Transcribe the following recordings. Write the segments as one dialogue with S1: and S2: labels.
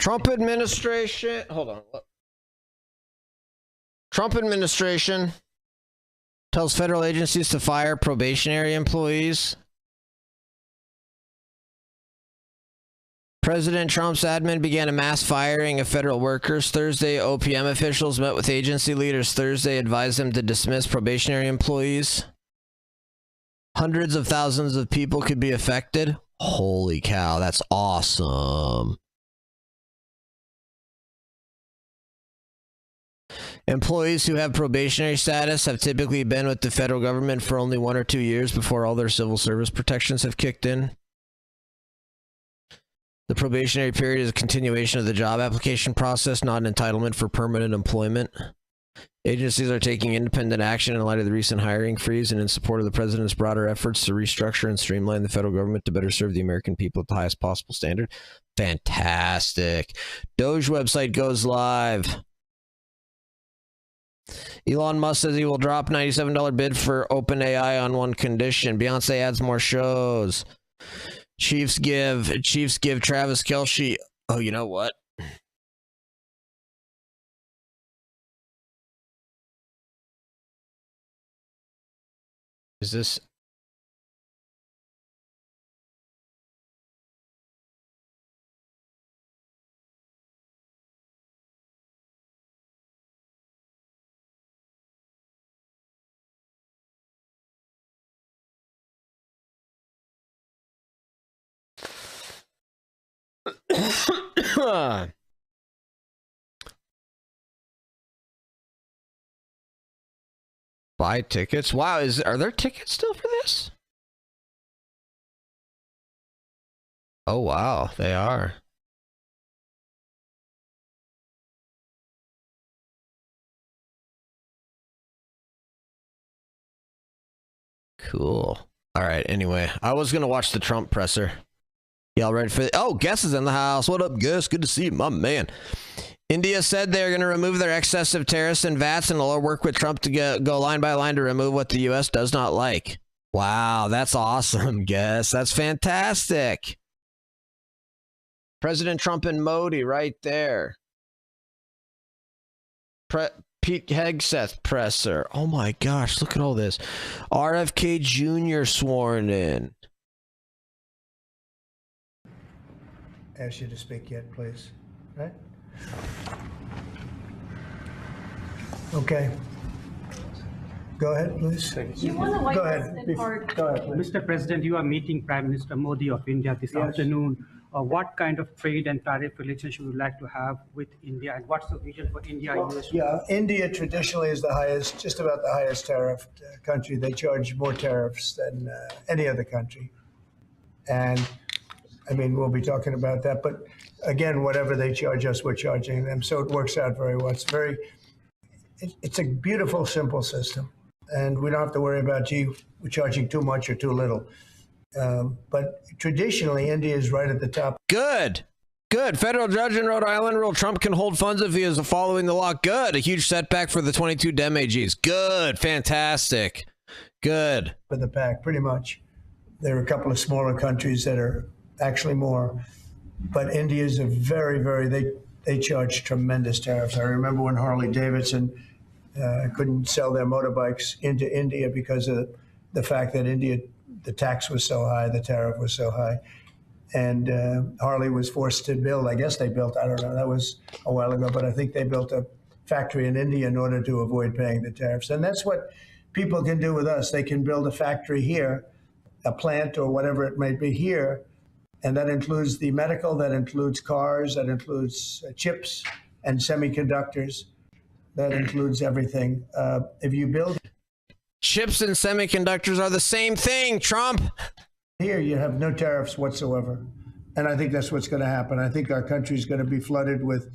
S1: Trump administration. Hold on. Trump administration tells federal agencies to fire probationary employees. President Trump's admin began a mass firing of federal workers Thursday. OPM officials met with agency leaders Thursday, advised them to dismiss probationary employees. Hundreds of thousands of people could be affected. Holy cow, that's awesome. Employees who have probationary status have typically been with the federal government for only 1 or 2 years before all their civil service protections have kicked in. The probationary period is a continuation of the job application process, not an entitlement for permanent employment. Agencies are taking independent action in light of the recent hiring freeze and in support of the president's broader efforts to restructure and streamline the federal government to better serve the American people at the highest possible standard. Fantastic. Doge website goes live. Elon Musk says he will drop $97 bid for OpenAI on one condition. Beyonce adds more shows. Chiefs give Travis Kelce. Oh, you know what? Is this? Buy tickets. Wow, are there tickets still for this? Oh wow, they are. Cool. All right, anyway, I was gonna watch the Trump presser. Y'all ready for oh, Guess is in the house. What up, Guess? Good to see you, my man. India said they're going to remove their excessive tariffs and VATs and will work with Trump to go line by line to remove what the U.S. does not like. Wow, that's awesome, Guess. That's fantastic. President Trump and Modi right there. Pete Hegseth presser. Oh my gosh, look at all this. RFK Jr. sworn in.
S2: Ask you to speak yet, please. Right? Okay. Go ahead, please.
S3: Go ahead.
S2: Go ahead, please.
S3: Mr. President, you are meeting Prime Minister Modi of India this afternoon. What kind of trade and tariff relations would you like to have with India, and what's the vision for India?
S2: Yeah, India traditionally is the highest, just about the highest tariff country. They charge more tariffs than any other country. And I mean, we'll be talking about that. But again, whatever they charge us, we're charging them. So it works out very well. It's a beautiful, simple system. And we don't have to worry about, gee, we're charging too much or too little. But traditionally, India is right at the top.
S1: Good. Good. Federal judge in Rhode Island ruled Trump can hold funds if he is following the law. Good. A huge setback for the 22 Dem AGs. Good. Fantastic. Good.
S2: For the pack, pretty much. There are a couple of smaller countries that are actually more. But India is a they charge tremendous tariffs. I remember when Harley Davidson couldn't sell their motorbikes into India because of the fact that India, the tax was so high, the tariff was so high. And Harley was forced to build, I guess they built, I don't know, that was a while ago, but I think they built a factory in India in order to avoid paying the tariffs. And that's what people can do with us. They can build a factory here, a plant or whatever it may be here, and that includes the medical, that includes cars, that includes chips and semiconductors, that includes everything. If you build
S1: chips and semiconductors are the same thing, Trump.
S2: Here, you have no tariffs whatsoever. And I think that's what's going to happen. I think our country is going to be flooded with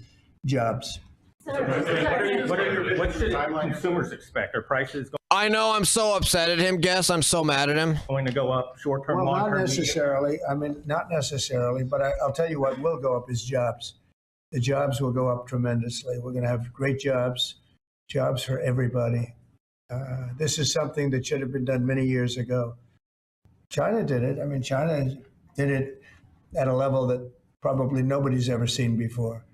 S2: jobs.
S4: What should consumers expect? Are prices
S1: I know, I'm so upset at him. Guess I'm so mad at him.
S4: going to go up short-term,
S2: Well,
S4: long-term?
S2: not necessarily. I mean, not necessarily, but I'll tell you what will go up is jobs. The jobs will go up tremendously. We're going to have great jobs for everybody. This is something that should have been done many years ago. China did it. I mean, China did it at a level that probably nobody's ever seen before.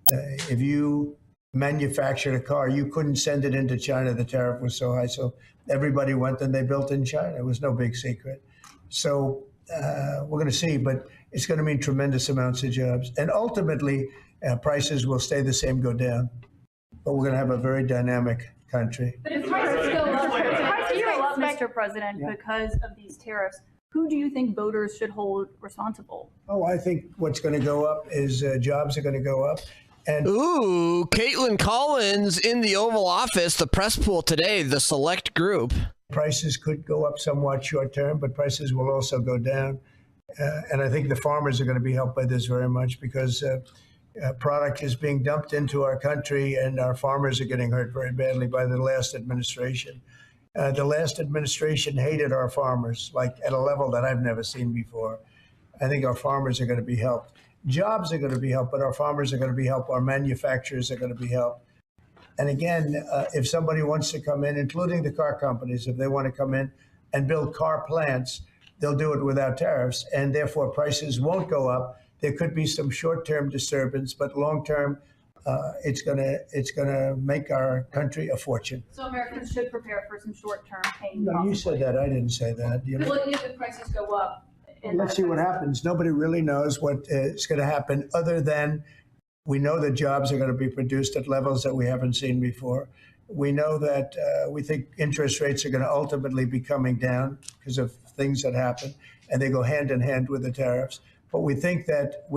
S2: If you manufactured a car, you couldn't send it into China. The tariff was so high. So everybody went and they built in China. It was no big secret. So we're going to see, but it's going to mean tremendous amounts of jobs. And ultimately, prices will stay the same, go down. But we're going to have a very dynamic country.
S5: But if prices go up, Mr. President, because of these tariffs, who do you think voters should hold responsible?
S2: Oh, I think what's going to go up is jobs are going to go up. And
S1: Ooh, Caitlin Collins in the Oval Office, the press pool today, the select group.
S2: prices could go up somewhat short term, but prices will also go down. And I think the farmers are going to be helped by this very much because product is being dumped into our country and our farmers are getting hurt very badly by the last administration. The last administration hated our farmers, like at a level that I've never seen before. I think our farmers are going to be helped. Jobs are going to be helped, but our farmers are going to be helped. Our manufacturers are going to be helped. And again, if somebody wants to come in, including the car companies, if they want to come in and build car plants, they'll do it without tariffs, and therefore prices won't go up. There could be some short-term disturbance, but long-term, it's gonna make our country a fortune.
S5: So Americans should prepare for some short-term pain.
S2: No, you said that. I didn't say that. You know?
S5: What if the prices go up?
S2: Let's see what happens. Nobody really knows what is going to happen other than we know that jobs are going to be produced at levels that we haven't seen before. We know that we think interest rates are going to ultimately be coming down because of things that happen, and they go hand in hand with the tariffs. But we think that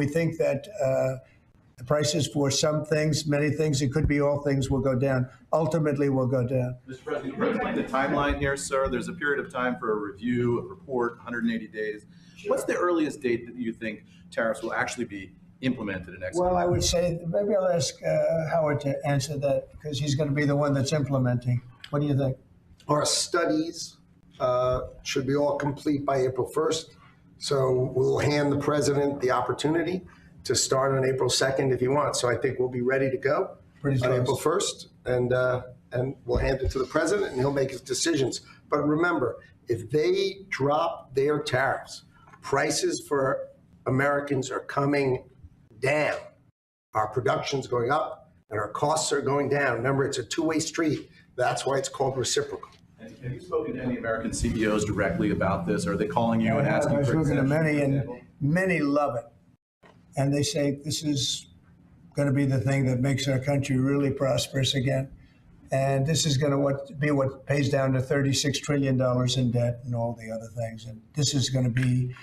S2: the prices for some things, many things, it could be all things, will go down. Ultimately, will go down.
S6: Mr. President, can you explain the timeline here, sir? There's a period of time for a review, a report, 180 days. What's the earliest date that you think tariffs will actually be implemented and executed?
S2: Well, I would say maybe I'll ask Howard to answer that because he's going to be the one that's implementing. What do you think?
S7: Our studies should be all complete by April 1st. So we'll hand the president the opportunity to start on April 2nd if he wants. So I think we'll be ready to go
S2: Pretty
S7: on
S2: close.
S7: April 1st, and we'll hand it to the president and he'll make his decisions. But remember, if they drop their tariffs, prices for Americans are coming down. Our production's going up and our costs are going down. Remember, it's a two-way street. That's why it's called reciprocal.
S6: Have you spoken to any American CEOs directly about this? Are they calling you and asking
S2: I've
S6: for
S2: spoken to many,
S6: exemptions?
S2: and many love it. And they say this is going to be the thing that makes our country really prosperous again. And this is going to be what pays down to $36 trillion in debt and all the other things. And this is going to be,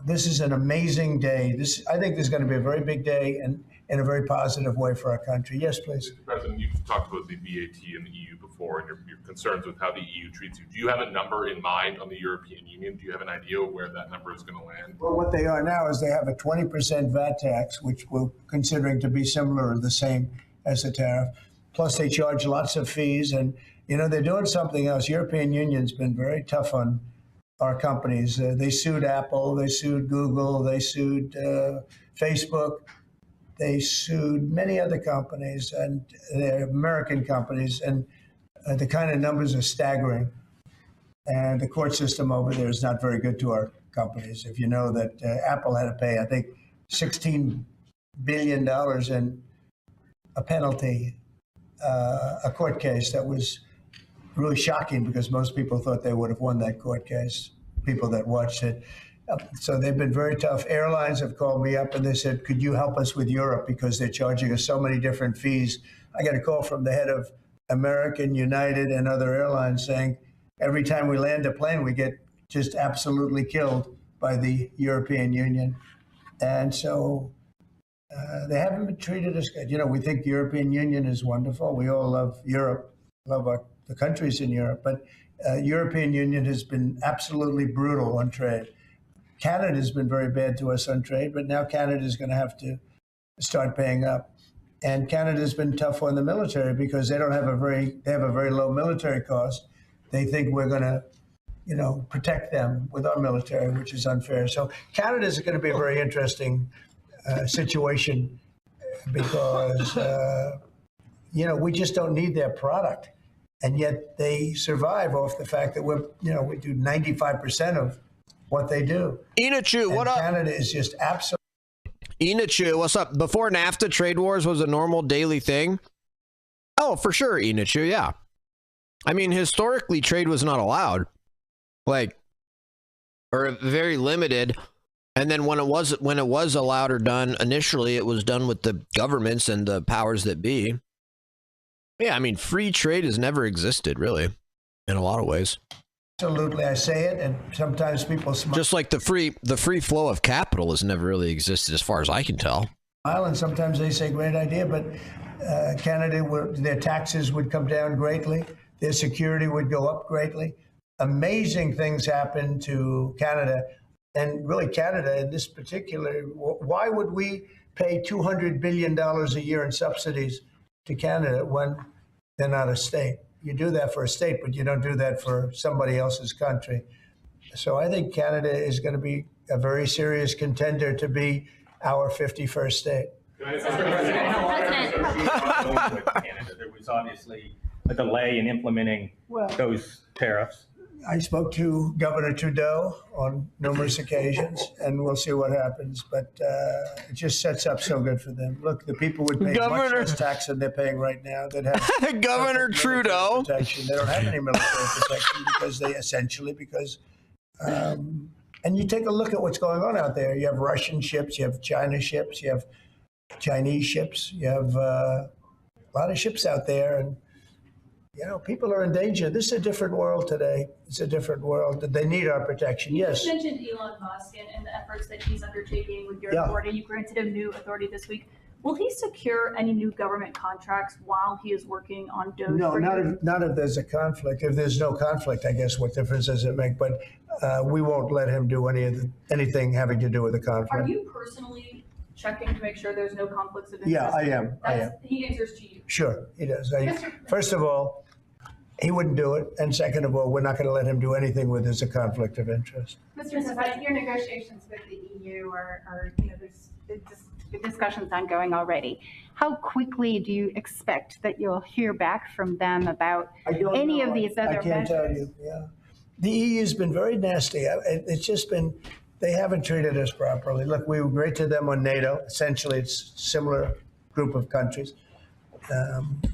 S2: this is an amazing day. I think this is going to be a very big day and in a very positive way for our country. Yes, please.
S8: Mr. President, you've talked about the VAT and the EU before and your concerns with how the EU treats you. Do you have a number in mind on the European Union? Do you have an idea of where that number is going to land?
S2: Well, what they are now is they have a 20% VAT tax, which we're considering to be similar or the same as the tariff. Plus, they charge lots of fees. And, you know, they're doing something else. European Union's been very tough on our companies. They sued Apple, they sued Google, they sued Facebook. They sued many other companies, and they're American companies, and the kind of numbers are staggering. And the court system over there is not very good to our companies. If you know that Apple had to pay, I think, $16 billion in a penalty, a court case that was really shocking because most people thought they would have won that court case, people that watched it. So they've been very tough. Airlines have called me up and they said, could you help us with Europe because they're charging us so many different fees. I got a call from the head of American, United, and other airlines saying, every time we land a plane, we get just absolutely killed by the European Union. And so they haven't been treated as good. You know, we think the European Union is wonderful. We all love Europe, love the countries in Europe, but European Union has been absolutely brutal on trade. Canada has been very bad to us on trade, but now Canada is going to have to start paying up. And Canada's been tough on the military because they have a very low military cost. They think we're going to, you know, protect them with our military, which is unfair. So Canada is going to be a very interesting situation because, you know, we just don't need their product. And yet they survive off the fact that we do 95% of what they do.
S1: Ina Chu, what up?
S2: Canada is just absolutely.
S1: Inachu, what's up? Before NAFTA, trade wars was a normal daily thing. Oh, for sure, Inachu, yeah. I mean, historically, trade was not allowed, like, or very limited. And then when it was allowed or done initially, it was done with the governments and the powers that be. Yeah, I mean, free trade has never existed, really, in a lot of ways.
S2: Absolutely, I say it, and sometimes people smile.
S1: Just like the free flow of capital has never really existed, as far as I can tell.
S2: And sometimes they say great idea, but Canada, their taxes would come down greatly, their security would go up greatly. Amazing things happen to Canada, and really Canada in this particular. Why would we pay $200 billion a year in subsidies to Canada when they're not a state? You do that for a state, but you don't do that for somebody else's country. So I think Canada is going to be a very serious contender to be our 51st state.
S5: President.
S4: There was obviously a delay in implementing those tariffs.
S2: I spoke to Governor Trudeau on numerous occasions, and we'll see what happens. But it just sets up so good for them. Look, the people would pay much less tax than they're paying right now. They'd have
S1: Governor Trudeau.
S2: Protection. They don't have any military protection because and you take a look at what's going on out there. You have Russian ships, you have China ships, you have Chinese ships, you have a lot of ships out there, and people are in danger. This is a different world today. It's a different world. They need our protection. Yes.
S5: You mentioned Elon Musk and the efforts that he's undertaking with your authority. You granted him new authority this week. Will he secure any new government contracts while he is working on Doge?
S2: No, not if there's a conflict. If there's no conflict, I guess what difference does it make? But we won't let him do anything having to do with the conflict.
S5: Are you personally checking to make sure there's no conflicts of interest?
S2: Yeah, I am.
S5: He answers to you.
S2: Sure, he does. First of all, he wouldn't do it. And second of all, we're not going to let him do anything where there's a conflict of interest.
S9: Mr. President, your negotiations with the EU there's discussions ongoing already. How quickly do you expect that you'll hear back from them about any of these other measures? I can't tell you, The EU's been very nasty. It's just been, they haven't treated us properly. Look, we were great to them on NATO. Essentially, it's a similar group of countries.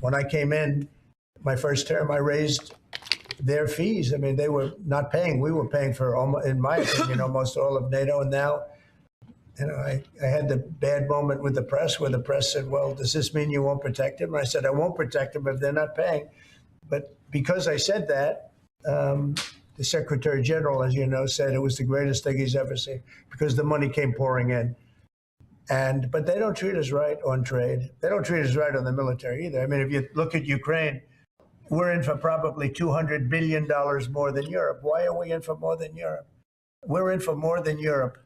S9: When I came in, my first term, I raised their fees. I mean, they were not paying. We were paying for, in my opinion, almost all of NATO. And now, I had the bad moment with the press where the press said, well, does this mean you won't protect them? And I said, I won't protect them if they're not paying. But because I said that, the Secretary General, as you know, said it was the greatest thing he's ever seen because the money came pouring in. But they don't treat us right on trade. They don't treat us right on the military either. I mean, if you look at Ukraine, we're in for probably $200 billion more than Europe. Why are we in for more than Europe? We're in for more than Europe.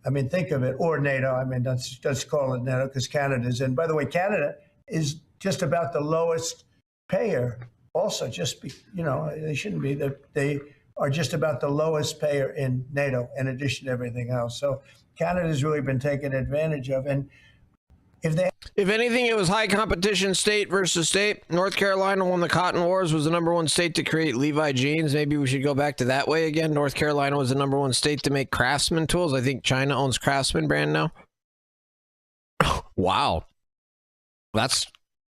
S9: I mean, think of it, or NATO. I mean, let's call it NATO because Canada's in. By the way, Canada is just about the lowest payer. Also, they shouldn't be. They are just about the lowest payer in NATO in addition to everything else. So Canada's really been taken advantage of. And
S1: if anything, it was high competition state versus state. North Carolina won the Cotton Wars, was the #1 state to create Levi jeans. Maybe we should go back to that way again. North Carolina was the #1 state to make Craftsman tools. I think China owns Craftsman brand now. Wow. That's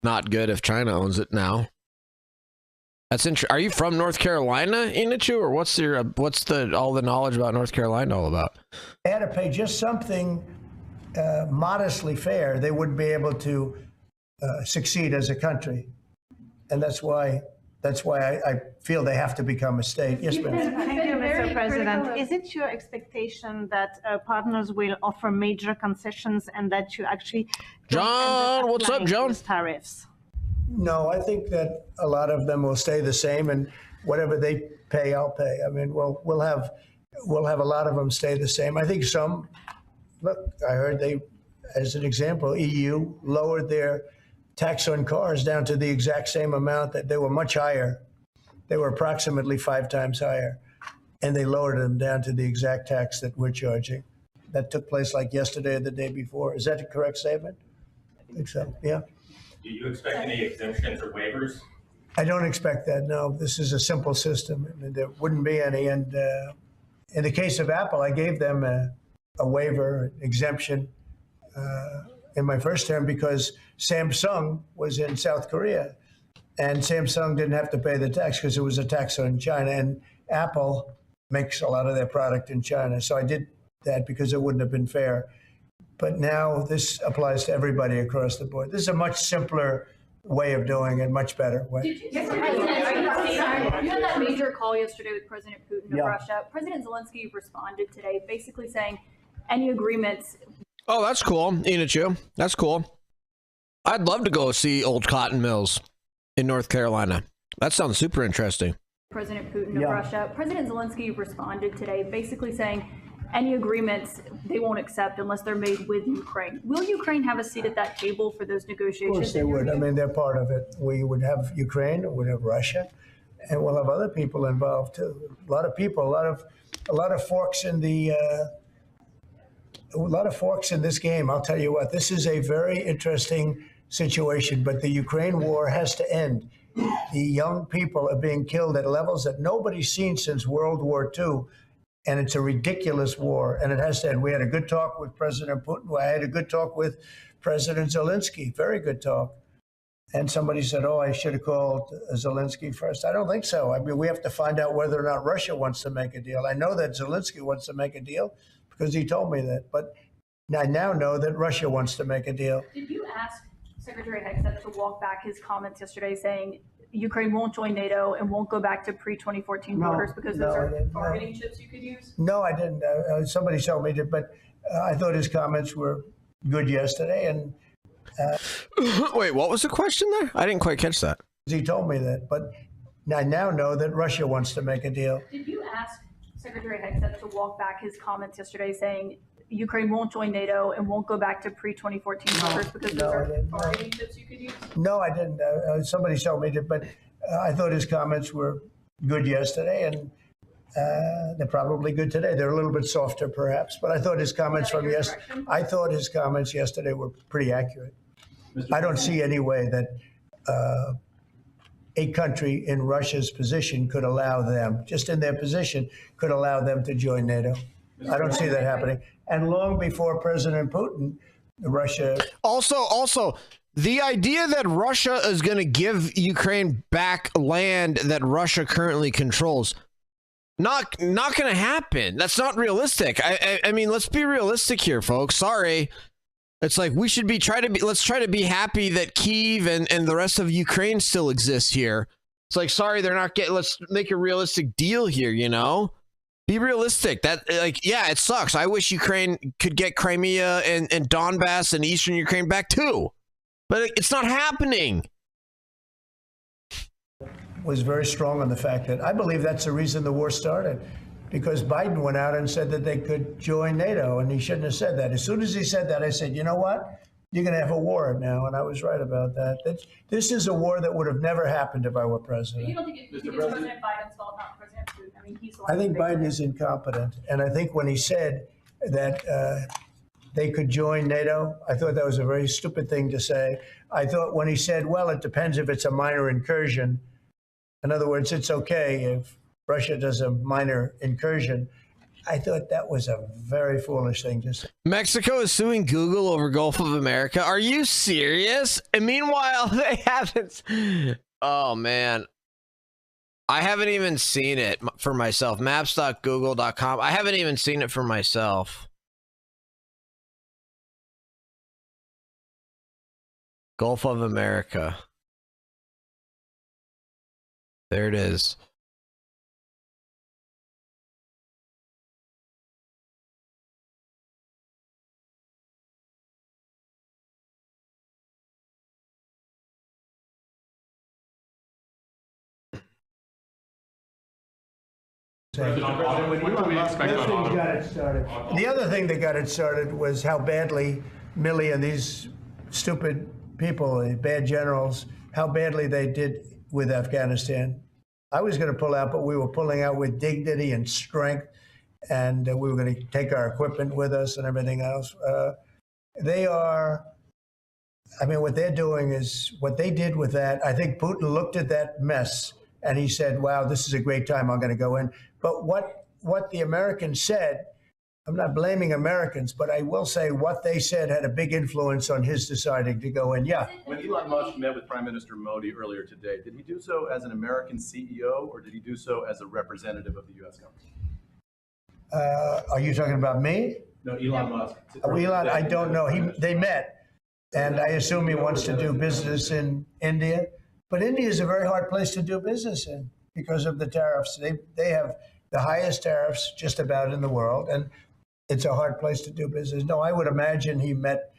S1: not good if China owns it now. That's interesting. Are you from North Carolina, Inachu, or what's all the knowledge about North Carolina all about?
S2: They had to pay just something modestly fair. They wouldn't be able to succeed as a country, and that's why I feel they have to become a state. Yes, ma'am.
S9: Thank you, Mr. President. Is it your expectation that partners will offer major concessions and that you actually
S1: John, what's up, John?
S9: Tariffs?
S2: No, I think that a lot of them will stay the same, and whatever they pay, I'll pay. I mean, we'll have a lot of them stay the same. I think some. Look, I heard as an example, EU lowered their tax on cars down to the exact same amount that they were much higher. They were approximately 5 times higher, and they lowered them down to the exact tax that we're charging. That took place like yesterday or the day before. Is that a correct statement? I think so, yeah.
S4: Do you expect any exemptions or waivers?
S2: I don't expect that, no. This is a simple system. I mean, there wouldn't be any. And in the case of Apple, I gave them a waiver, exemption in my first term because Samsung was in South Korea, and Samsung didn't have to pay the tax because it was a tax on China, and Apple makes a lot of their product in China. So I did that because it wouldn't have been fair. But now this applies to everybody across the board. This is a much simpler way of doing it, much better way.
S5: Did you had that major call yesterday with President Putin of
S2: Yeah.
S5: Russia. President Zelensky responded today, basically saying any agreements.
S1: Oh, that's cool, Inachu. That's cool. I'd love to go see old cotton mills in North Carolina. That sounds super interesting.
S5: President Putin of
S2: Yeah.
S5: Russia. President Zelensky responded today, basically saying any agreements they won't accept unless they're made with Ukraine. Will Ukraine have a seat at that table for those
S2: Of
S5: negotiations?
S2: course they would. I mean, they're part of it. We would have Ukraine, we'd have Russia, and we'll have other people involved too. A lot of people, a lot of forks in the, a lot of forks in this game. I'll tell you what, this is a very interesting situation, but the Ukraine war has to end. The young people are being killed at levels that nobody's seen since World War II. And it's a ridiculous war, and it has to end. We had a good talk with President Putin. I had a good talk with President Zelensky, very good talk. And somebody said, oh, I should have called Zelensky first. I don't think so. I mean, we have to find out whether or not Russia wants to make a deal. I know that Zelensky wants to make a deal because he told me that. But I now know that Russia wants to make a deal.
S5: Did you ask Secretary Hegseth to walk back his comments yesterday saying Ukraine won't join NATO and won't go back to pre-2014 borders because those
S2: I
S5: are
S2: didn't.
S5: bargaining chips you could use?
S2: No, I didn't. Somebody told me to, but I thought his comments were good yesterday. And
S1: Wait, what was the question there? I didn't quite catch that.
S2: he told me that. But I now know that Russia wants to make a deal.
S5: Did you ask Secretary Hegseth to walk back his comments yesterday saying Ukraine won't join NATO and won't go back to pre-2014 borders because those
S2: I
S5: are
S2: didn't.
S5: bargaining chips you could use?
S2: No, I didn't. Somebody told me to, but I thought his comments were good yesterday, and they're probably good today. They're a little bit softer, perhaps, but I thought his comments from I thought his comments yesterday were pretty accurate. I don't see any way that a country in Russia's position could allow them, just in their position, could allow them to join NATO. I don't see that happening. And long before President Putin, Russia.
S1: Also, the idea that Russia is going to give Ukraine back land that Russia currently controls, not going to happen. That's not realistic. I mean, let's be realistic here, folks. Sorry. It's like we should let's try to be happy that Kyiv and the rest of Ukraine still exists here. It's like, sorry, they're not getting, let's make a realistic deal here, you know? Be realistic. That, like, yeah, it sucks. I wish Ukraine could get Crimea and Donbass and Eastern Ukraine back too. But it's not happening.
S2: Was very strong on the fact that I believe that's the reason the war started, because Biden went out and said that they could join NATO, and he shouldn't have said that. As soon as he said that, I said, you know what? You're going to have a war now, and I was right about that. This is a war that would have never happened if I were president.
S5: You don't think it's President Biden's fault, not President Putin? I mean, he's the one.
S2: I think Biden is incompetent, and I think when he said that they could join NATO, I thought that was a very stupid thing to say. I thought when he said, well, it depends if it's a minor incursion. In other words, it's okay if Russia does a minor incursion. I thought that was a very foolish thing to say.
S1: Mexico is suing Google over Gulf of America. Are you serious? And meanwhile, they haven't. Oh, man. I haven't even seen it for myself. Maps.google.com. I haven't even seen it for myself. Gulf of America. There it is.
S8: When do we expect
S2: Those things got it started. The other thing that got it started was how badly Milley and these stupid people, the bad generals, how badly they did with Afghanistan. I was going to pull out, but we were pulling out with dignity and strength, and we were going to take our equipment with us and everything else. They are, I mean, what they're doing is what they did with that. I think Putin looked at that mess and he said, wow, this is a great time. I'm going to go in. But what the Americans said I'm not blaming Americans, but I will say what they said had a big influence on his deciding to go in. Yeah.
S6: When Elon Musk met with Prime Minister Modi earlier today, did he do so as an American CEO or did he do so as a representative of the U.S. government?
S2: Are you talking about me?
S6: No, Elon Musk.
S2: Elon, I don't know. They met, and I assume he wants to do business in India. But India is a very hard place to do business in because of the tariffs. They have the highest tariffs just about in the world, and it's a hard place to do business. No, I would imagine he met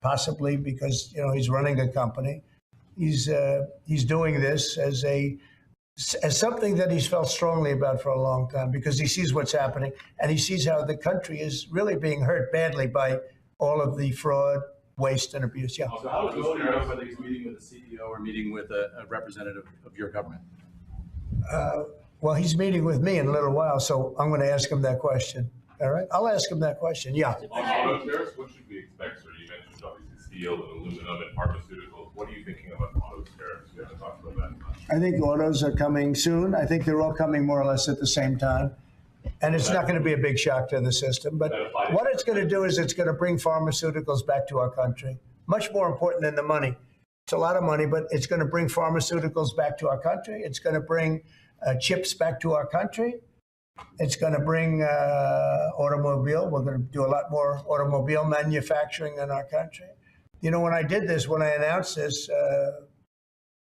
S2: possibly because he's running a company. He's doing this as something that he's felt strongly about for a long time because he sees what's happening and he sees how the country is really being hurt badly by all of the fraud, waste, and abuse. Yeah.
S6: So how would Modi know whether he's meeting with a CEO or meeting with a representative of your government?
S2: Well, he's meeting with me in a little while, so I'm going to ask him that question. All right, I'll ask him that question. Yeah.
S8: On auto tariffs, what should we expect, sir? You mentioned obviously steel and aluminum and pharmaceuticals. What are you thinking about auto tariffs? We haven't talked about that much.
S2: I think autos are coming soon. I think they're all coming more or less at the same time. And it's not going to be a big shock to the system. But what it's going to do is it's going to bring pharmaceuticals back to our country. Much more important than the money. It's a lot of money, but it's going to bring pharmaceuticals back to our country. It's going to bring chips back to our country. It's going to bring automobile. We're going to do a lot more automobile manufacturing in our country. When I did this, when I announced this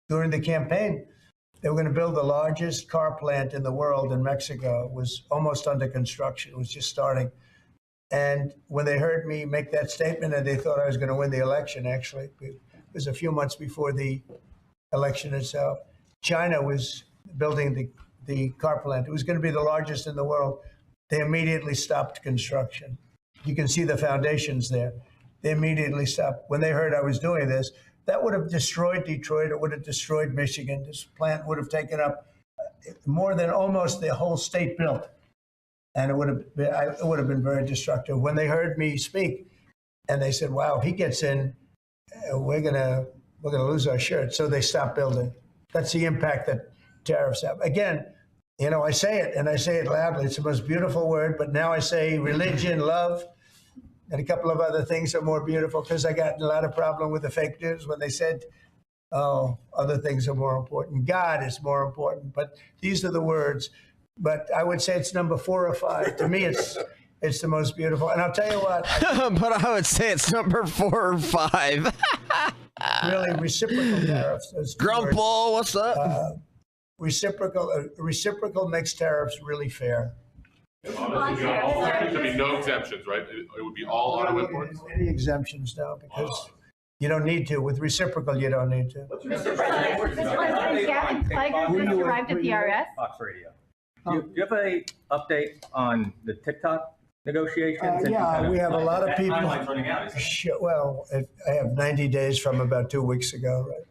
S2: during the campaign, they were going to build the largest car plant in the world in Mexico. It was almost under construction. It was just starting. And when they heard me make that statement, and they thought I was going to win the election, actually, it was a few months before the election itself. China was building the car plant. It was going to be the largest in the world. They immediately stopped construction. You can see the foundations there. They immediately stopped. When they heard I was doing this, that would have destroyed Detroit. It would have destroyed Michigan. This plant would have taken up more than almost the whole state built. And it would have been very destructive. When they heard me speak and they said, wow, if he gets in, we're gonna lose our shirt. So they stopped building. That's the impact that tariffs have. Again, I say it and I say it loudly. It's the most beautiful word, but now I say religion, love, and a couple of other things are more beautiful because I got in a lot of problem with the fake news when they said, oh, other things are more important. God is more important, but these are the words. But I would say it's number 4 or 5. To me, it's the most beautiful. And I'll tell you what.
S1: But I would say it's number 4 or 5.
S2: Really, reciprocal tariffs.
S1: Grumple, what's up?
S2: Reciprocal makes tariffs really fair.
S8: Honestly, there'd be no exemptions, right? It would be all auto imports?
S2: Any exemptions now because you don't need to. With reciprocal, you don't need to.
S9: Mr. President, Gavin Kleiger just arrived at the IRS.
S4: Fox Radio. Do you have an update on the TikTok negotiations?
S2: Yeah, we have a lot of people.
S4: Timeline's running out.
S2: Well, I have 90 days from about 2 weeks ago, right?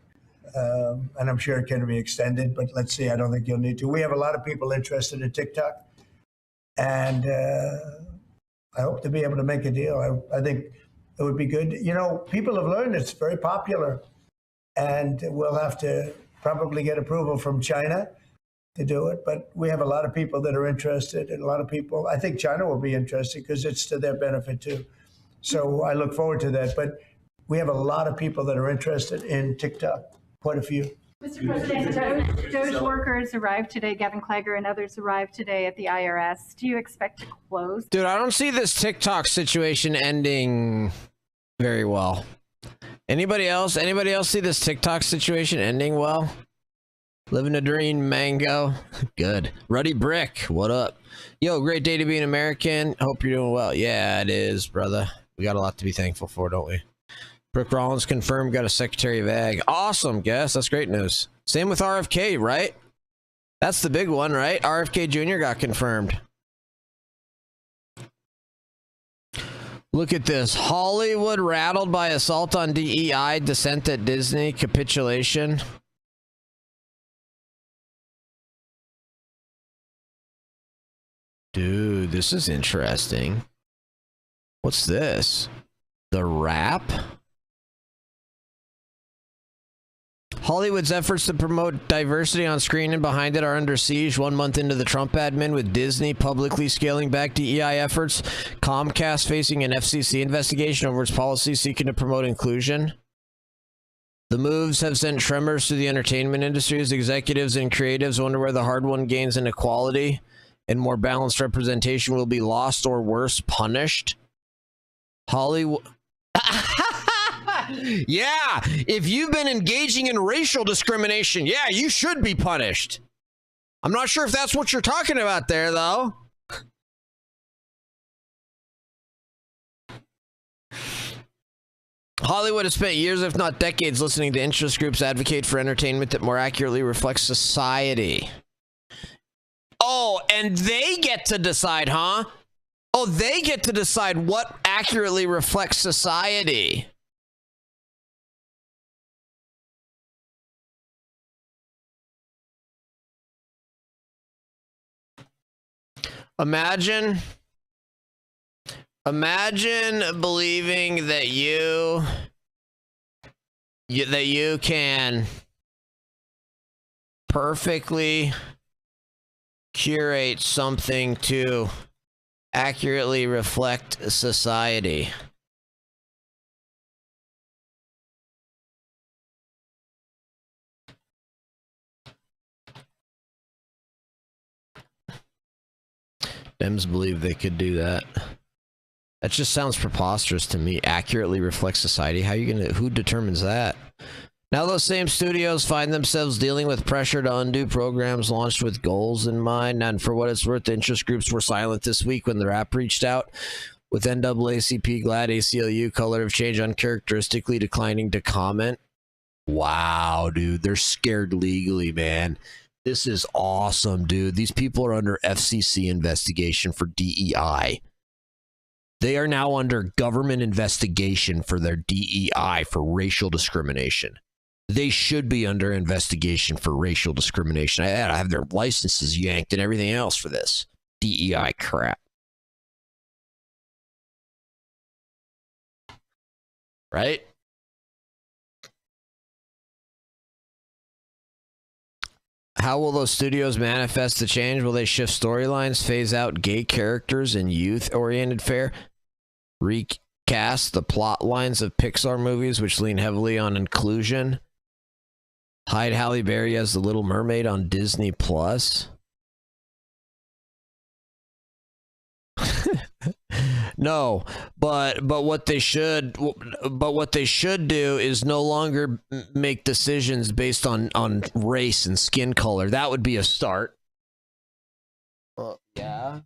S2: And I'm sure it can be extended, but let's see. I don't think you'll need to. We have a lot of people interested in TikTok. And I hope to be able to make a deal. I think it would be good. People have learned it's very popular. And we'll have to probably get approval from China to do it. But we have a lot of people that are interested and a lot of people. I think China will be interested because it's to their benefit too. So I look forward to that. But we have a lot of people that are interested in TikTok, quite a few.
S9: Mr. President, Doge workers arrived today. Gavin Kleiger and others arrived today at the IRS. Do you expect to close?
S1: Dude, I don't see this TikTok situation ending very well. Anybody else see this TikTok situation ending well? Living a dream, Mango. Good. Ruddy Brick, what up? Yo, great day to be an American. Hope you're doing well. Yeah, it is, brother. We got a lot to be thankful for, don't we? Brooke Rollins confirmed, got a Secretary of Ag. Awesome, guess. That's great news. Same with RFK, right? That's the big one, right? RFK Jr. got confirmed. Look at this. Hollywood rattled by assault on DEI, dissent at Disney, capitulation. Dude, this is interesting. What's this? The Wrap? Hollywood's efforts to promote diversity on screen and behind it are under siege 1 month into the Trump admin, with Disney publicly scaling back DEI efforts, Comcast facing an FCC investigation over its policies seeking to promote inclusion. The moves have sent tremors through the entertainment industry as executives and creatives wonder where the hard-won gains in equality and more balanced representation will be lost or worse, punished. Hollywood... Yeah, if you've been engaging in racial discrimination, yeah, you should be punished. I'm not sure if that's what you're talking about there, though. Hollywood has spent years, if not decades, listening to interest groups advocate for entertainment that more accurately reflects society. Oh, and they get to decide, huh? Oh, they get to decide what accurately reflects society. Imagine believing that you can perfectly curate something to accurately reflect society. Dems believe they could do that. That just sounds preposterous to me. Accurately reflect society. How are you gonna? Who determines that? Now those same studios find themselves dealing with pressure to undo programs launched with goals in mind. And for what it's worth, the interest groups were silent this week when their app reached out, with NAACP, GLAAD, ACLU, Color of Change uncharacteristically declining to comment. Wow, dude, they're scared legally, man. This is awesome, dude. These people are under FCC investigation for DEI. They are now under government investigation for their DEI for racial discrimination. They should be under investigation for racial discrimination. I have their licenses yanked and everything else for this DEI crap. Right? How will those studios manifest the change? Will they shift storylines, phase out gay characters and youth-oriented fare, recast the plot lines of Pixar movies which lean heavily on inclusion, hide Halle Berry as the Little Mermaid on Disney Plus? No, but what they should do is no longer make decisions based on race and skin color. That would be a start. Yeah.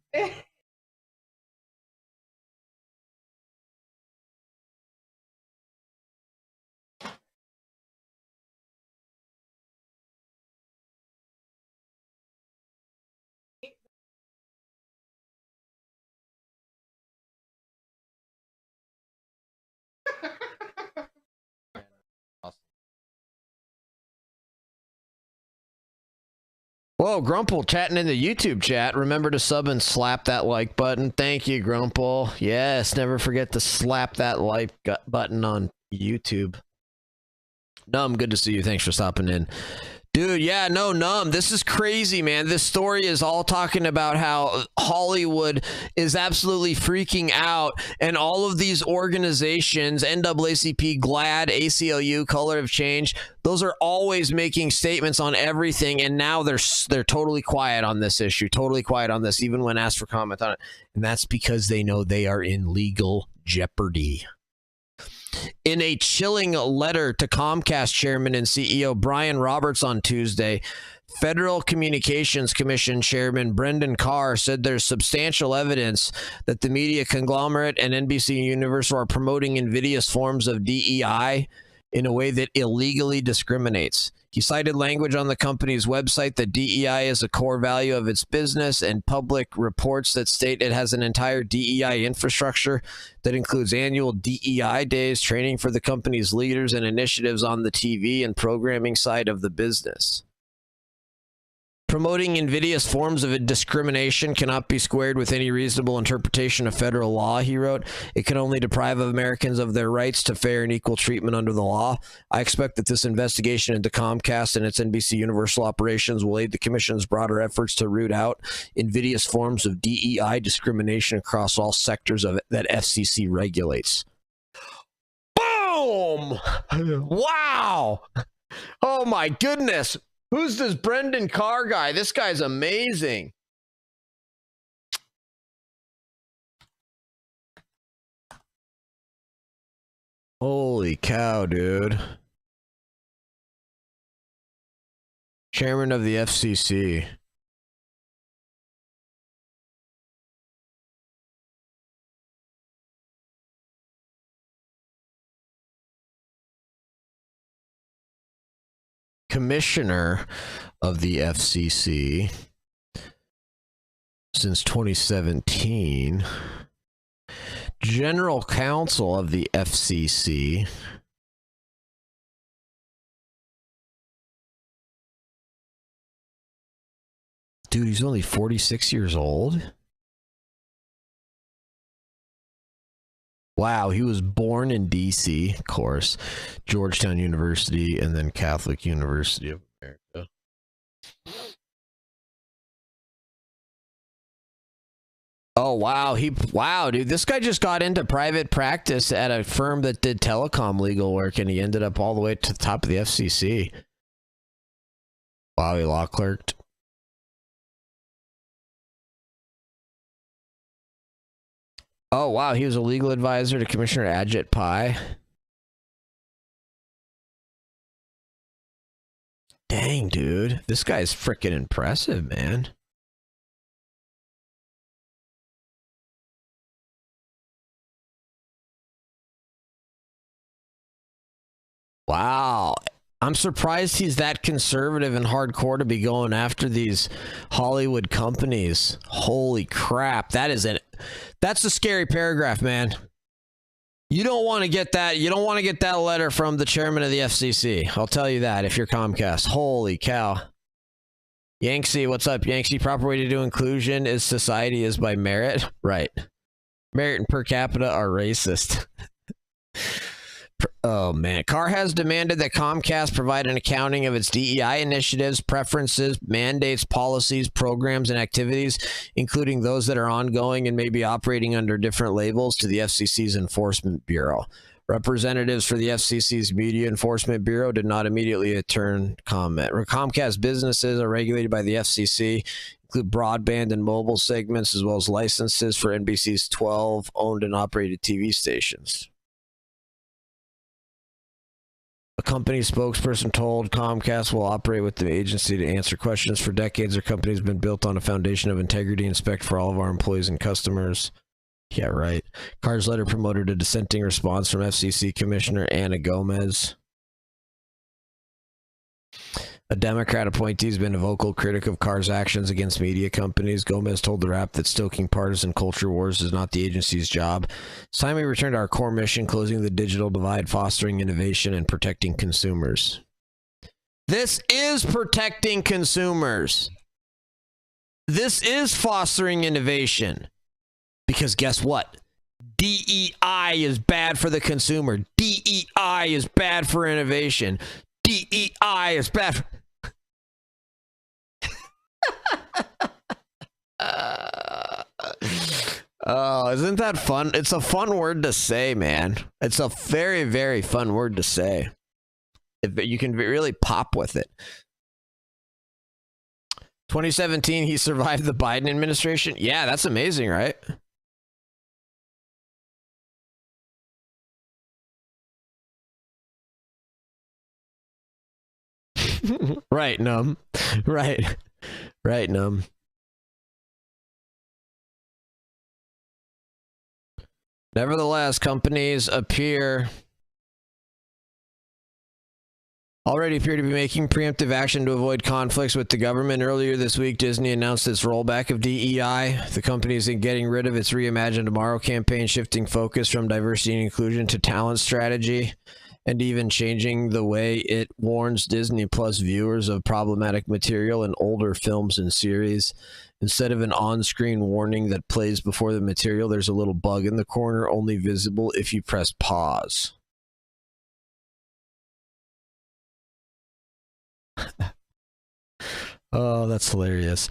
S1: Whoa, Grumple chatting in the YouTube chat. Remember to sub and slap that like button. Thank you, Grumple. Yes, never forget to slap that like button on YouTube. Numb, good to see you. Thanks for stopping in. Dude, yeah, no, Numb, this is crazy, man. This story is all talking about how Hollywood is absolutely freaking out, and all of these organizations, NAACP, GLAAD, ACLU, Color of Change, those are always making statements on everything, and now they're totally quiet on this issue, totally quiet on this, even when asked for comment on it. And that's because they know they are in legal jeopardy. In a chilling letter to Comcast Chairman and CEO Brian Roberts on Tuesday, Federal Communications Commission Chairman Brendan Carr said there's substantial evidence that the media conglomerate and NBC Universal are promoting invidious forms of DEI in a way that illegally discriminates. He cited language on the company's website that DEI is a core value of its business, and public reports that state it has an entire DEI infrastructure that includes annual DEI days, training for the company's leaders, and initiatives on the TV and programming side of the business. Promoting invidious forms of discrimination cannot be squared with any reasonable interpretation of federal law, he wrote. It can only deprive Americans of their rights to fair and equal treatment under the law. I expect that this investigation into Comcast and its NBC Universal operations will aid the Commission's broader efforts to root out invidious forms of DEI discrimination across all sectors of it that FCC regulates. Boom! Wow! Oh my goodness! Who's this Brendan Carr guy? This guy's amazing. Holy cow, dude. Chairman of the FCC. Commissioner of the FCC since 2017, General Counsel of the FCC, dude, he's only 46 years old. Wow, he was born in DC, of course, Georgetown University, and then Catholic University of America. Oh, wow. Wow, dude, this guy just got into private practice at a firm that did telecom legal work, and he ended up all the way to the top of the FCC. Wow, he law clerked. Oh, wow. He was a legal advisor to Commissioner Ajit Pai. Dang, dude. This guy's freaking impressive, man. Wow. I'm surprised he's that conservative and hardcore to be going after these Hollywood companies. Holy crap. That's a scary paragraph, man. You don't want to get that. You don't want to get that letter from the chairman of the FCC. I'll tell you that if you're Comcast. Holy cow. Yanksy, what's up, Yanksy? Proper way to do inclusion is society is by merit. Right. Merit and per capita are racist. Oh, man. Carr has demanded that Comcast provide an accounting of its DEI initiatives, preferences, mandates, policies, programs, and activities, including those that are ongoing and may be operating under different labels, to the FCC's Enforcement Bureau. Representatives for the FCC's Media Enforcement Bureau did not immediately return comment. Comcast businesses are regulated by the FCC, include broadband and mobile segments, as well as licenses for NBC's 12 owned and operated TV stations. A company spokesperson told Comcast will operate with the agency to answer questions. For decades, our company has been built on a foundation of integrity and respect for all of our employees and customers. Yeah, right. Carr's letter promoted a dissenting response from FCC Commissioner Ana Gomez. A Democrat appointee has been a vocal critic of Carr's actions against media companies. Gomez told the Wrap that stoking partisan culture wars is not the agency's job. It's time we return to our core mission, closing the digital divide, fostering innovation, and protecting consumers. This is protecting consumers. This is fostering innovation. Because guess what? DEI is bad for the consumer. DEI is bad for innovation. DEI is bad for... Oh, isn't that fun? It's a fun word to say, man. It's a very, very fun word to say. You can really pop with it. 2017, he survived the Biden administration. Yeah, that's amazing, right? Right, Num. Right. Right, Num. Nevertheless, companies already appear to be making preemptive action to avoid conflicts with the government. Earlier this week, Disney announced its rollback of DEI. The company is getting rid of its Reimagine Tomorrow campaign, shifting focus from diversity and inclusion to talent strategy. and even changing the way it warns Disney Plus viewers of problematic material in older films and series. Instead of an on-screen warning that plays before the material, there's a little bug in the corner, only visible if you press pause. Oh, that's hilarious.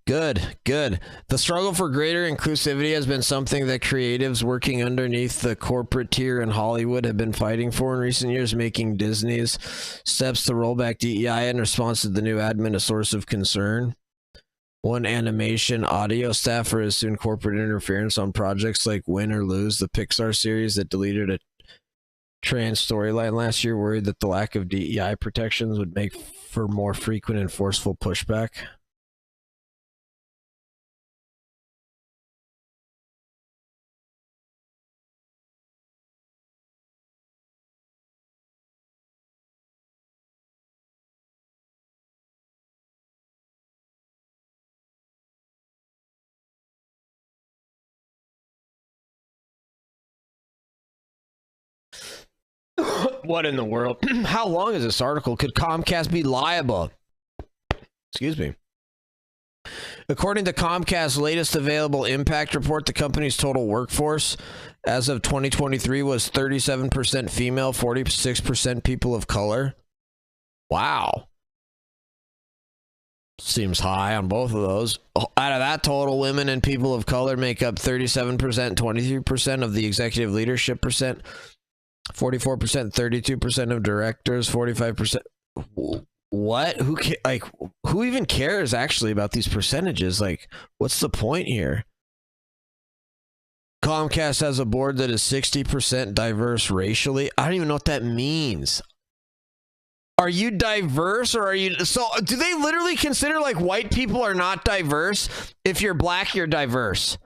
S1: Good, good. The struggle for greater inclusivity has been something that creatives working underneath the corporate tier in Hollywood have been fighting for in recent years, making Disney's steps to roll back DEI in response to the new admin a source of concern. One animation audio staffer has sued corporate interference on projects like Win or Lose, the Pixar series that deleted a trans storyline last year, worried that the lack of DEI protections would make for more frequent and forceful pushback. What in the world? How long is this article? Could Comcast be liable? Excuse me. According to Comcast's latest available impact report, the company's total workforce as of 2023 was 37% female, 46% people of color. Wow. Seems high on both of those. Out of that total, women and people of color make up 37%, 23% of the executive leadership percent. 44%, 32% of directors, 45%. What? Who even cares actually about these percentages? Like, what's the point here? Comcast has a board that is 60% diverse racially. I don't even know what that means. Are you diverse or are you... So, do they literally consider like white people are not diverse? If you're black, you're diverse.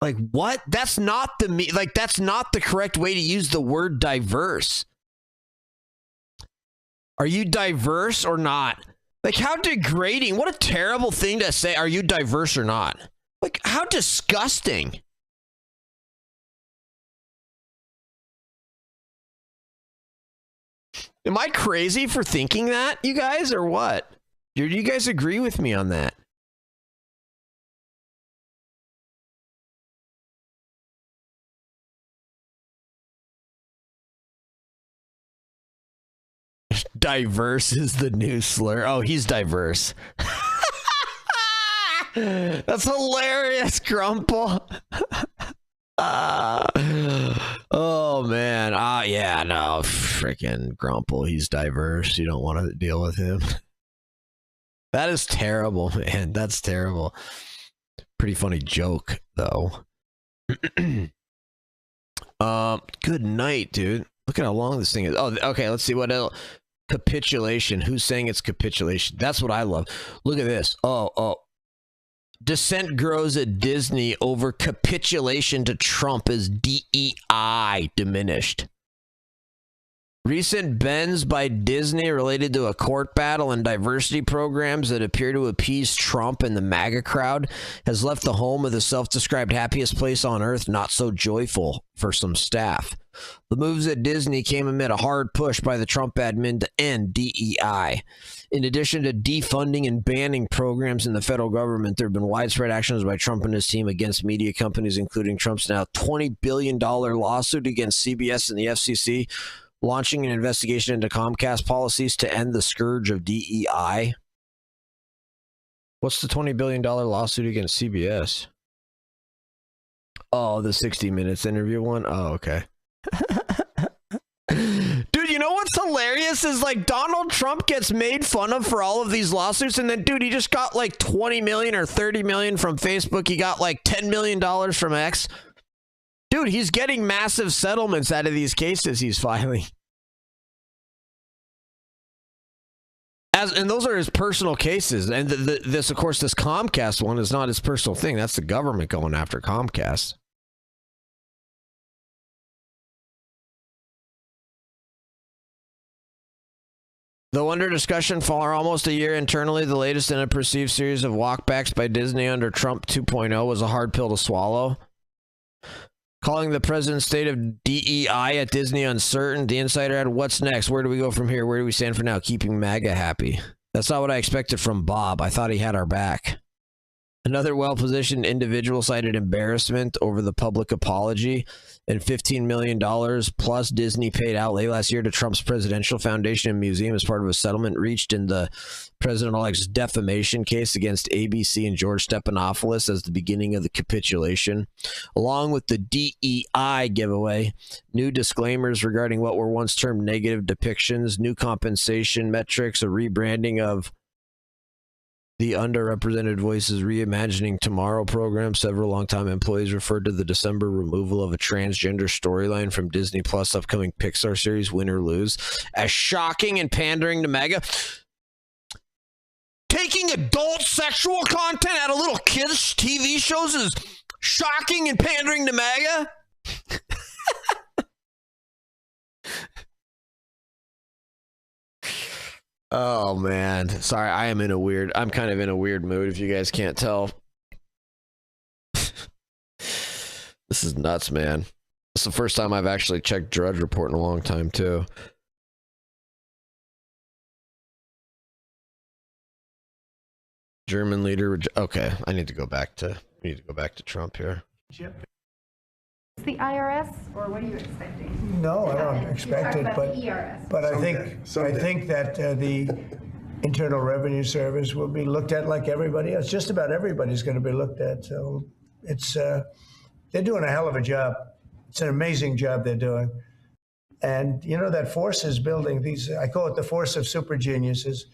S1: Like, what? That's not that's not the correct way to use the word diverse. Are you diverse or not? Like, how degrading. What a terrible thing to say. Are you diverse or not? Like, how disgusting. Am I crazy for thinking that, you guys, or what? Do you guys agree with me on that? Diverse is the new slur. Oh, he's diverse. That's hilarious, Grumple. Oh man. Yeah, no, freaking Grumple. He's diverse. You don't want to deal with him. That is terrible, man. That's terrible. Pretty funny joke, though. Good night, dude. Look at how long this thing is. Oh, okay. Let's see what else. Capitulation. Who's saying it's capitulation? That's what I love. Look at this. Oh. Dissent grows at Disney over capitulation to Trump as DEI diminished. Recent bends by Disney related to a court battle and diversity programs that appear to appease Trump and the MAGA crowd has left the home of the self-described happiest place on earth not so joyful for some staff. The moves at Disney came amid a hard push by the Trump admin to end DEI. In addition to defunding and banning programs in the federal government, there have been widespread actions by Trump and his team against media companies, including Trump's now $20 billion lawsuit against CBS and the FCC, launching an investigation into Comcast policies to end the scourge of DEI. What's the $20 billion lawsuit against CBS? Oh, the 60 Minutes interview one? Oh, okay. Dude, you know what's hilarious is like Donald Trump gets made fun of for all of these lawsuits, and then dude, he just got like 20 million or 30 million from Facebook. He got like $10 million from X. Dude, he's getting massive settlements out of these cases he's filing. And those are his personal cases. And this, of course, this Comcast one is not his personal thing. That's the government going after Comcast. Though under discussion for almost a year internally, the latest in a perceived series of walkbacks by Disney under Trump 2.0 was a hard pill to swallow. Calling the president's state of DEI at Disney uncertain. The Insider had, what's next? Where do we go from here? Where do we stand for now? Keeping MAGA happy. That's not what I expected from Bob. I thought he had our back. Another well-positioned individual cited embarrassment over the public apology and $15 million plus Disney paid outlay last year to Trump's Presidential Foundation and Museum as part of a settlement reached in the president-elect's defamation case against ABC and George Stephanopoulos as the beginning of the capitulation. Along with the DEI giveaway, new disclaimers regarding what were once termed negative depictions, new compensation metrics, a rebranding of the Underrepresented Voices Reimagining Tomorrow program. Several longtime employees referred to the December removal of a transgender storyline from Disney Plus' upcoming Pixar series Win or Lose as shocking and pandering to MAGA. Taking adult sexual content out of little kids' TV shows is shocking and pandering to MAGA? Oh man, sorry, I'm kind of in a weird mood if you guys can't tell. This is nuts, man. It's the first time I've actually checked Drudge Report in a long time too. German leader, okay, I need to go back to Trump here.
S9: The IRS, or what are you expecting?
S2: No, I don't expect it, but I think that the Internal Revenue Service will be looked at like everybody else. Just about everybody's going to be looked at. So it's they're doing a hell of a job. It's an amazing job they're doing. And you know, that force is building. I call it the force of super geniuses,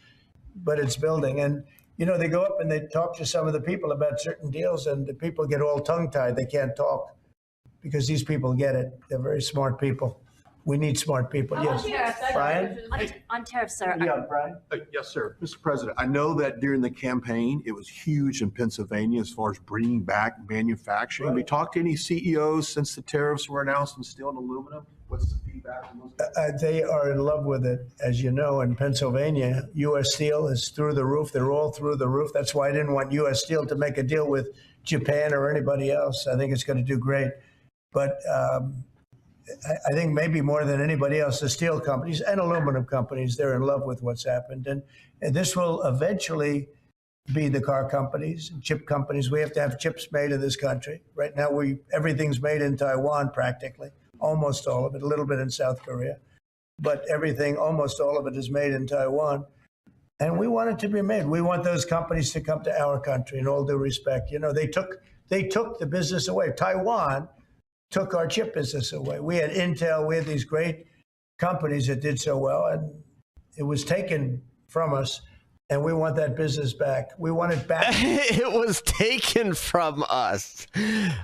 S2: but it's building. And you know, they go up and they talk to some of the people about certain deals, and the people get all tongue-tied. They can't talk. Because these people get it. They're very smart people. We need smart people. Yes. Brian?
S10: On tariffs, sir.
S2: Yeah, Brian?
S11: Yes, sir. Mr. President, I know that during the campaign, it was huge in Pennsylvania as far as bringing back manufacturing. Have we talked to any CEOs since the tariffs were announced on steel and aluminum? What's the feedback from those?
S2: They are in love with it. As you know, in Pennsylvania, U.S. Steel is through the roof. They're all through the roof. That's why I didn't want U.S. Steel to make a deal with Japan or anybody else. I think it's going to do great. But I think maybe more than anybody else, the steel companies and aluminum companies, they're in love with what's happened. And this will eventually be the car companies, chip companies. We have to have chips made in this country. Right now, everything's made in Taiwan practically, almost all of it, a little bit in South Korea. But everything, almost all of it is made in Taiwan. And we want it to be made. We want those companies to come to our country in all due respect. You know, they took the business away. Taiwan took our chip business away. We had Intel, we had these great companies that did so well, and it was taken from us, and we want that business back. We want it back.
S1: It was taken from us.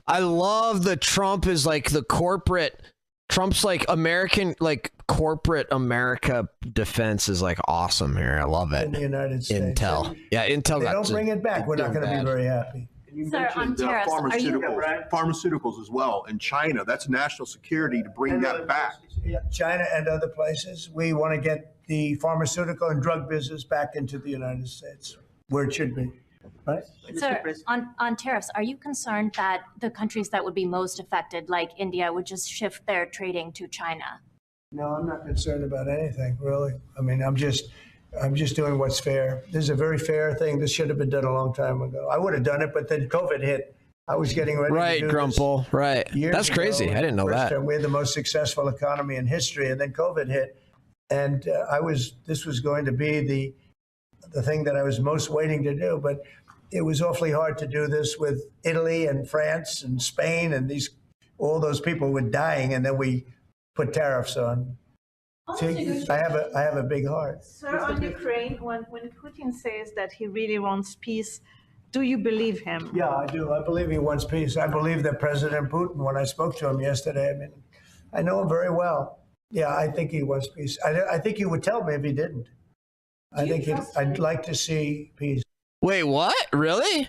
S1: I love that Trump is like the corporate, Trump's like American, like corporate America defense is like awesome here. I love it.
S2: In the United States.
S1: Intel. Yeah, Intel.
S2: They don't bring it back. We're not going to be very happy.
S11: You
S10: Sir, on
S11: mentioned
S10: tariffs, are you-
S11: pharmaceuticals as well in China. That's national security to bring that back.
S2: Yeah, China and other places. We want to get the pharmaceutical and drug business back into the United States, where it should be. Right?
S10: Sir, on tariffs, are you concerned that the countries that would be most affected, like India, would just shift their trading to China?
S2: No, I'm not concerned about anything, really. I mean, I'm just doing what's fair. This is a very fair thing. This should have been done a long time ago. I would have done it, but then COVID hit. I was getting ready to do
S1: Grumple. Right. That's
S2: ago,
S1: crazy. I didn't know
S2: first
S1: that.
S2: time we had the most successful economy in history, and then COVID hit. And this was going to be the thing that I was most waiting to do. But it was awfully hard to do this with Italy and France and Spain, and all those people were dying, and then we put tariffs on. See, I have a big heart.
S12: Sir, on Ukraine, when Putin says that he really wants peace, do you believe him?
S2: Yeah, I do. I believe he wants peace. I believe that President Putin, when I spoke to him yesterday, I mean, I know him very well. Yeah, I think he wants peace. I think he would tell me if he didn't. I'd like to see peace.
S1: Wait, what? Really?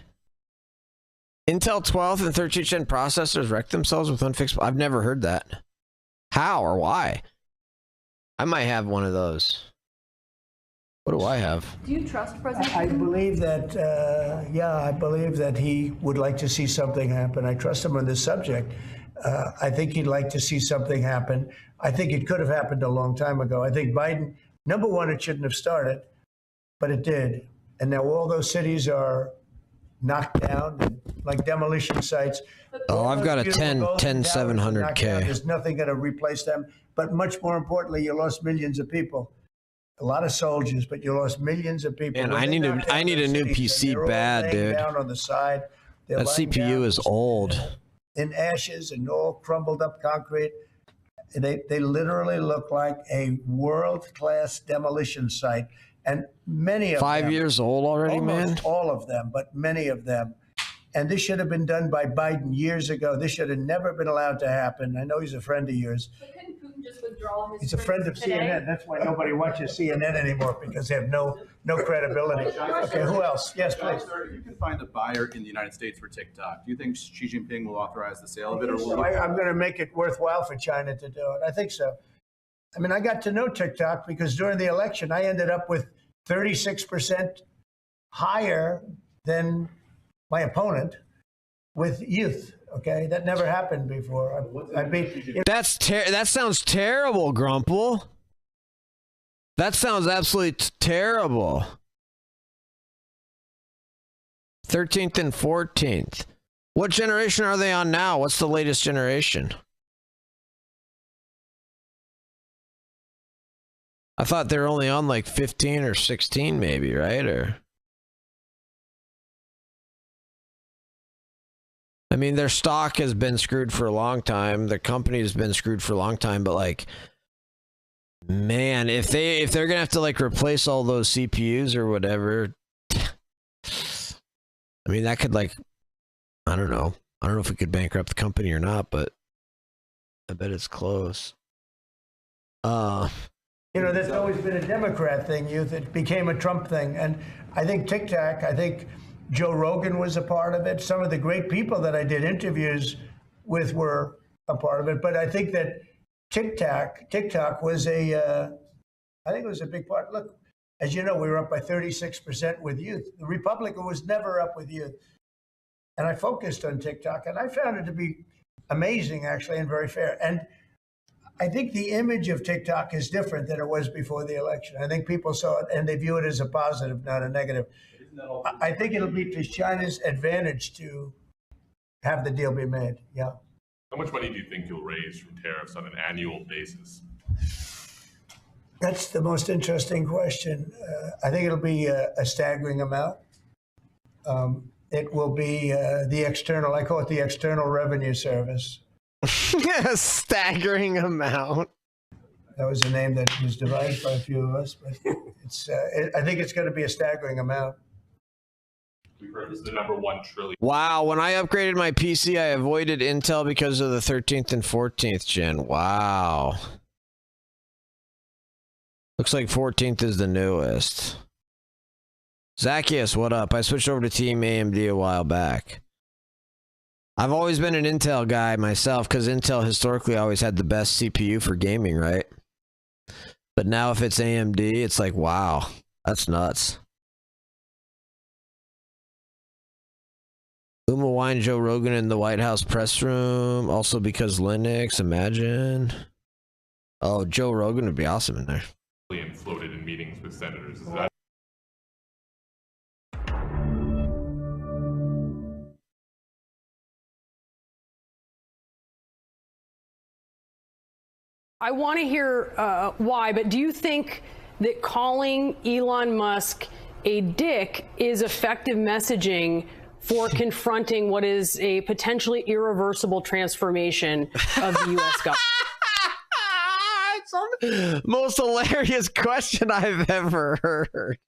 S1: Intel 12th and 13th gen processors wrecked themselves with unfixed. I've never heard that. How or why? I might have one of those. What do I have?
S5: Do you trust President
S2: I
S5: Putin?
S2: believe that, I believe that he would like to see something happen. I trust him on this subject. I think he'd like to see something happen. I think it could have happened a long time ago. I think Biden, number one, it shouldn't have started, but it did. And now all those cities are knocked down like demolition sites.
S1: Oh, I've got a 700K.
S2: There's nothing going to replace them. But much more importantly, you lost millions of people. A lot of soldiers, but you lost millions of people.
S1: Man, I need a new PC bad, dude.
S2: Down on the side.
S1: That CPU is old.
S2: In ashes and all crumbled up concrete. They literally look like a world-class demolition site. And many of them.
S1: 5 years old already, man?
S2: Almost all of them, but many of them. And this should have been done by Biden years ago. This should have never been allowed to happen. I know he's a friend of yours.
S5: But couldn't Putin just withdraw his
S2: He's a friend of
S5: today?
S2: CNN. That's why nobody watches CNN anymore, because they have no credibility. Okay, who else? Yes, please.
S6: Sir, if you can find a buyer in the United States for TikTok, do you think Xi Jinping will authorize the sale of it, or will
S2: I'm going to make it worthwhile for China to do it. I think so. I mean, I got to know TikTok because during the election, I ended up with 36% higher than my opponent with youth. Okay, that never happened before.
S1: That sounds terrible, Grumple. That sounds absolutely terrible. 13th and 14th. What generation are they on now? What's the latest generation? I thought they were only on like 15 or 16 maybe, right? Or I mean, their stock has been screwed for a long time. The company has been screwed for a long time, but like, man, if they're gonna have to like replace all those CPUs or whatever, I mean, that could like, I don't know if we could bankrupt the company or not, but I bet it's close.
S2: You know, that's always been a Democrat thing, youth. It became a Trump thing. And I think TikTok, I think Joe Rogan was a part of it. Some of the great people that I did interviews with were a part of it. But I think that TikTok was I think it was a big part. Look, as you know, we were up by 36% with youth. The Republican was never up with youth. And I focused on TikTok, and I found it to be amazing, actually, and very fair. And I think the image of TikTok is different than it was before the election. I think people saw it and they view it as a positive, not a negative. I think it'll be to China's advantage to have the deal be made. Yeah.
S8: How much money do you think you'll raise from tariffs on an annual basis?
S2: That's the most interesting question. I think it'll be a staggering amount. It will be the external, I call it the External Revenue Service.
S1: A staggering amount.
S2: That was a name that was devised by a few of us, but it's. I think it's going to be a staggering amount.
S8: We've heard this is the #1 trillion.
S1: Wow, when I upgraded my PC, I avoided Intel because of the 13th and 14th gen. Wow. Looks like 14th is the newest. Zacchaeus, what up? I switched over to Team AMD a while back. I've always been an Intel guy myself because Intel historically always had the best CPU for gaming, right? But now if it's AMD, it's like, wow, that's nuts. Uma Wine, Joe Rogan in the White House press room. Also because Linux, imagine. Oh, Joe Rogan would be awesome in there.
S8: Floated in meetings with senators. Is that
S13: I want to hear why, but do you think that calling Elon Musk a dick is effective messaging for confronting what is a potentially irreversible transformation of the U.S. government?
S1: It's the most hilarious question I've ever heard.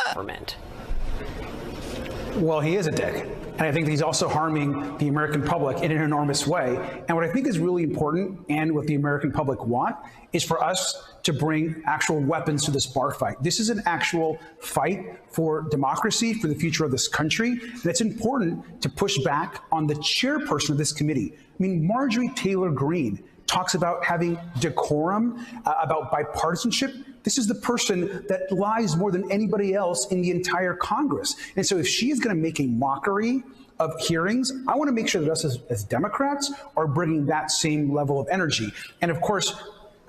S13: Government.
S14: Well, he is a dick. And I think he's also harming the American public in an enormous way. And what I think is really important, and what the American public want, is for us to bring actual weapons to this bar fight. This is an actual fight for democracy, for the future of this country. And it's important to push back on the chairperson of this committee. I mean, Marjorie Taylor Greene talks about having decorum, about bipartisanship. This is the person that lies more than anybody else in the entire Congress. And so if she is going to make a mockery of hearings, I want to make sure that us as Democrats are bringing that same level of energy. And of course,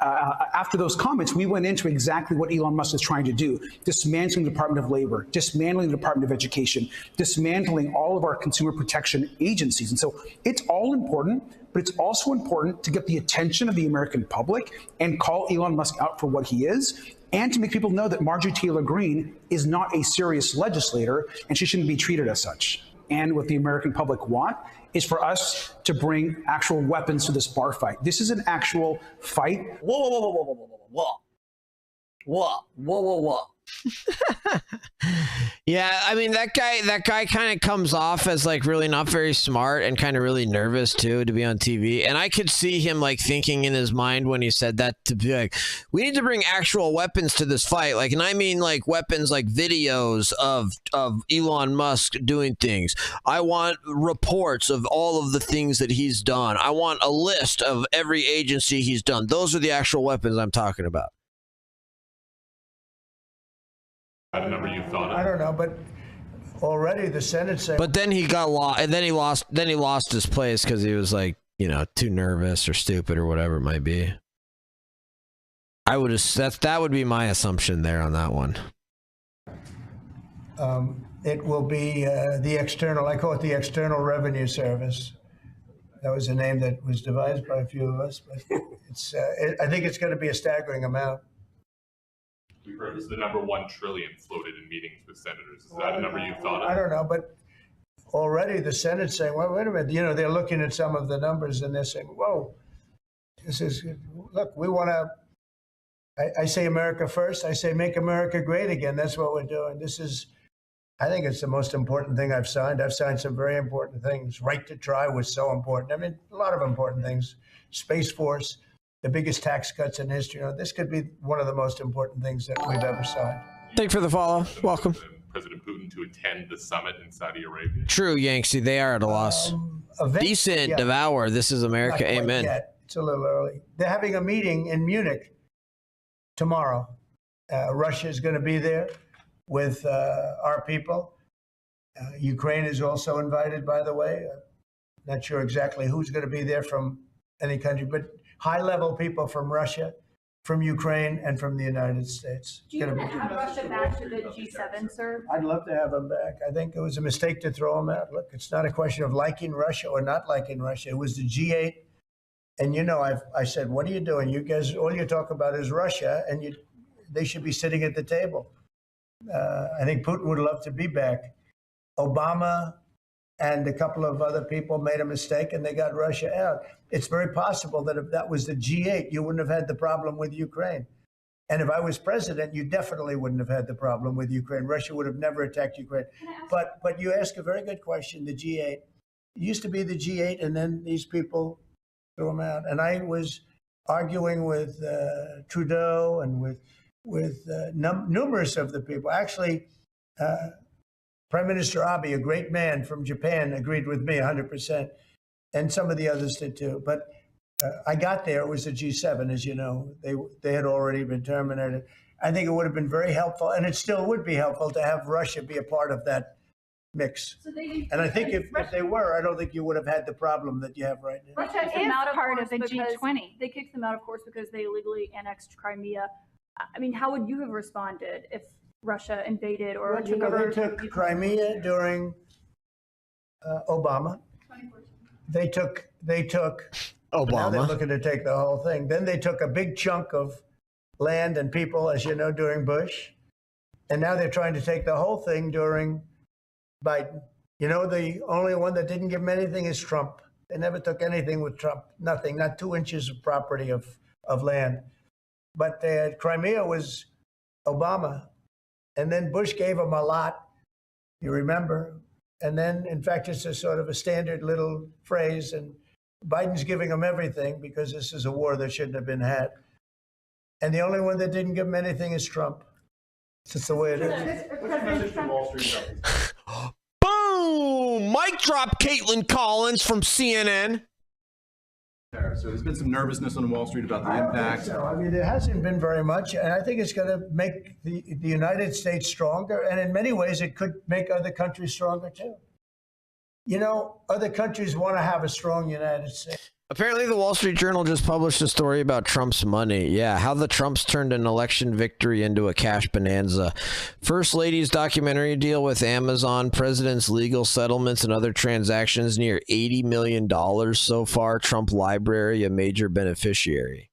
S14: after those comments, we went into exactly what Elon Musk is trying to do, dismantling the Department of Labor, dismantling the Department of Education, dismantling all of our consumer protection agencies. And so it's all important, but it's also important to get the attention of the American public and call Elon Musk out for what he is, and to make people know that Marjorie Taylor Greene is not a serious legislator, and she shouldn't be treated as such. And what the American public want is for us to bring actual weapons to this bar fight. This is an actual fight.
S1: Whoa, whoa, whoa, whoa, whoa, whoa, whoa, whoa, whoa, whoa, whoa. Yeah, I mean that guy kind of comes off as like really not very smart and kind of really nervous too to be on TV. And I could see him like thinking in his mind when he said that to be like, we need to bring actual weapons to this fight. Like, and I mean like weapons like videos of Elon Musk doing things. I want reports of all of the things that he's done. I want a list of every agency he's done. Those are the actual weapons I'm talking about.
S8: A number you thought of?
S2: I don't know, but already the Senate saying.
S1: But then he got lost, and then he lost his place because he was like, you know, too nervous or stupid or whatever it might be. I would that would be my assumption there on that one.
S2: It will be the external. I call it the External Revenue Service. That was a name that was devised by a few of us, but it's. I think it's going to be a staggering amount.
S8: We've heard this is the number $1 trillion floated in meetings with senators. Is that a number you thought of?
S2: I don't know, but already the Senate's saying, well, wait a minute. You know, they're looking at some of the numbers and they're saying, whoa, this is, look, we want to, I say America first. I say make America great again. That's what we're doing. This is, I think it's the most important thing I've signed. I've signed some very important things. Right to try was so important. I mean, a lot of important things. Space Force. The biggest tax cuts in history. You know, this could be one of the most important things that we've ever signed.
S1: Thank you for the follow. Welcome.
S8: President Putin to attend the summit in Saudi Arabia.
S1: True, Yanksy. They are at a loss. Decent,
S2: yeah.
S1: Devour. This is America.
S2: Not quite
S1: Amen.
S2: yet. It's a little early. They're having a meeting in Munich tomorrow. Russia is going to be there with our people. Ukraine is also invited, by the way. Not sure exactly who's going to be there from any country, but high-level people from Russia, from Ukraine, and from the United States.
S5: Do you want to have Russia back to the G7, sir?
S2: I'd love to have them back. I think it was a mistake to throw them out. Look, it's not a question of liking Russia or not liking Russia. It was the G8. And, you know, I said, what are you doing? You guys, all you talk about is Russia, and they should be sitting at the table. I think Putin would love to be back. Obama and a couple of other people made a mistake and they got Russia out. It's very possible that if that was the G8, you wouldn't have had the problem with Ukraine. And if I was president, you definitely wouldn't have had the problem with Ukraine. Russia would have never attacked Ukraine. But you ask a very good question, the G8. It used to be the G8 and then these people threw them out. And I was arguing with Trudeau and with numerous of the people. Actually, Prime Minister Abe, a great man from Japan, agreed with me 100%, and some of the others did too. But I got there, it was the G7, as you know. They had already been terminated. I think it would have been very helpful, and it still would be helpful to have Russia be a part of that mix.
S5: So
S2: and I think if they were, I don't think you would have had the problem that you have right now.
S5: Russia
S9: is part of the G20.
S5: They kicked them out, of course, because they illegally annexed Crimea. I mean, how would you have responded if Russia invaded or took over?
S2: They took Crimea during Obama. They took
S1: Obama.
S2: Now they're looking to take the whole thing. Then they took a big chunk of land and people, as you know, during Bush. And now they're trying to take the whole thing during Biden. You know, the only one that didn't give them anything is Trump. They never took anything with Trump. Nothing, not 2 inches of property of land. But Crimea was Obama. And then Bush gave them a lot, you remember. And then, in fact, it's a sort of a standard little phrase. And Biden's giving them everything because this is a war that shouldn't have been had. And the only one that didn't give them anything is Trump. It's just the way it is.
S1: Boom! Mic drop, Caitlin Collins from CNN.
S6: So there's been some nervousness on Wall Street about the impact.
S2: So, I mean, there hasn't been very much, and I think it's going to make the United States stronger, and in many ways, it could make other countries stronger too. You know, other countries want to have a strong United States.
S1: Apparently, the Wall Street Journal just published a story about Trump's money. Yeah, how the Trumps turned an election victory into a cash bonanza. First Lady's documentary deal with Amazon, president's legal settlements and other transactions, near $80 million so far. Trump Library, a major beneficiary.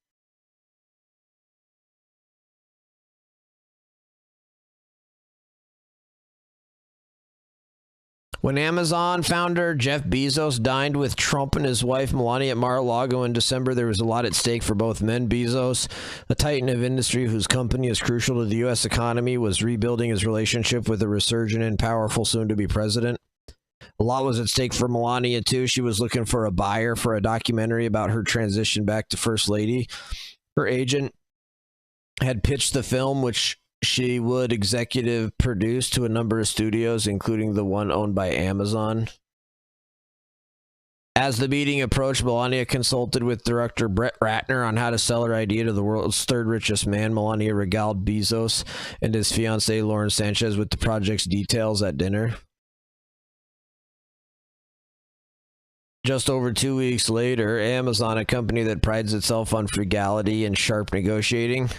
S1: When Amazon founder Jeff Bezos dined with Trump and his wife Melania at Mar-a-Lago in December, there was a lot at stake for both men. Bezos, a titan of industry whose company is crucial to the U.S. economy, was rebuilding his relationship with a resurgent and powerful soon-to-be president. A lot was at stake for Melania, too. She was looking for a buyer for a documentary about her transition back to First Lady. Her agent had pitched the film, which she would executive produce, to a number of studios, including the one owned by Amazon. As the meeting approached, Melania consulted with director Brett Ratner on how to sell her idea to the world's third richest man. Melania regaled Bezos and his fiancée Lauren Sanchez with the project's details at dinner. Just over 2 weeks later, Amazon, a company that prides itself on frugality and sharp negotiating,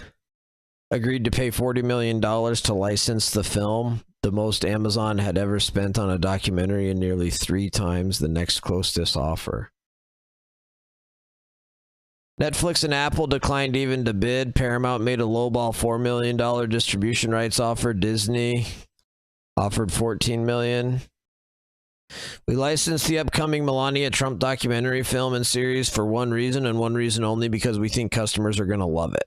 S1: agreed to pay $40 million to license the film, the most Amazon had ever spent on a documentary, and nearly 3 times the next closest offer. Netflix and Apple declined even to bid. Paramount made a lowball $4 million distribution rights offer. Disney offered $14 million. We licensed the upcoming Melania Trump documentary film and series for one reason and one reason only, because we think customers are going to love it.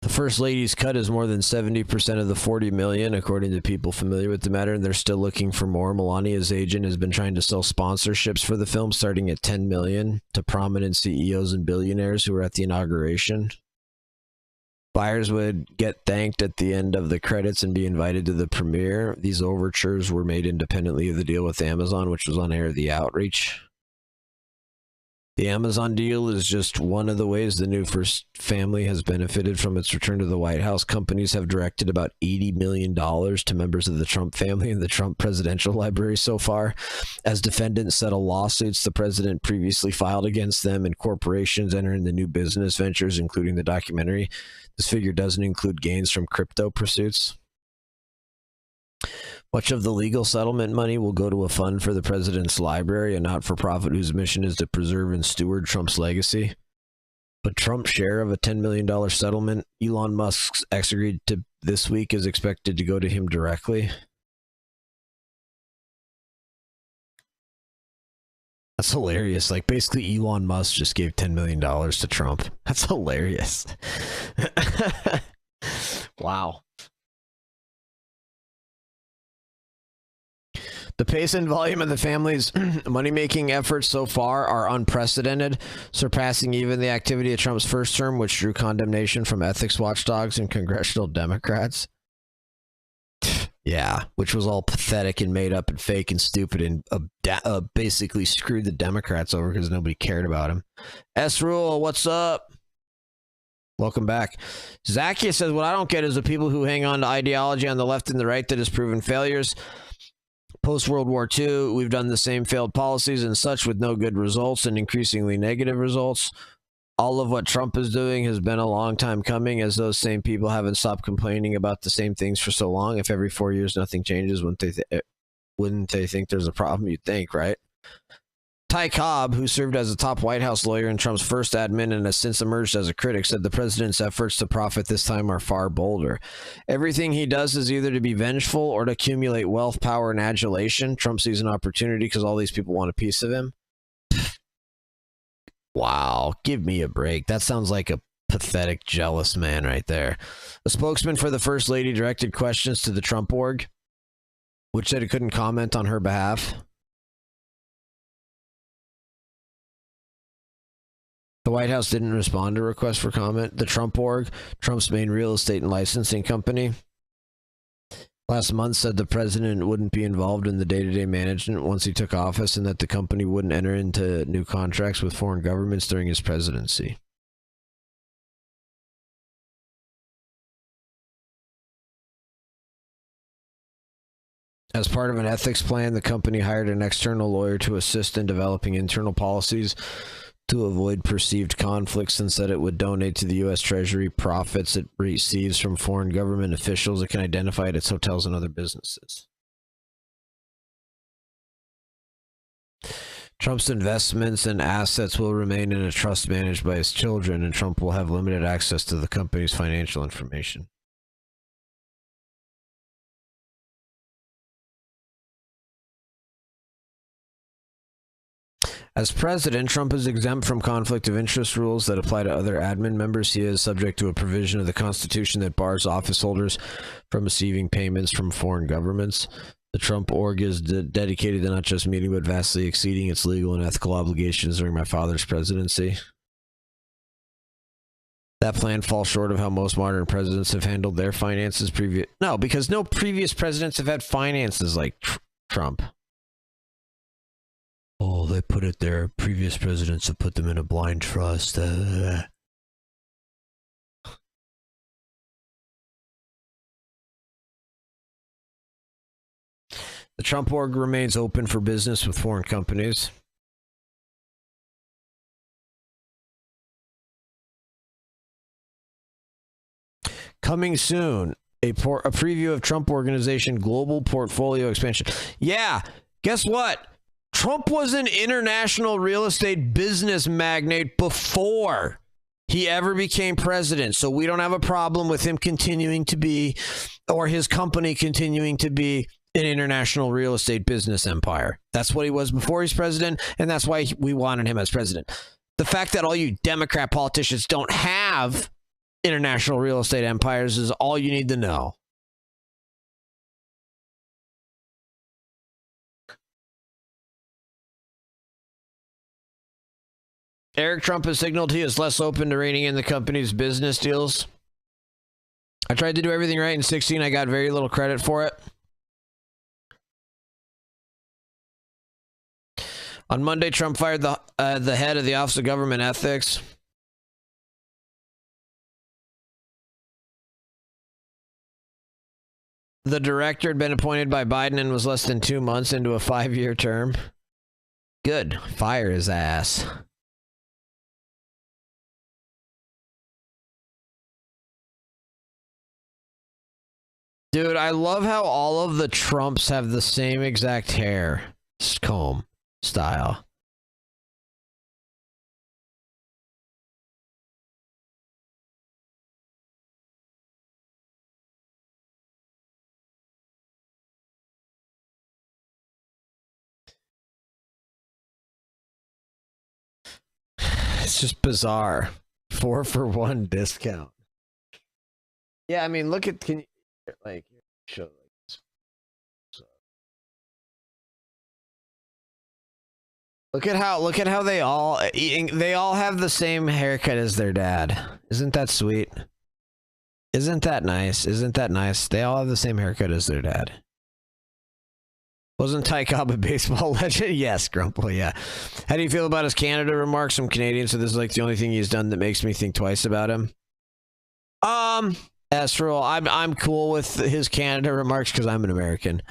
S1: The First Lady's cut is more than 70% of the $40 million, according to people familiar with the matter, and they're still looking for more. Melania's agent has been trying to sell sponsorships for the film, starting at $10 million, to prominent CEOs and billionaires who were at the inauguration. Buyers would get thanked at the end of the credits and be invited to the premiere. These overtures were made independently of the deal with Amazon, which was on air The Outreach. The Amazon deal is just one of the ways the new First family has benefited from its return to the White House. Companies have directed about $80 million to members of the Trump family and the Trump Presidential Library so far, as defendants settle lawsuits the president previously filed against them and corporations entering the new business ventures, including the documentary. This figure doesn't include gains from crypto pursuits. Much of the legal settlement money will go to a fund for the president's library, a not-for-profit whose mission is to preserve and steward Trump's legacy. But Trump's share of a $10 million settlement Elon Musk's agreed to this week is expected to go to him directly. That's hilarious. Like, basically, Elon Musk just gave $10 million to Trump. That's hilarious. Wow. The pace and volume of the family's money-making efforts so far are unprecedented, surpassing even the activity of Trump's first term, which drew condemnation from ethics watchdogs and congressional Democrats. Yeah, which was all pathetic and made up and fake and stupid and basically screwed the Democrats over because nobody cared about him. S-Rule, what's up? Welcome back. Zacchaeus says, what I don't get is the people who hang on to ideology on the left and the right that has proven failures. Post-World War II, we've done the same failed policies and such with no good results and increasingly negative results. All of what Trump is doing has been a long time coming, as those same people haven't stopped complaining about the same things for so long. If every 4 years nothing changes, wouldn't they think there's a problem? You'd think, right? Ty Cobb, who served as a top White House lawyer in Trump's first admin and has since emerged as a critic, said the president's efforts to profit this time are far bolder. Everything he does is either to be vengeful or to accumulate wealth, power, and adulation. Trump sees an opportunity because all these people want a piece of him. Wow, give me a break. That sounds like a pathetic, jealous man right there. A spokesman for the First Lady directed questions to the Trump org, which said it couldn't comment on her behalf. The White House didn't respond to requests for comment. The Trump org, Trump's main real estate and licensing company, last month said the president wouldn't be involved in the day-to-day management once he took office and that the company wouldn't enter into new contracts with foreign governments during his presidency. As part of an ethics plan, the company hired an external lawyer to assist in developing internal policies to avoid perceived conflicts and said it would donate to the U.S. Treasury profits it receives from foreign government officials it can identify at its hotels and other businesses. Trump's investments and assets will remain in a trust managed by his children, and Trump will have limited access to the company's financial information. As president, Trump is exempt from conflict of interest rules that apply to other admin members. He is subject to a provision of the Constitution that bars office holders from receiving payments from foreign governments. The Trump org is dedicated to not just meeting, but vastly exceeding its legal and ethical obligations during my father's presidency. That plan falls short of how most modern presidents have handled their finances No, because no previous presidents have had finances like Trump. Oh, they put it there. Previous presidents have put them in a blind trust. The Trump org remains open for business with foreign companies. Coming soon, a preview of Trump Organization global portfolio expansion. Yeah, guess what? Trump was an international real estate business magnate before he ever became president. So we don't have a problem with him continuing to be, or his company continuing to be, an international real estate business empire. That's what he was before he's president, and that's why we wanted him as president. The fact that all you Democrat politicians don't have international real estate empires is all you need to know. Eric Trump has signaled he is less open to reining in the company's business deals. I tried to do everything right in 2016. I got very little credit for it. On Monday, Trump fired the head of the Office of Government Ethics. The director had been appointed by Biden and was less than 2 months into a 5-year term. Good. Fire his ass. Dude, I love how all of the Trumps have the same exact hair. Comb style. It's just bizarre. 4 for 1 discount. Yeah, I mean, look at, can you, like, show like this. So. Look at how they all have the same haircut as their dad. Isn't that sweet? Isn't that nice? Isn't that nice? They all have the same haircut as their dad. Wasn't Ty Cobb a baseball legend? Yes, Grumple, yeah. How do you feel about his Canada remarks? Some Canadians, so this is like the only thing he's done that makes me think twice about him. As for all, I'm cool with his Canada remarks because I'm an American.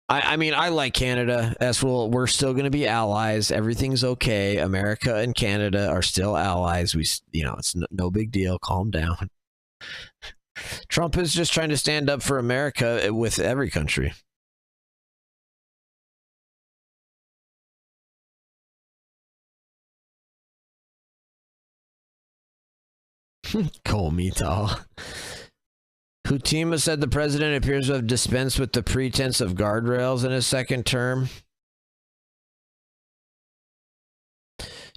S1: I mean, I like Canada. As for all, we're still going to be allies. Everything's okay. America and Canada are still allies. It's no big deal. Calm down. Trump is just trying to stand up for America with every country. Komital. Hutima said the president appears to have dispensed with the pretense of guardrails in his second term.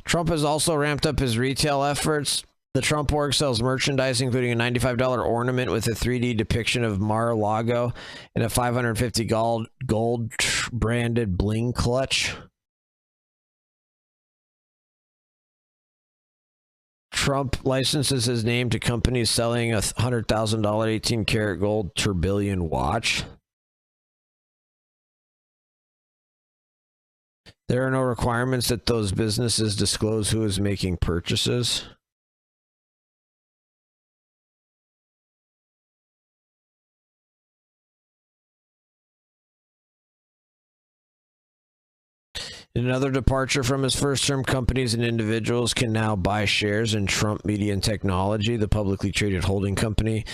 S1: Trump has also ramped up his retail efforts. The Trump org sells merchandise, including a $95 ornament with a 3D depiction of Mar-a-Lago and a $550 gold branded bling clutch. Trump licenses his name to companies selling a $100,000 18-karat gold tourbillon watch. There are no requirements that those businesses disclose who is making purchases. In another departure from his first term, companies and individuals can now buy shares in Trump Media and Technology, the publicly traded holding company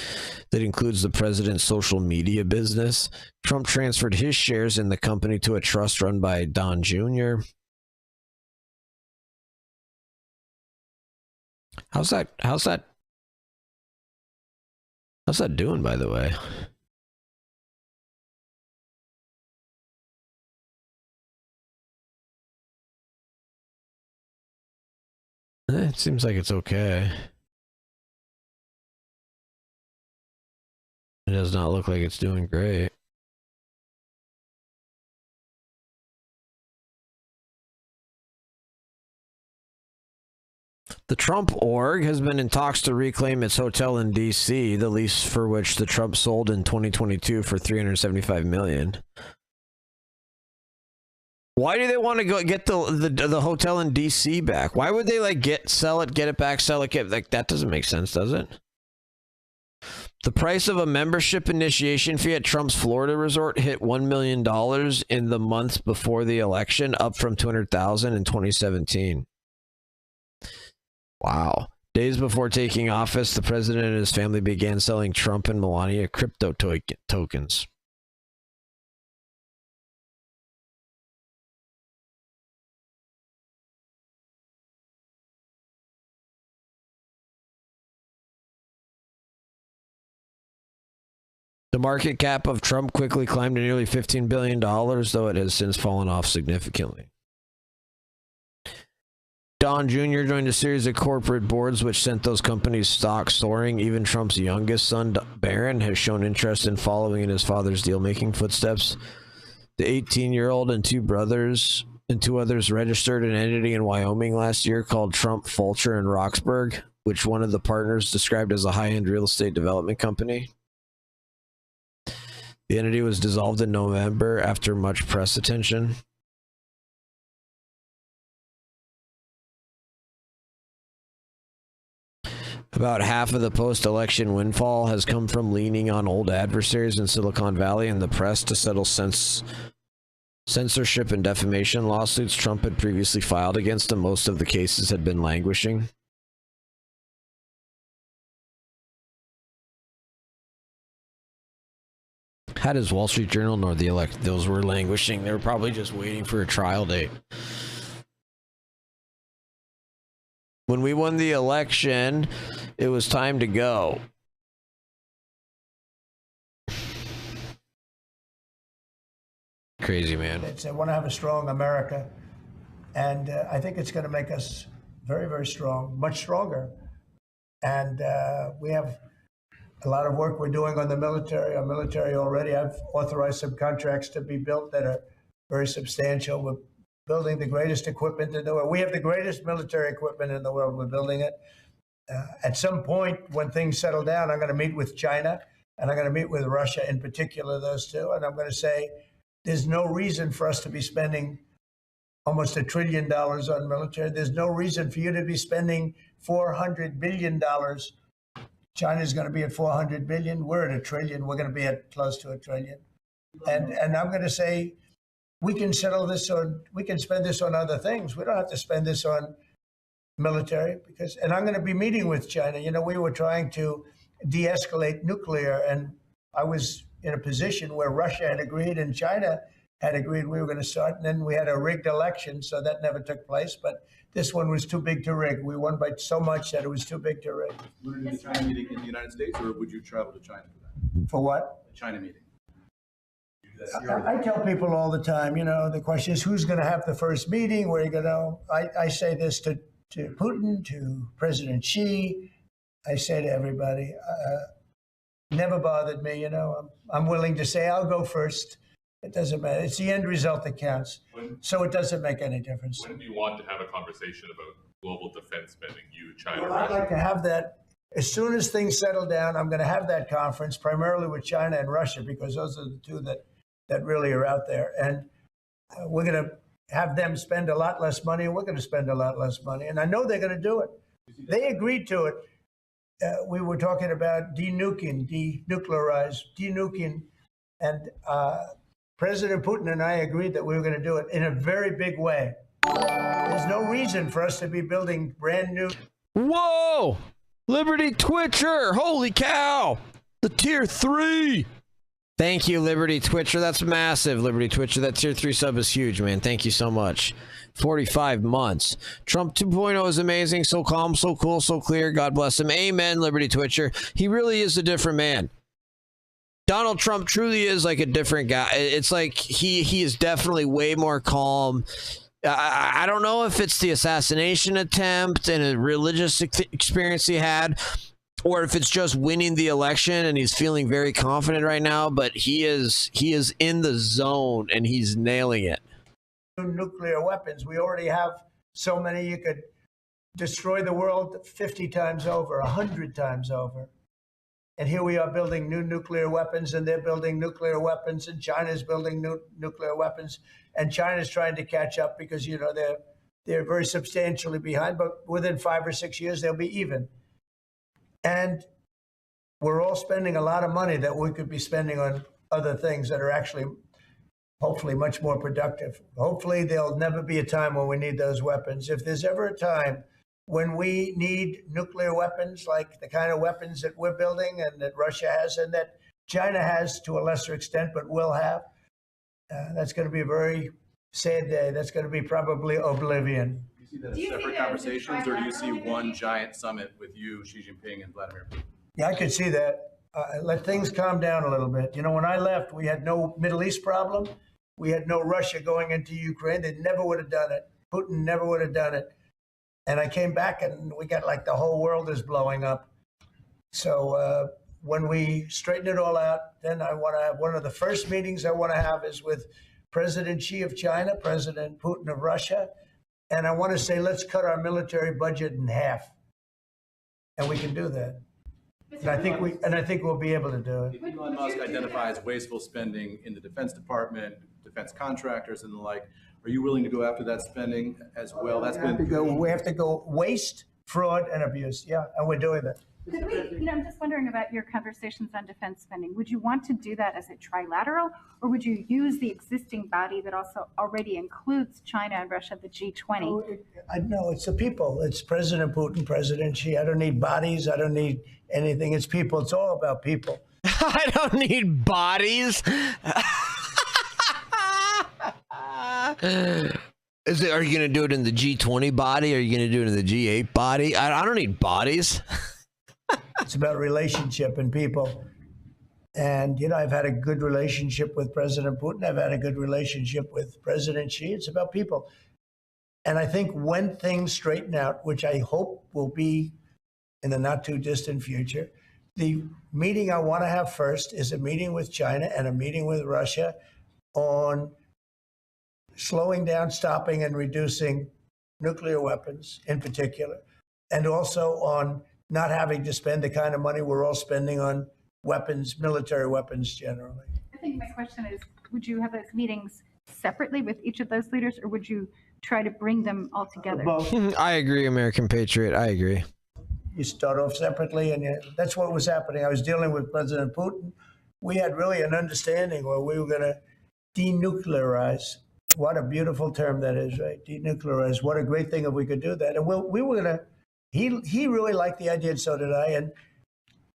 S1: that includes the president's social media business. Trump transferred his shares in the company to a trust run by Don Jr. How's that doing, by the way? It seems like it's okay. It does not look like it's doing great. The Trump org has been in talks to reclaim its hotel in D.C., the lease for which the Trump sold in 2022 for $375 million. Why do they want to go get the hotel in D.C. back? Why would they like sell it, get it back, sell it, get like that? Doesn't make sense, does it? The price of a membership initiation fee at Trump's Florida resort hit $1 million in the months before the election, up from $200,000 in 2017. Wow. Days before taking office, the president and his family began selling Trump and Melania crypto tokens. The market cap of Trump quickly climbed to nearly $15 billion, though it has since fallen off significantly. Don Jr. joined a series of corporate boards which sent those companies' stocks soaring. Even Trump's youngest son, Barron, has shown interest in following in his father's deal-making footsteps. The 18-year-old and two others registered an entity in Wyoming last year called Trump Fulcher and Roxburgh, which one of the partners described as a high-end real estate development company. The entity was dissolved in November after much press attention. About half of the post-election windfall has come from leaning on old adversaries in Silicon Valley and the press to settle censorship and defamation lawsuits Trump had previously filed against them. Most of the cases had been languishing. How does Wall Street Journal know those were languishing? They were probably just waiting for a trial date. When we won the election, it was time to go. Crazy, man.
S2: They want to have a strong America, and I think it's going to make us very, very strong, much stronger. And we have a lot of work we're doing on the military. Our military already, I've authorized some contracts to be built that are very substantial. We're building the greatest equipment in the world. We have the greatest military equipment in the world. We're building it. At some point, when things settle down, I'm going to meet with China, and I'm going to meet with Russia, in particular, those two. And I'm going to say, there's no reason for us to be spending almost $1 trillion on military. There's no reason for you to be spending $400 billion. China's going to be at 400 billion. We're at $1 trillion. We're going to be at close to $1 trillion. And I'm going to say, we can settle this on, we can spend this on other things. We don't have to spend this on military and I'm going to be meeting with China. You know, we were trying to de-escalate nuclear, and I was in a position where Russia had agreed and China had agreed we were going to start. And then we had a rigged election, so that never took place. But this one was too big to rig. We won by so much that it was too big to rig.
S6: Would it be a China meeting in the United States, or would you travel to China for that?
S2: For what?
S6: A China meeting.
S2: I tell people all the time, you know, the question is who's going to have the first meeting, where are you going to, I say this to Putin, to President Xi, I say to everybody, never bothered me, you know, I'm willing to say I'll go first. It doesn't matter. It's the end result that counts. So it doesn't make any difference.
S8: When do you want to have a conversation about global defense spending, you, China,
S2: Well, I'd
S8: Russia?
S2: like to have that. As soon as things settle down, I'm going to have that conference, primarily with China and Russia, because those are the two that really are out there. And we're going to have them spend a lot less money, and we're going to spend a lot less money. And I know they're going to do it. They agreed to it. We were talking about denuclearizing. And President Putin and I agreed that we were going to do it in a very big way. There's no reason for us to be building brand new.
S1: Whoa! Liberty Twitcher! Holy cow! The tier 3! Thank you, Liberty Twitcher. That's massive, Liberty Twitcher. That tier 3 sub is huge, man. Thank you so much. 45 months. Trump 2.0 is amazing. So calm, so cool, so clear. God bless him. Amen, Liberty Twitcher. He really is a different man. Donald Trump truly is like a different guy. It's like he is definitely way more calm. I don't know if it's the assassination attempt and a religious experience he had, or if it's just winning the election and he's feeling very confident right now, but he is in the zone and he's nailing it.
S2: Nuclear weapons. We already have so many you could destroy the world 50 times over, 100 times over. And here we are building new nuclear weapons, and they're building nuclear weapons, and China's building new nuclear weapons, and China's trying to catch up because, you know, they're very substantially behind, but within 5 or 6 years, they'll be even. And we're all spending a lot of money that we could be spending on other things that are actually, hopefully, much more productive. Hopefully, there'll never be a time when we need those weapons. If there's ever a time when we need nuclear weapons, like the kind of weapons that we're building and that Russia has and that China has to a lesser extent, but will have, that's going to be a very sad day. That's going to be probably oblivion.
S6: Do you see that as separate conversations, or do you see one giant summit with you, Xi Jinping, and Vladimir Putin?
S2: Yeah, I could see that. Let things calm down a little bit. You know, when I left, we had no Middle East problem. We had no Russia going into Ukraine. They never would have done it. Putin never would have done it. And I came back and we got like the whole world is blowing up. So when we straighten it all out, then I want to have one of the first meetings I want to have is with President Xi of China, President Putin of Russia. And I want to say, let's cut our military budget in half. And we can do that. And I think we'll be able to do it.
S6: If Elon Musk identifies wasteful spending in the Defense Department, defense contractors and the like, are you willing to go after that spending as well?
S2: We have to go waste, fraud, and abuse. Yeah, and we're doing that.
S9: Could we, I'm just wondering about your conversations on defense spending. Would you want to do that as a trilateral, or would you use the existing body that also already includes China and Russia, the G20?
S2: No, it's the people. It's President Putin, President Xi. I don't need bodies. I don't need anything. It's people. It's all about people.
S1: I don't need bodies. Are you going to do it in the G20 body? Are you going to do it in the G8 body? I don't need bodies.
S2: It's about relationship and people. And, you know, I've had a good relationship with President Putin. I've had a good relationship with President Xi. It's about people. And I think when things straighten out, which I hope will be in the not too distant future, the meeting I want to have first is a meeting with China and a meeting with Russia on slowing down, stopping, and reducing nuclear weapons in particular, and also on not having to spend the kind of money we're all spending on weapons, military weapons generally.
S9: I think my question is, would you have those meetings separately with each of those leaders, or would you try to bring them all together?
S2: Both.
S1: I agree, American Patriot. I agree.
S2: You start off separately, and that's what was happening. I was dealing with President Putin. We had really an understanding where we were going to denuclearize. What a beautiful term that is, right? Denuclearize. What a great thing if we could do that. And we were going to, he really liked the idea, and so did I. And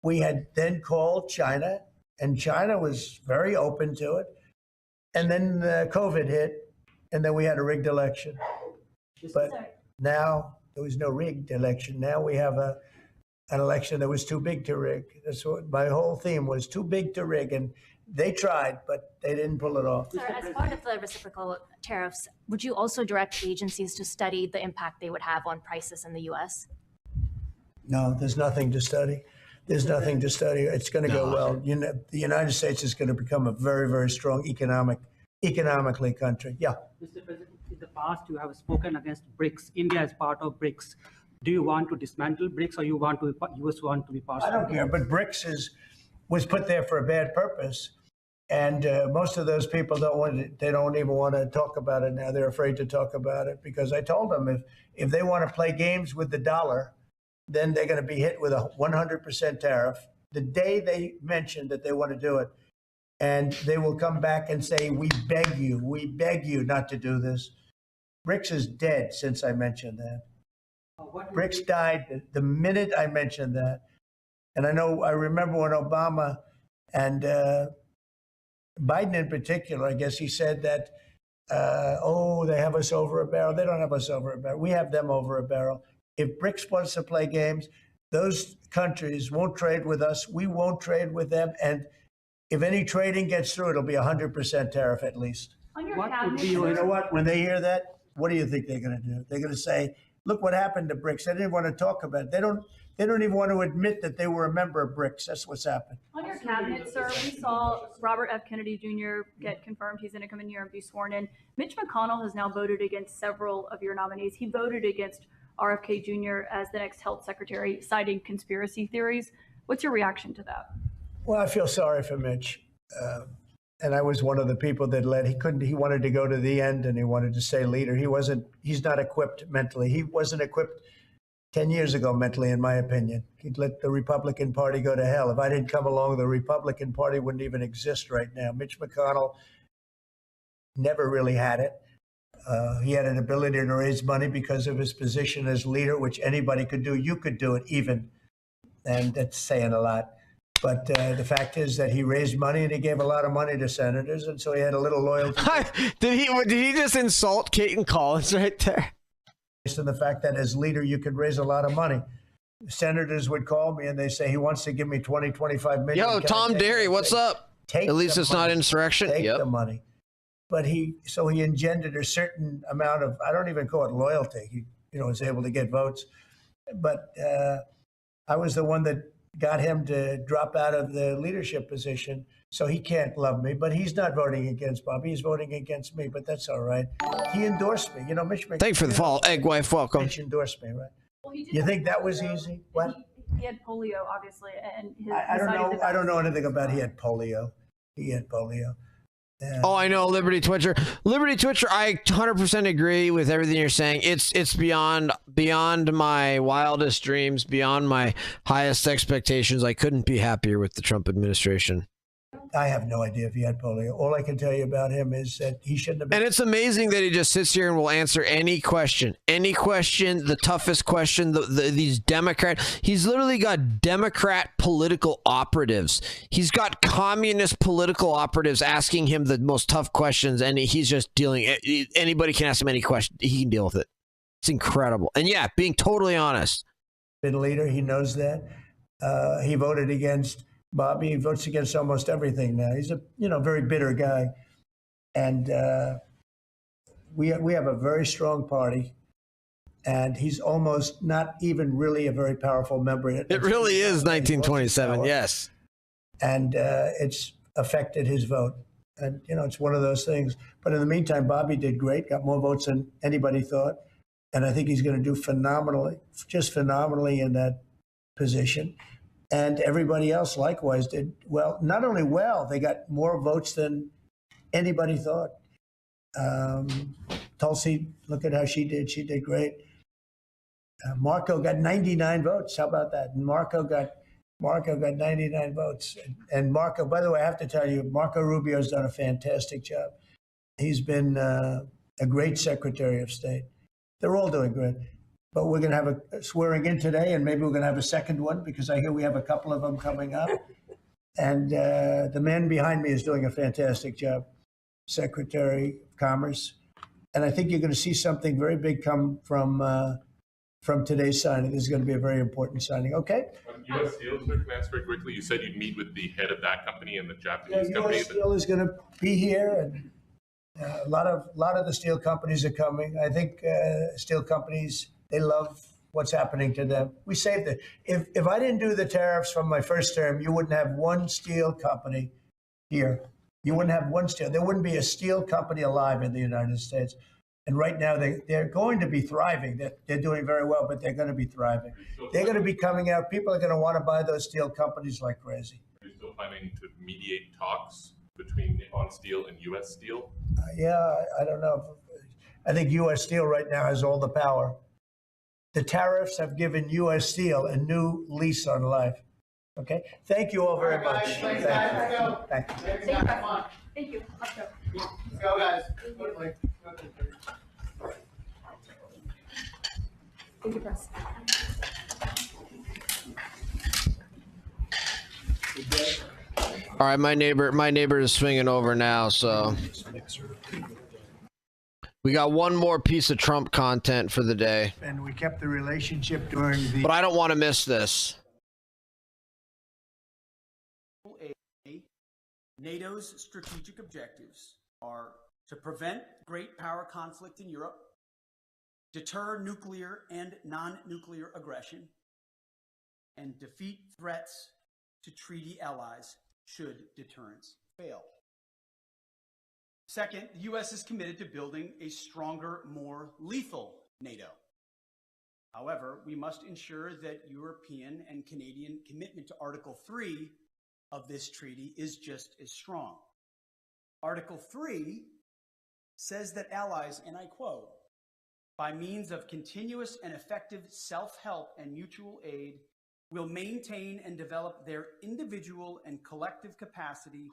S2: we had then called China, and China was very open to it. And then COVID hit, and then we had a rigged election. But now there was no rigged election. Now we have an election that was too big to rig. That's what my whole theme was, too big to rig. And they tried, but they didn't pull it off.
S10: Sir, as part of the reciprocal tariffs, would you also direct agencies to study the impact they would have on prices in the U.S.?
S2: No, there's nothing to study. There's nothing to study. It's going to go well. You know, the United States is going to become a very, very strong economically country. Yeah.
S3: Mr. President, in the past you have spoken against BRICS. India is part of BRICS. Do you want to dismantle BRICS, or you want to US want to be part of it?
S2: I don't care, but BRICS was put there for a bad purpose. And most of those people they don't even want to talk about it now. They're afraid to talk about it because I told them if they want to play games with the dollar, then they're going to be hit with a 100% tariff. The day they mention that they want to do it, and they will come back and say, we beg you not to do this. BRICS is dead since I mentioned that. BRICS died the minute I mentioned that. And I remember when Obama and Biden in particular, I guess he said that, they have us over a barrel. They don't have us over a barrel. We have them over a barrel. If BRICS wants to play games, those countries won't trade with us. We won't trade with them. And if any trading gets through, it'll be 100% tariff at least.
S5: On your
S3: What would
S5: cabinet,
S3: be your-
S2: You know what? When they hear that, what do you think they're going to do? They're going to say, look what happened to BRICS. They didn't want to talk about it. They don't even want to admit that they were a member of BRICS. That's what's happened.
S5: On your cabinet, sir, we saw Robert F. Kennedy Jr. get confirmed. He's going to come in here and be sworn in. Mitch McConnell has now voted against several of your nominees. He voted against RFK Jr. as the next health secretary, citing conspiracy theories. What's your reaction to that?
S2: Well, I feel sorry for Mitch. And I was one of the people that he wanted to go to the end and he wanted to stay leader. He's not equipped mentally. He wasn't equipped 10 years ago mentally, in my opinion. He'd let the Republican Party go to hell. If I didn't come along, the Republican Party wouldn't even exist right now. Mitch McConnell never really had it. He had an ability to raise money because of his position as leader, which anybody could do. You could do it even. And that's saying a lot. But the fact is that he raised money and he gave a lot of money to senators. And so he had a little loyalty.
S1: Did he just insult Kaitlan Collins right there?
S2: Based on the fact that as leader, you could raise a lot of money. Senators would call me and they say, he wants to give me 20, 25 million.
S1: Yo, Tom Derry, what's up?
S2: Take
S1: At least
S2: the
S1: it's not
S2: money.
S1: insurrection.
S2: Take
S1: Yep.
S2: the money. But he engendered a certain amount of, I don't even call it loyalty. He was able to get votes. But I was the one that got him to drop out of the leadership position. So he can't love me, but he's not voting against Bobby. He's voting against me, but that's all right. He endorsed me. Mitch McConnell.
S1: Thanks for the follow, Egg Wife. Welcome.
S2: Mitch endorsed me, right?
S5: Well, he did
S2: You
S5: have
S2: think that was
S5: polio.
S2: easy? What?
S5: He had polio, obviously, and
S2: I don't know anything about he had polio. He had polio.
S1: Oh, I know, Liberty Twitcher. Liberty Twitcher, I 100% agree with everything you're saying. It's beyond my wildest dreams, beyond my highest expectations. I couldn't be happier with the Trump administration.
S2: I have no idea if he had polio. All I can tell you about him is that he shouldn't have been.
S1: And it's amazing that he just sits here and will answer any question, the toughest question, these he's literally got Democrat political operatives. He's got communist political operatives asking him the most tough questions, and he's just anybody can ask him any question. He can deal with it. It's incredible. And yeah, being totally honest.
S2: Been leader, he knows that. He voted against Bobby. He votes against almost everything now. He's a very bitter guy, and we have a very strong party, and he's almost not even really a very powerful member.
S1: It really is 1927. Yes,
S2: and it's affected his vote, and it's one of those things. But in the meantime, Bobby did great, got more votes than anybody thought, and I think he's going to do phenomenally in that position. And everybody else likewise did well. Not only well, they got more votes than anybody thought. Tulsi, look at how she did. She did great. Marco got 99 votes. How about that? And Marco got 99 votes. And Marco, by the way, I have to tell you, Marco Rubio's done a fantastic job. He's been a great Secretary of State. They're all doing great. But we're going to have a swearing in today, and maybe we're going to have a second one because I hear we have a couple of them coming up. And the man behind me is doing a fantastic job, Secretary of Commerce. And I think you're going to see something very big come from today's signing. This is going to be a very important signing. Okay?
S8: U.S. Steel, sir, can I ask very quickly? You said you'd meet with the head of that company and the Japanese company.
S2: U.S. Steel is going to be here, and a lot of the steel companies are coming. I think steel companies, they love what's happening to them. We saved it. If I didn't do the tariffs from my first term, you wouldn't have one steel company here. You wouldn't have one steel. There wouldn't be a steel company alive in the United States. And right now, they're going to be thriving. They're doing very well, but they're going to be thriving. They're going to be coming out. People are going to want to buy those steel companies like crazy.
S8: Are you still planning to mediate talks between Nippon Steel and U.S. Steel?
S2: Yeah, I don't know. I think U.S. Steel right now has all the power. The tariffs have given U.S. Steel a new lease on life. Okay? Thank you all very much.
S12: Thanks,
S2: Thank
S12: guys.
S2: you.
S12: Let's go.
S2: Thank you.
S12: Thank you.
S5: Thank you. Let's go.
S12: Let's go, guys. Quickly.
S5: Thank you, Press.
S1: All right, my neighbor is swinging over now, so we got one more piece of Trump content for the day.
S2: And we kept the relationship during the...
S1: But I don't want to miss this.
S15: NATO's strategic objectives are to prevent great power conflict in Europe, deter nuclear and non-nuclear aggression, and defeat threats to treaty allies should deterrence fail. Second, the U.S. is committed to building a stronger, more lethal NATO. However, we must ensure that European and Canadian commitment to Article 3 of this treaty is just as strong. Article 3 says that allies, and I quote, by means of continuous and effective self-help and mutual aid, will maintain and develop their individual and collective capacity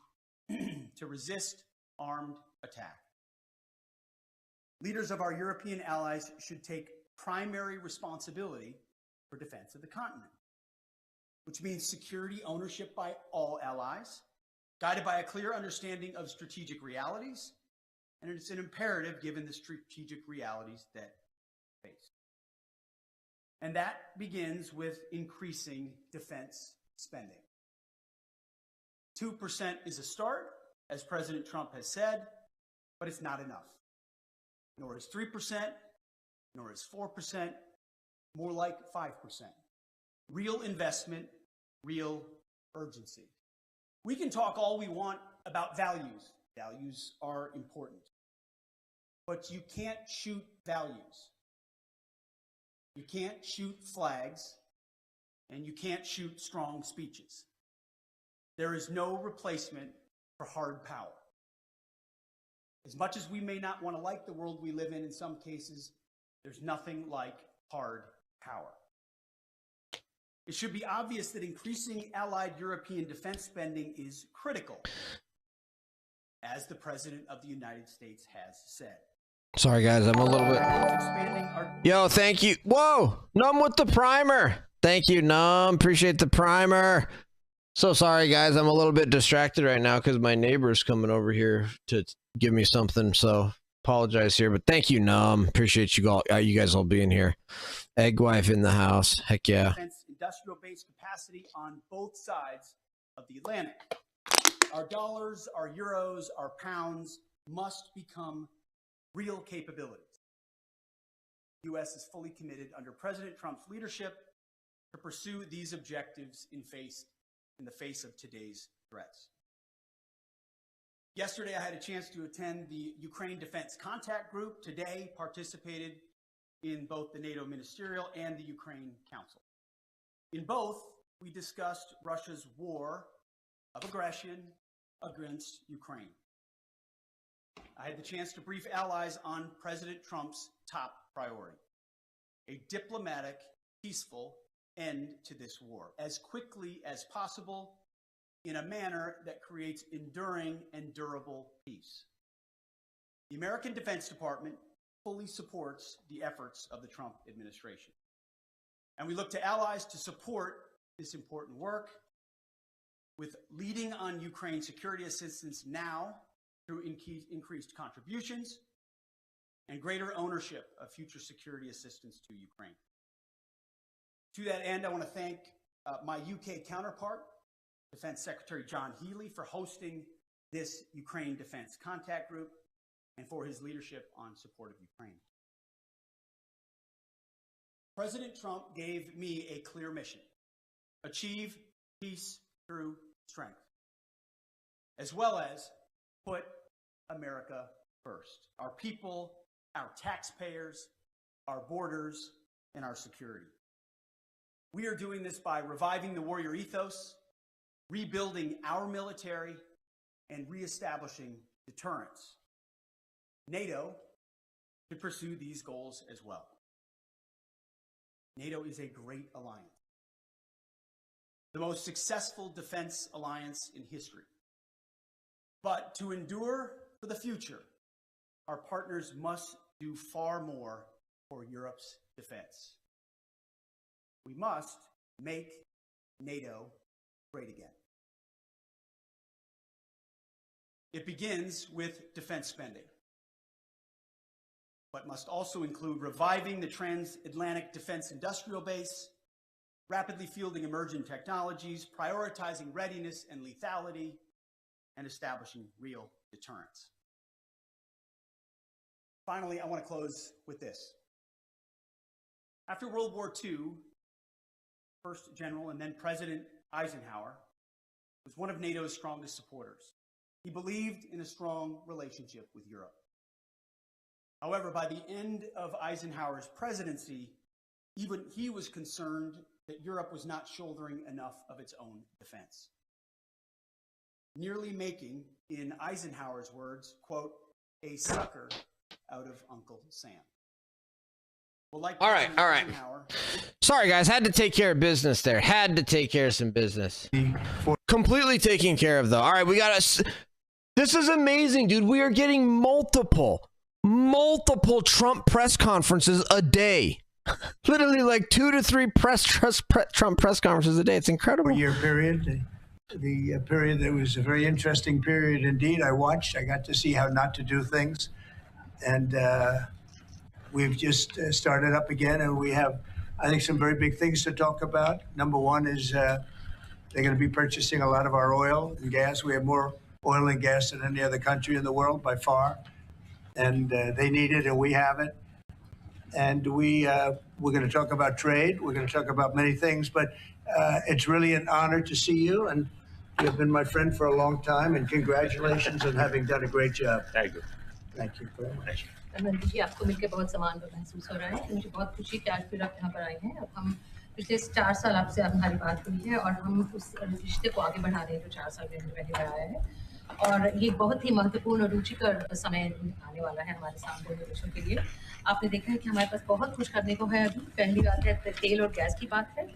S15: to resist armed attack. Leaders of our European allies should take primary responsibility for defense of the continent, which means security ownership by all allies, guided by a clear understanding of strategic realities, and it's an imperative given the strategic realities that we face. And that begins with increasing defense spending. 2% is a start, as President Trump has said, but it's not enough. Nor is 3%, nor is 4%, more like 5%. Real investment, real urgency. We can talk all we want about values. Values are important. But you can't shoot values. You can't shoot flags, and you can't shoot strong speeches. There is no replacement for hard power. As much as we may not want to like the world we live in some cases, there's nothing like hard power. It should be obvious that increasing allied European defense spending is critical, as the President of the United States has said.
S1: Sorry, guys, I'm a little bit... Yo, thank you. Whoa, Numb with the primer. Thank you, Numb. Appreciate the primer. So sorry, guys. I'm a little bit distracted right now because my neighbor's coming over here to give me something. So apologize here, but thank you, Numb. Appreciate you guys all being here. Egg wife in the house. Heck yeah.
S15: Industrial-based capacity on both sides of the Atlantic. Our dollars, our euros, our pounds must become real capabilities. The U.S. is fully committed under President Trump's leadership to pursue these objectives in the face of today's threats. Yesterday, I had a chance to attend the Ukraine Defense Contact Group. Today, participated in both the NATO Ministerial and the Ukraine Council. In both, we discussed Russia's war of aggression against Ukraine. I had the chance to brief allies on President Trump's top priority: a diplomatic, peaceful end to this war as quickly as possible in a manner that creates enduring and durable peace. The American Defense Department fully supports the efforts of the Trump administration. And we look to allies to support this important work with leading on Ukraine security assistance now through increased contributions and greater ownership of future security assistance to Ukraine. To that end, I want to thank my UK counterpart, Defense Secretary John Healey, for hosting this Ukraine Defense Contact Group and for his leadership on support of Ukraine. President Trump gave me a clear mission: achieve peace through strength, as well as put America first, our people, our taxpayers, our borders, and our security. We are doing this by reviving the warrior ethos, rebuilding our military, and reestablishing deterrence. NATO should pursue these goals as well. NATO is a great alliance. the most successful defense alliance in history. But to endure for the future, our partners must do far more for Europe's defense. We must make NATO great again. It begins with defense spending, but must also include reviving the transatlantic defense industrial base, rapidly fielding emerging technologies, prioritizing readiness and lethality, and establishing real deterrence. Finally, I want to close with this. After World War II, first General and then President Eisenhower was one of NATO's strongest supporters. He believed in a strong relationship with Europe. However, by the end of Eisenhower's presidency, even he was concerned that Europe was not shouldering enough of its own defense, nearly making, in Eisenhower's words, quote, a sucker out of Uncle Sam. Well, like
S1: all right. Sorry, guys. Had to take care of business there. Had to take care of some business. Completely taken care of, though. All right, we got us. This is amazing, dude. We are getting multiple Trump press conferences a day. Literally like 2 to 3 Trump press conferences a day. It's incredible.
S2: Year period. The period that was a very interesting period indeed. I watched. I got to see how not to do things. And we've just started up again, and we have, I think, some very big things to talk about. Number one is they're going to be purchasing a lot of our oil and gas. We have more oil and gas than any other country in the world by far. And they need it, and we have it. And we're going to talk about trade. We're going to talk about many things, but it's really an honor to see you. And you've been my friend for a long time, and congratulations on having done a great job.
S4: Thank you.
S2: Thank you very much.
S16: Amarinder जी, आपको मिलकर बहुत सम्मान महसूस हो रहा है। मुझे बहुत खुशी कि आज फिर आप यहाँ पर आए हैं। अब हम पिछले 4 साल आपसे हमारी बात हुई है और हम उस रिश्ते को आगे बढ़ा रहे हैं जो 4 साल पहले बढ़ाया है। और ये बहुत ही महत्वपूर्ण और रुचिकर समय आने वाला है हमारे साथ दोनों देशों के लिए। आपने देखा है कि हमारे पास बहुत कुछ करने को है। अभी पहली बात है तेल और गैस की बात है,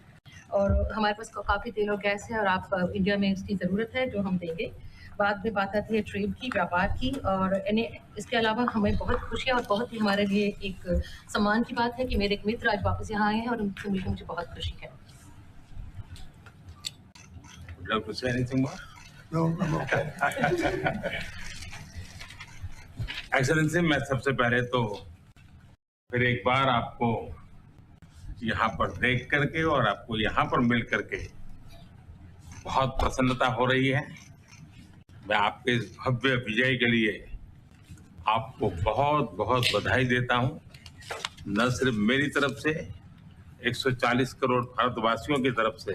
S16: और हमारे पास काफ़ी तेल और गैस है और आप इंडिया में इसकी ज़रूरत है जो हम देंगे। बाद में बात आती है ट्रेड की, व्यापार की, और इसके अलावा हमें बहुत खुशी और बहुत ही हमारे लिए एक सम्मान की बात है कि मेरे एक मित्र आज वापस यहाँ आए हैं और उनसे मिलकर मुझे बहुत खुशी है।
S17: Would you like to say anything more?
S2: No, I'm okay.
S17: Excellency, मैं सबसे पहले तो फिर एक बार आपको यहाँ पर देख करके और आपको यहाँ पर मिल करके बहुत प्रसन्नता हो रही है। मैं आपके इस भव्य विजय के लिए आपको बहुत बहुत बधाई देता हूँ। न सिर्फ मेरी तरफ से, 140 करोड़ भारतवासियों की तरफ से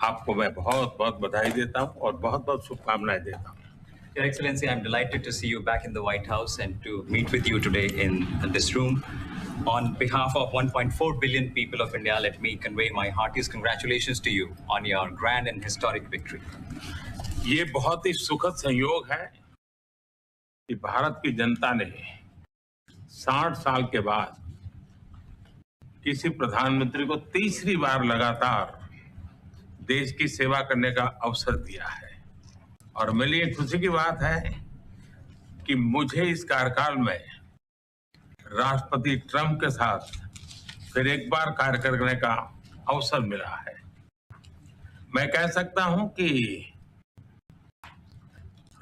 S17: आपको मैं बहुत बहुत बधाई देता हूँ और बहुत बहुत शुभकामनाएं देता हूँ।
S18: Your Excellency, I'm delighted to see you back in the White House and to meet with you today in this room. On behalf of 1.4 billion people of India, let me convey my heartiest congratulations to you on your grand and historic victory.
S17: ये बहुत ही सुखद संयोग है कि भारत की जनता ने 60 साल के बाद किसी प्रधानमंत्री को तीसरी बार लगातार देश की सेवा करने का अवसर दिया है। और मेरे लिए खुशी की बात है कि मुझे इस कार्यकाल में राष्ट्रपति ट्रंप के साथ फिर एक बार कार्य करने का अवसर मिला है। मैं कह सकता हूं कि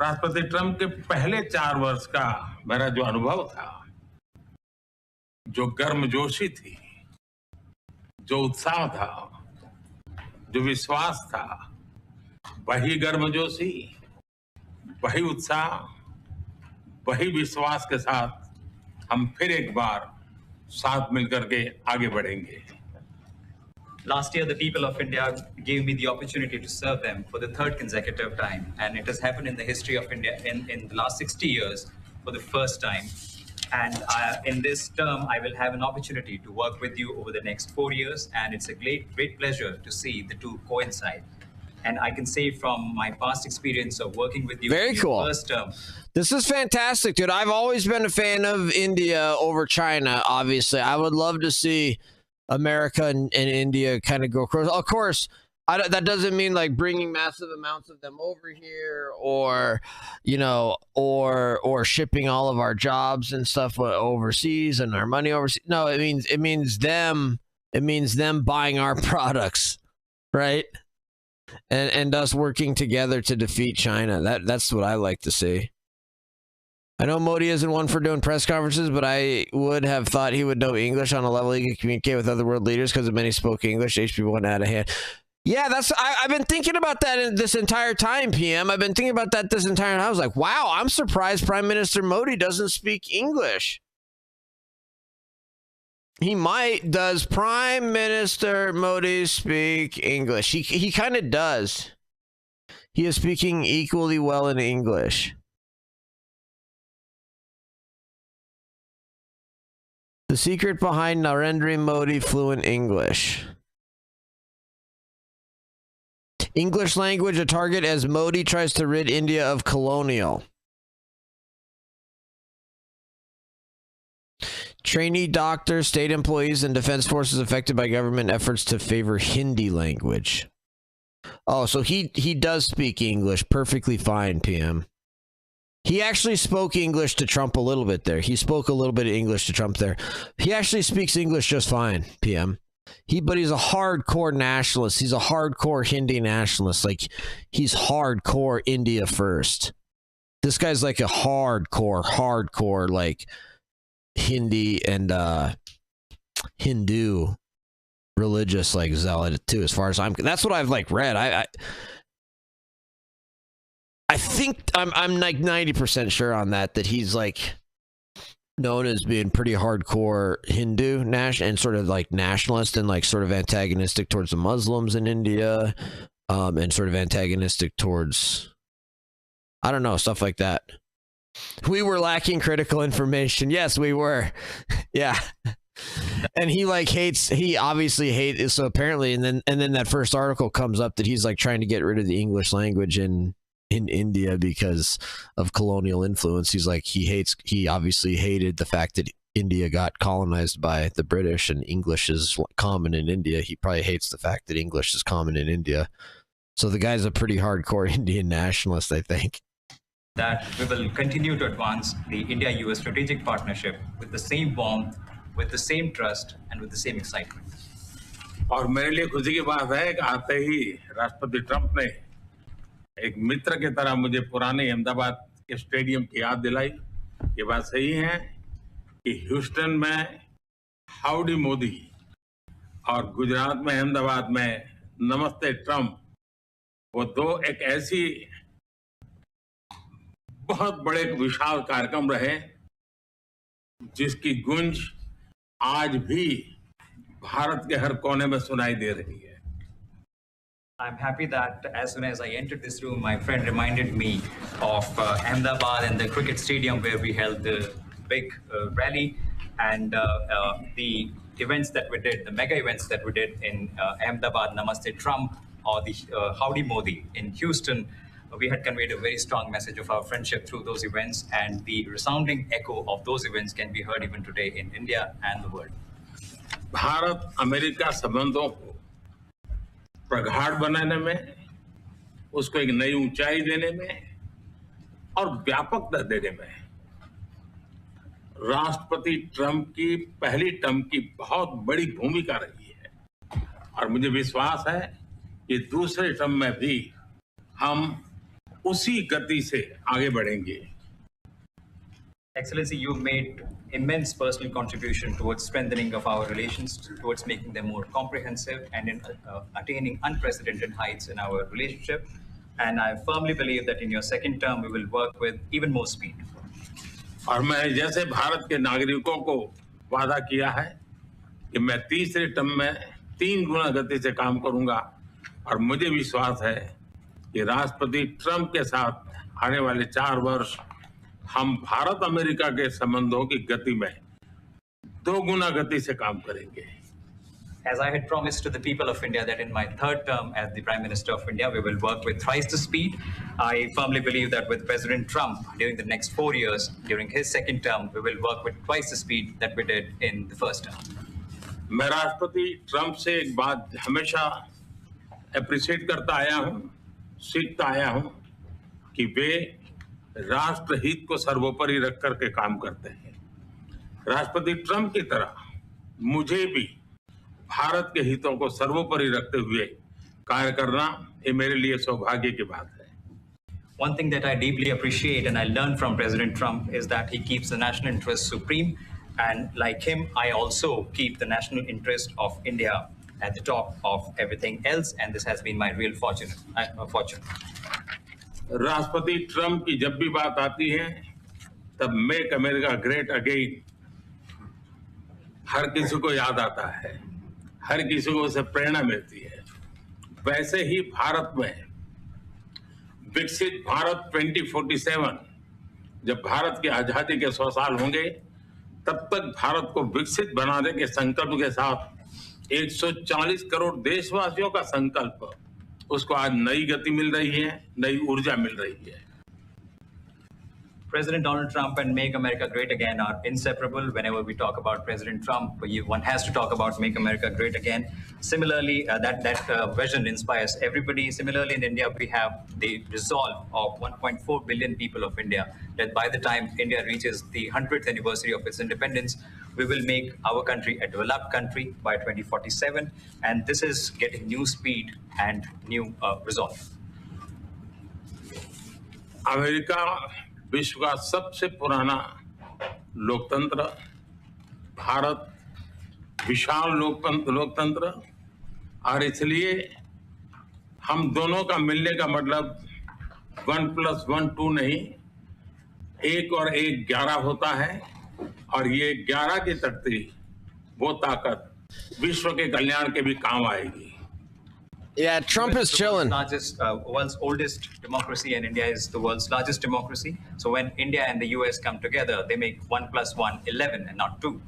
S17: राष्ट्रपति ट्रंप के पहले 4 वर्ष का मेरा जो अनुभव था, जो गर्मजोशी थी, जो उत्साह था, जो विश्वास था, वही गर्मजोशी, वही उत्साह, वही विश्वास के साथ हम फिर एक बार साथ मिलकर के आगे बढ़ेंगे।
S18: Last year, the people of India gave me the opportunity to serve them for the 3rd consecutive time, and it has happened in the history of India in the last 60 years for the first time. And in this term, I will have an opportunity to work with you over the next 4 years, and it's a great pleasure to see the two coincide. And I can say from my past experience of working with you,
S1: Very cool.
S18: First term.
S1: This is fantastic, dude. I've always been a fan of India over China, obviously. I would love to see America and India kind of go across. Of course, that doesn't mean like bringing massive amounts of them over here, or or shipping all of our jobs and stuff overseas and our money overseas. No, it means them buying our products, right? And us working together to defeat China. That's what I like to see. I know Modi isn't one for doing press conferences, but I would have thought he would know English on a level he could communicate with other world leaders, because of many spoke English. HB went out of hand. Yeah, I've been thinking about that this entire time, PM. I've been thinking about that this entire time. I was like, wow, I'm surprised Prime Minister Modi doesn't speak English. He might. Does Prime Minister Modi speak English? He kind of does. He is speaking equally well in English. The secret behind Narendra Modi fluent English. English language a target as Modi tries to rid India of colonial. Trainee doctors, state employees, and defense forces affected by government efforts to favor Hindi language. Oh, so he does speak English perfectly fine, PM. He actually spoke English to Trump a little bit there. He spoke a little bit of English to Trump there. He actually speaks English just fine, PM. But he's a hardcore nationalist. He's a hardcore Hindi nationalist. Like, he's hardcore India first. This guy's like a hardcore, like, Hindi and Hindu religious, like, zealot too, as far as that's what I've like read. I think I'm like 90% sure on that he's like known as being pretty hardcore Hindu and sort of like nationalist and like sort of antagonistic towards the Muslims in India, and sort of antagonistic towards, I don't know, stuff like that. We were lacking critical information. Yes, we were. Yeah. And he obviously hates, so apparently, and then that first article comes up that he's like trying to get rid of the English language in India because of colonial influence. He's like, he obviously hated the fact that India got colonized by the British and English is common in India. He probably hates the fact that English is common in India. So the guy's a pretty hardcore Indian nationalist, I think.
S18: That we will continue to advance the India-US strategic partnership with the same warmth, with the same trust, and with the same excitement.
S17: और मेरे लिए खुशी की बात है कि आते ही राष्ट्रपति ट्रंप ने एक मित्र की तरह मुझे पुराने अहमदाबाद के स्टेडियम की याद दिलाई। ये बात सही है कि ह्यूस्टन में हाउडी मोदी और गुजरात में अहमदाबाद में नमस्ते ट्रंप, वो दो एक ऐसी बहुत बड़े विशाल कार्यक्रम रहे जिसकी गूंज आज भी भारत के हर कोने में सुनाई दे रही है।
S18: I'm happy that as soon as I entered this room, my friend reminded me of Ahmedabad and the cricket stadium where we held the big rally and the events that we did, the mega events that we did in Ahmedabad, Namaste Trump, or the Howdy Modi in Houston. We had conveyed a very strong message of our friendship through those events, and the resounding echo of those events can be heard even today in India and the world.
S17: Bharat America संबंधों को प्रगाढ़ बनाने में, उसको एक नई ऊंचाई देने में और व्यापकता देने में राष्ट्रपति ट्रंप की पहली टर्म की बहुत बड़ी भूमिका रही है और मुझे विश्वास है कि दूसरे टर्म में भी हम उसी गति से आगे बढ़ेंगे।
S18: Excellency, you made immense personal contribution towards strengthening of our relations, towards making them more comprehensive and in attaining unprecedented heights in our relationship. And I firmly believe that in your second term, we will work with even more speed.
S17: और मैं जैसे भारत के नागरिकों को वादा किया है कि मैं तीसरे टर्म में 3 गुना गति से काम करूंगा और मुझे विश्वास है कि राष्ट्रपति ट्रंप के साथ आने वाले 4 वर्ष हम भारत अमेरिका के संबंधों की गति में 2 गुना गति से काम करेंगे।
S18: As I had promised to the people of India that in my third term as the Prime Minister of India, we will work with thrice the speed. I firmly believe that with President Trump, during the next 4 years, during his second term, we will work with twice the speed that we did in the first term.
S17: मैं राष्ट्रपति Trump से एक बात हमेशा appreciate करता आया हूं, सीखता आया हूं कि वे राष्ट्रहित को सर्वोपरि रख करके काम करते हैं। राष्ट्रपति ट्रंप की तरह मुझे भी भारत के हितों को सर्वोपरि रखते हुए कार्य करना ये मेरे लिए सौभाग्य की बात है।
S18: One thing that I deeply appreciate and I learned from President Trump is that he keeps the national interest supreme. And like him, I also keep the national interest of India at the top of everything else. And this has been my real fortune.
S17: राष्ट्रपति Trump की जब भी बात आती है तब make America great again हर किसी को याद आता है, हर किसी को उससे प्रेरणा मिलती है। वैसे ही भारत में विकसित भारत 2047 जब भारत की आजादी के 100 साल होंगे तब तक भारत को विकसित बनाने के संकल्प के साथ 140 करोड़ देशवासियों का संकल्प, उसको आज नई गति मिल रही है, नई ऊर्जा मिल रही है।
S18: President Donald Trump and Make America Great Again are inseparable. Whenever we talk about President Trump, one has to talk about Make America Great Again. Similarly, that vision inspires everybody. Similarly, in India, we have the resolve of 1.4 billion people of India that by the time India reaches the 100th anniversary of its independence, we will make our country a developed country by 2047. And this is getting new speed and new resolve.
S17: America विश्व का सबसे पुराना लोकतंत्र, भारत विशाल लोकतंत्र, और इसलिए हम दोनों का मिलने का मतलब 1+1 2 नहीं, 1 और 1 11 होता है, और ये 11 की तख्ती वो ताकत विश्व के कल्याण के भी काम आएगी।
S1: Yeah, Trump is chilling.
S18: World's oldest democracy, and India is the world's largest democracy. So when India and the US come together, they make 1+1 11 and not 2.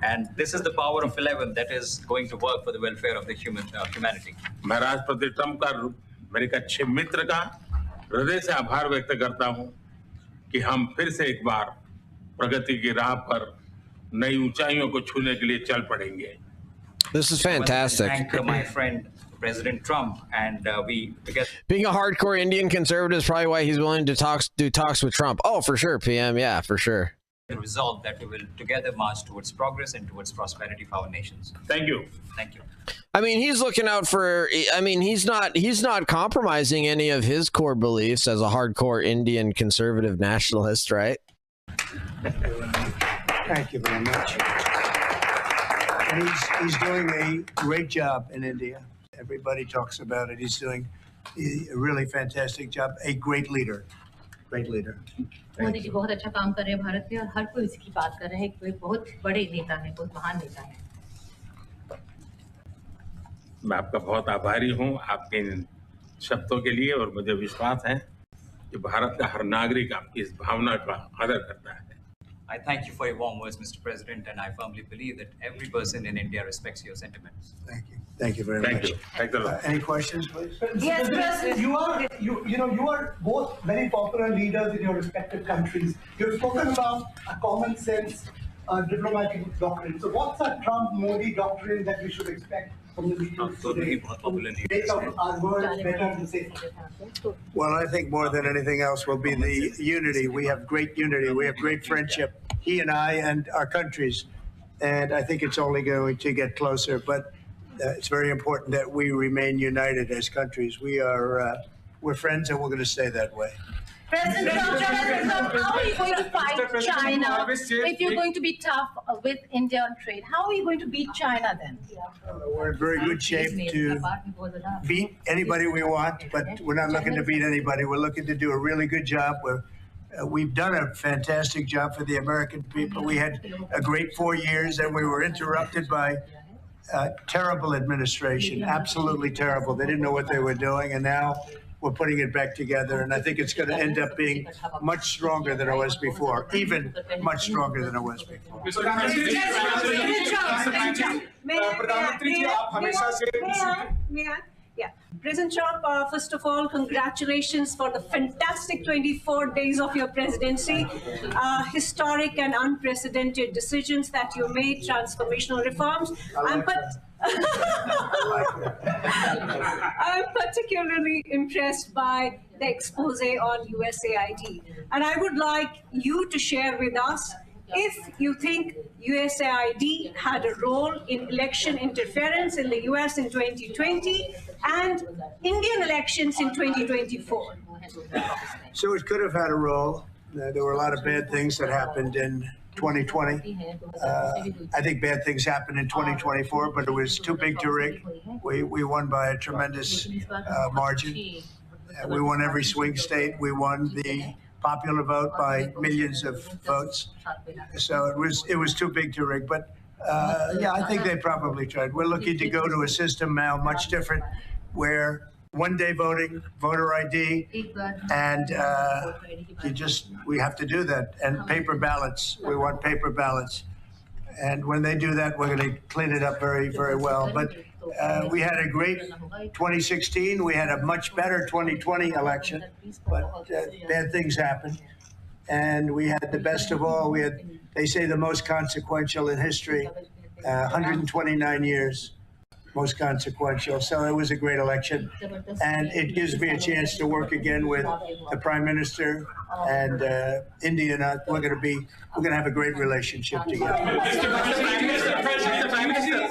S18: And this is the power of 11 that is going to work for the welfare of the humanity.
S17: मैं राष्ट्रपति Trump का मेरे एक अच्छे मित्र का हृदय से आभार व्यक्त करता हूं कि हम फिर से एक बार प्रगति की राह पर नई ऊंचाइयों को छूने के लिए चल पड़ेंगे।
S1: This is fantastic.
S18: Thank my friend President Trump, and we together.
S1: Being a hardcore Indian conservative is probably why he's willing to do talks with Trump. Oh, for sure, PM. Yeah, for sure.
S18: Resolve that we will together march towards progress and towards prosperity for our nations.
S17: Thank you.
S18: Thank you.
S1: I mean, he's looking out for. I mean, he's not compromising any of his core beliefs as a hardcore Indian conservative nationalist, right?
S2: Thank you very much. And he's doing a great job in India. Everybody talks about it. He's doing a really fantastic job. A great leader. Great leader.
S16: Modi ji बहुत अच्छा काम कर रहे हैं भारत में और हर कोई इसकी बात कर रहे हैं। कोई बहुत बड़े नेता हैं, बहुत महान नेता हैं।
S17: मैं आपका बहुत आभारी हूं आपके इन शब्दों के लिए, और मुझे विश्वास है कि भारत का हर नागरिक आपकी इस भावना का आदर करता है।
S18: I thank you for your warm words, Mr. President, and I firmly believe that every person in India respects your sentiments.
S2: Thank you. Thank you very much.
S17: Thank you. Thanks a lot.
S2: Any questions, please?
S19: Yes, President. You are both very popular leaders in your respective countries. You've spoken about a common sense diplomatic doctrine. So what's a Trump-Modi doctrine that we should expect from the leaders today? Make our world better and safer.
S2: Well, I think more than anything else will be the unity. We have great unity. We have great friendship, he and I and our countries. And I think it's only going to get closer. But it's very important that we remain united as countries. We're friends, and we're going to stay that way.
S9: President Trump, how are you going to fight China if you're going to be tough with India on trade? How are you going to beat China then?
S2: We're in very good shape to beat anybody we want, but we're not looking to beat anybody. We're looking to do a really good job. We've done a fantastic job for the American people. We had a great 4 years, and we were interrupted by terrible administration, absolutely terrible. They didn't know what they were doing, and now we're putting it back together, and I think it's going to end up being much stronger than it was before, even much stronger than it was before.
S20: President Trump, first of all, congratulations for the fantastic 24 days of your presidency. Historic and unprecedented decisions that you made, transformational reforms. I'm particularly impressed by the expose on USAID. And I would like you to share with us if you think USAID had a role in election interference in the US in 2020 and Indian elections in 2024.
S2: So it could have had a role. There were a lot of bad things that happened in 2020. I think bad things happened in 2024, but it was too big to rig. We won by a tremendous margin. We won every swing state. We won the popular vote by millions of votes. So it was too big to rig. But yeah, I think they probably tried. We're looking to go to a system now much different, where one-day voting, voter ID, and we have to do that. And paper ballots. We want paper ballots. And when they do that, we're going to clean it up very, very well. But we had a great 2016. We had a much better 2020 election, but bad things happened. And we had the best of all. We had, they say, the most consequential in history, 129 years. Most consequential. So it was a great election, and it gives me a chance to work again with the Prime Minister and India. And we're going to have a great relationship together.
S21: Mr. Prime Minister,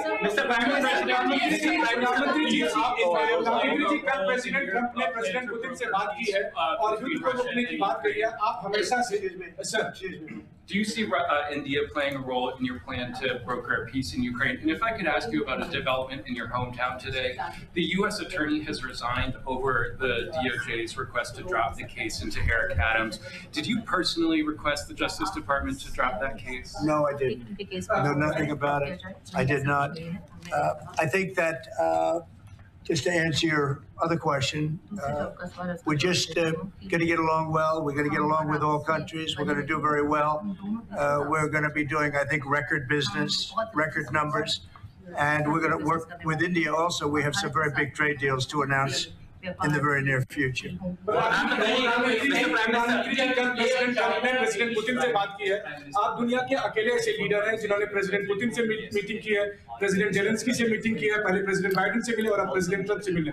S21: do you see India playing a role in your plan to broker a peace in Ukraine? And if I could ask you about a development in your hometown today, the U.S. attorney has resigned over the DOJ's request to drop the case into Eric Adams. Did you personally request the Justice Department to drop that case?
S2: No, I didn't. I know nothing about it. I did not. I think that just to answer your other question, we're just going to get along well. We're going to get along with all countries. We're going to do very well. We're going to be doing, I think, record business, record numbers. And we're going to work with India also. We have some very big trade deals to announce in the very near future.
S21: President Putin से बात की है। आप दुनिया के अकेले ऐसे leader हैं जिन्होंने प्रेसिडेंट पुतिन से मीटिंग की है, प्रेसिडेंट जेलेंस्की से मीटिंग की है, पहले प्रेसिडेंट बाइडेन से मिले और अब प्रेसिडेंट ट्रंप से मिले।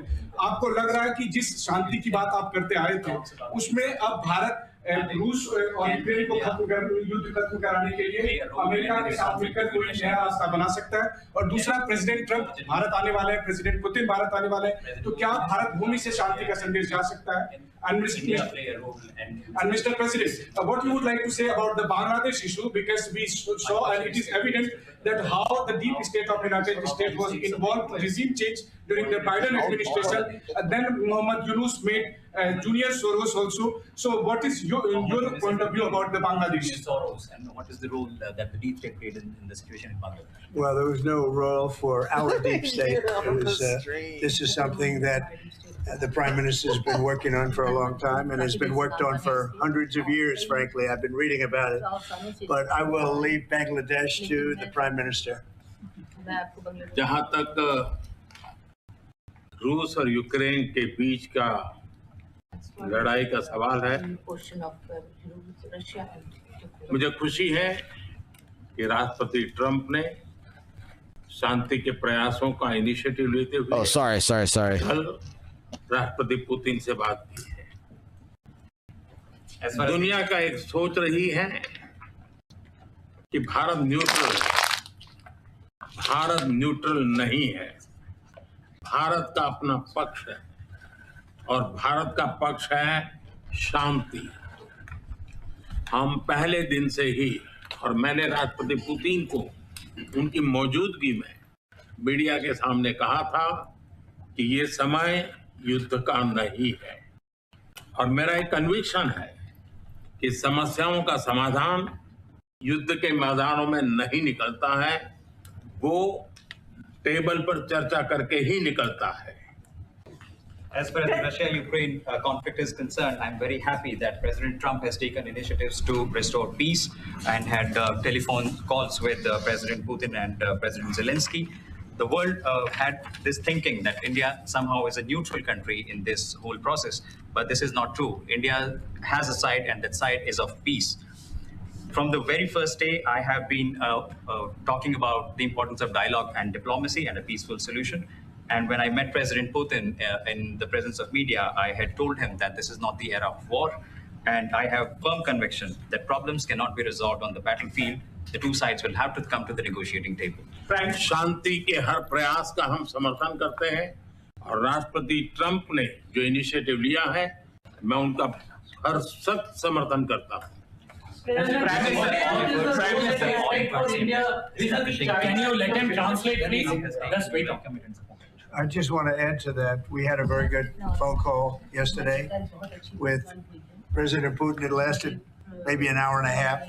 S21: आपको लग रहा है कि जिस शांति की बात आप करते आए थे, उसमें अब भारत रूस और यूक्रेन को युद्ध खत्म कराने के लिए अमेरिका के साथ मिलकर कोई नया रास्ता बना सकता है? और दूसरा, प्रेसिडेंट ट्रंप भारत आने वाले हैं, प्रेसिडेंट पुतिन भारत आने वाले हैं, तो क्या भारत भूमि से शांति का संदेश जा सकता है? And Mr. President, what you would like to say about the Bangladesh issue, because we saw and it is evident that how the deep state of United States was involved in regime change during the Biden administration. Then Mohammed Yunus made Junior Soros also. So what is your point of view about the Bangladesh?
S18: Soros, and what is the role that the deep state played in the situation in Bangladesh?
S2: Well, there was no role for our deep state. It was, this is something that the Prime Minister has been working on for a long time and has been worked on for hundreds of years, frankly. I've been reading about it. But I will leave Bangladesh to the Prime Minister.
S17: जहां तक रूस और Ukraine के बीच का लड़ाई का सवाल है, मुझे खुशी है कि राष्ट्रपति ट्रंप ने शांति के प्रयासों का इनिशिएटिव लेते हुए कल राष्ट्रपति पुतिन से बात की है। दुनिया का एक सोच रही है कि भारत न्यूट्रल नहीं है, भारत का अपना पक्ष है और भारत का पक्ष है शांति। हम पहले दिन से ही, और मैंने राष्ट्रपति पुतिन को उनकी मौजूदगी में मीडिया के सामने कहा था कि ये समय युद्ध का नहीं है, और मेरा एक कन्विक्शन है कि समस्याओं का समाधान युद्ध के मैदानों में नहीं निकलता है, वो टेबल पर चर्चा करके ही निकलता है।
S18: As far as the Russia-Ukraine conflict is concerned, I'm very happy that President Trump has taken initiatives to restore peace and had telephone calls with President Putin and President Zelensky. the world had this thinking that India somehow is a neutral country in this whole process, but this is not true. India has a side, and that side is of peace. From the very first day, I have been talking about the importance of dialogue and diplomacy and a peaceful solution. And when I met President Putin in the presence of media, I had told him that this is not the era of war. And I have firm conviction that problems cannot be resolved on the battlefield. The two sides will have to come to the negotiating table.
S17: शांति के हर प्रयास का हम समर्थन करते हैं और राष्ट्रपति Trump ने जो इनिशिएटिव लिया है, मैं उनका हर सख्त समर्थन करता हूं।
S7: Can you let him translate, please? Just wait.
S2: I just want to add to that. We had a very good phone call yesterday with President Putin. It lasted maybe an hour and a half.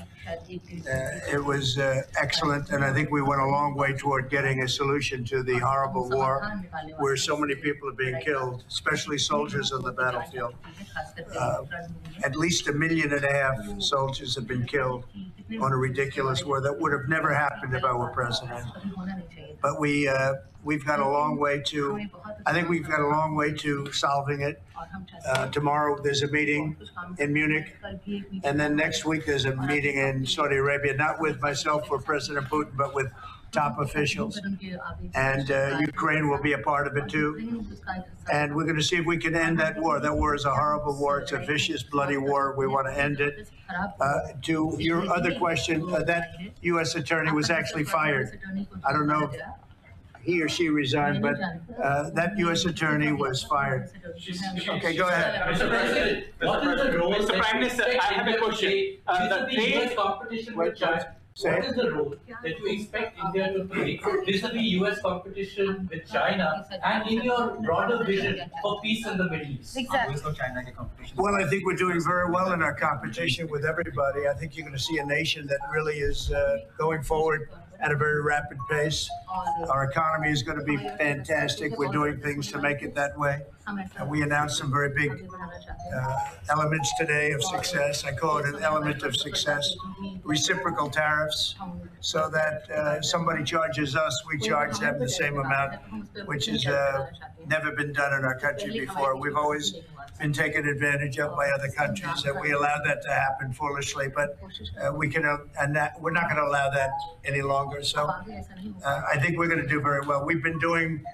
S2: It was excellent, and I think we went a long way toward getting a solution to the horrible war where so many people are being killed, especially soldiers on the battlefield. At least 1.5 million soldiers have been killed on a ridiculous war that would have never happened if I were president. But we've got a long way to, I think we've got a long way to solving it. Tomorrow there's a meeting in Munich, and then next week there's a meeting in Saudi Arabia, not with myself or President Putin, but with top officials. And Ukraine will be a part of it too. And we're going to see if we can end that war. That war is a horrible war. It's a vicious, bloody war. We want to end it. To your other question, that U.S. attorney was actually fired. I don't know if he or she resigned, but that U.S. attorney was fired. Okay, go ahead.
S7: Mr. President, what is the role?
S4: Mr. Prime Minister, I have a question.
S7: The US competition with China. What is the role that you expect India to play vis-a-vis US competition with China and in your broader vision for peace in the Middle East?
S9: Exactly.
S2: Well, I think we're doing very well in our competition with everybody. I think you're going to see a nation that really is going forward at a very rapid pace. Our economy is going to be fantastic. We're doing things to make it that way. And we announced some very big elements today of success. I call it an element of success. Reciprocal tariffs, so that somebody charges us, we charge them the same amount, which has never been done in our country before. We've always been taken advantage of by other countries, and we allowed that to happen foolishly. But we're not going to allow that any longer. So I think we're going to do very well. We've been doing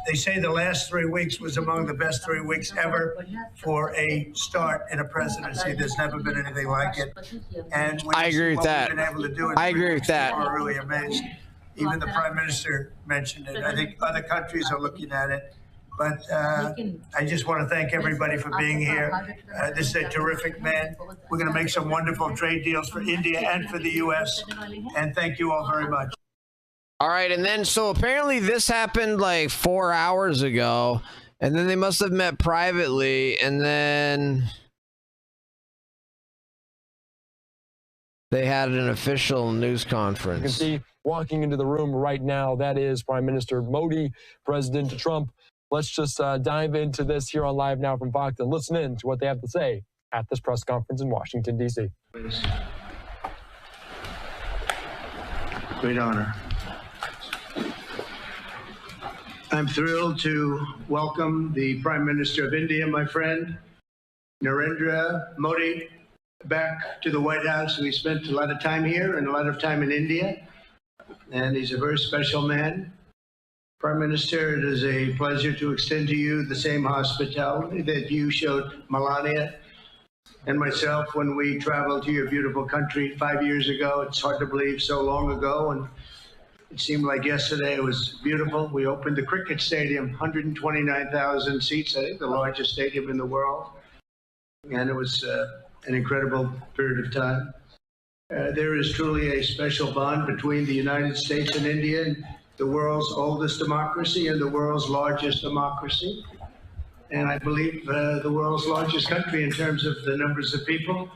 S2: they say the last 3 weeks was among the best 3 weeks ever for a start in a presidency. There's never been anything like it. And
S1: I agree with that.
S2: We've been able to do it.
S1: I agree with that.
S2: We're really amazed. Even the Prime Minister mentioned it. I think other countries are looking at it. But I just want to thank everybody for being here. This is a terrific man. We're going to make some wonderful trade deals for India and for the U.S. And thank you all very much.
S1: All right, and then so apparently this happened like 4 hours ago, and then they must have met privately, and then they had an official news conference.
S22: You can see walking into the room right now, that is Prime Minister Modi, President Trump. Let's just dive into this here on Live Now from Fox and listen in to what they have to say at this press conference in Washington, D.C.
S2: Great honor. I'm thrilled to welcome the Prime Minister of India, my friend, Narendra Modi, back to the White House. We spent a lot of time here and a lot of time in India, and he's a very special man. Prime Minister, it is a pleasure to extend to you the same hospitality that you showed Melania and myself when we traveled to your beautiful country 5 years ago. It's hard to believe so long ago, and it seemed like yesterday. It was beautiful. We opened the cricket stadium, 129,000 seats, I think the largest stadium in the world. And it was an incredible period of time. There is truly a special bond between the United States and India, the world's oldest democracy and the world's largest democracy. And I believe the world's largest country in terms of the numbers of people.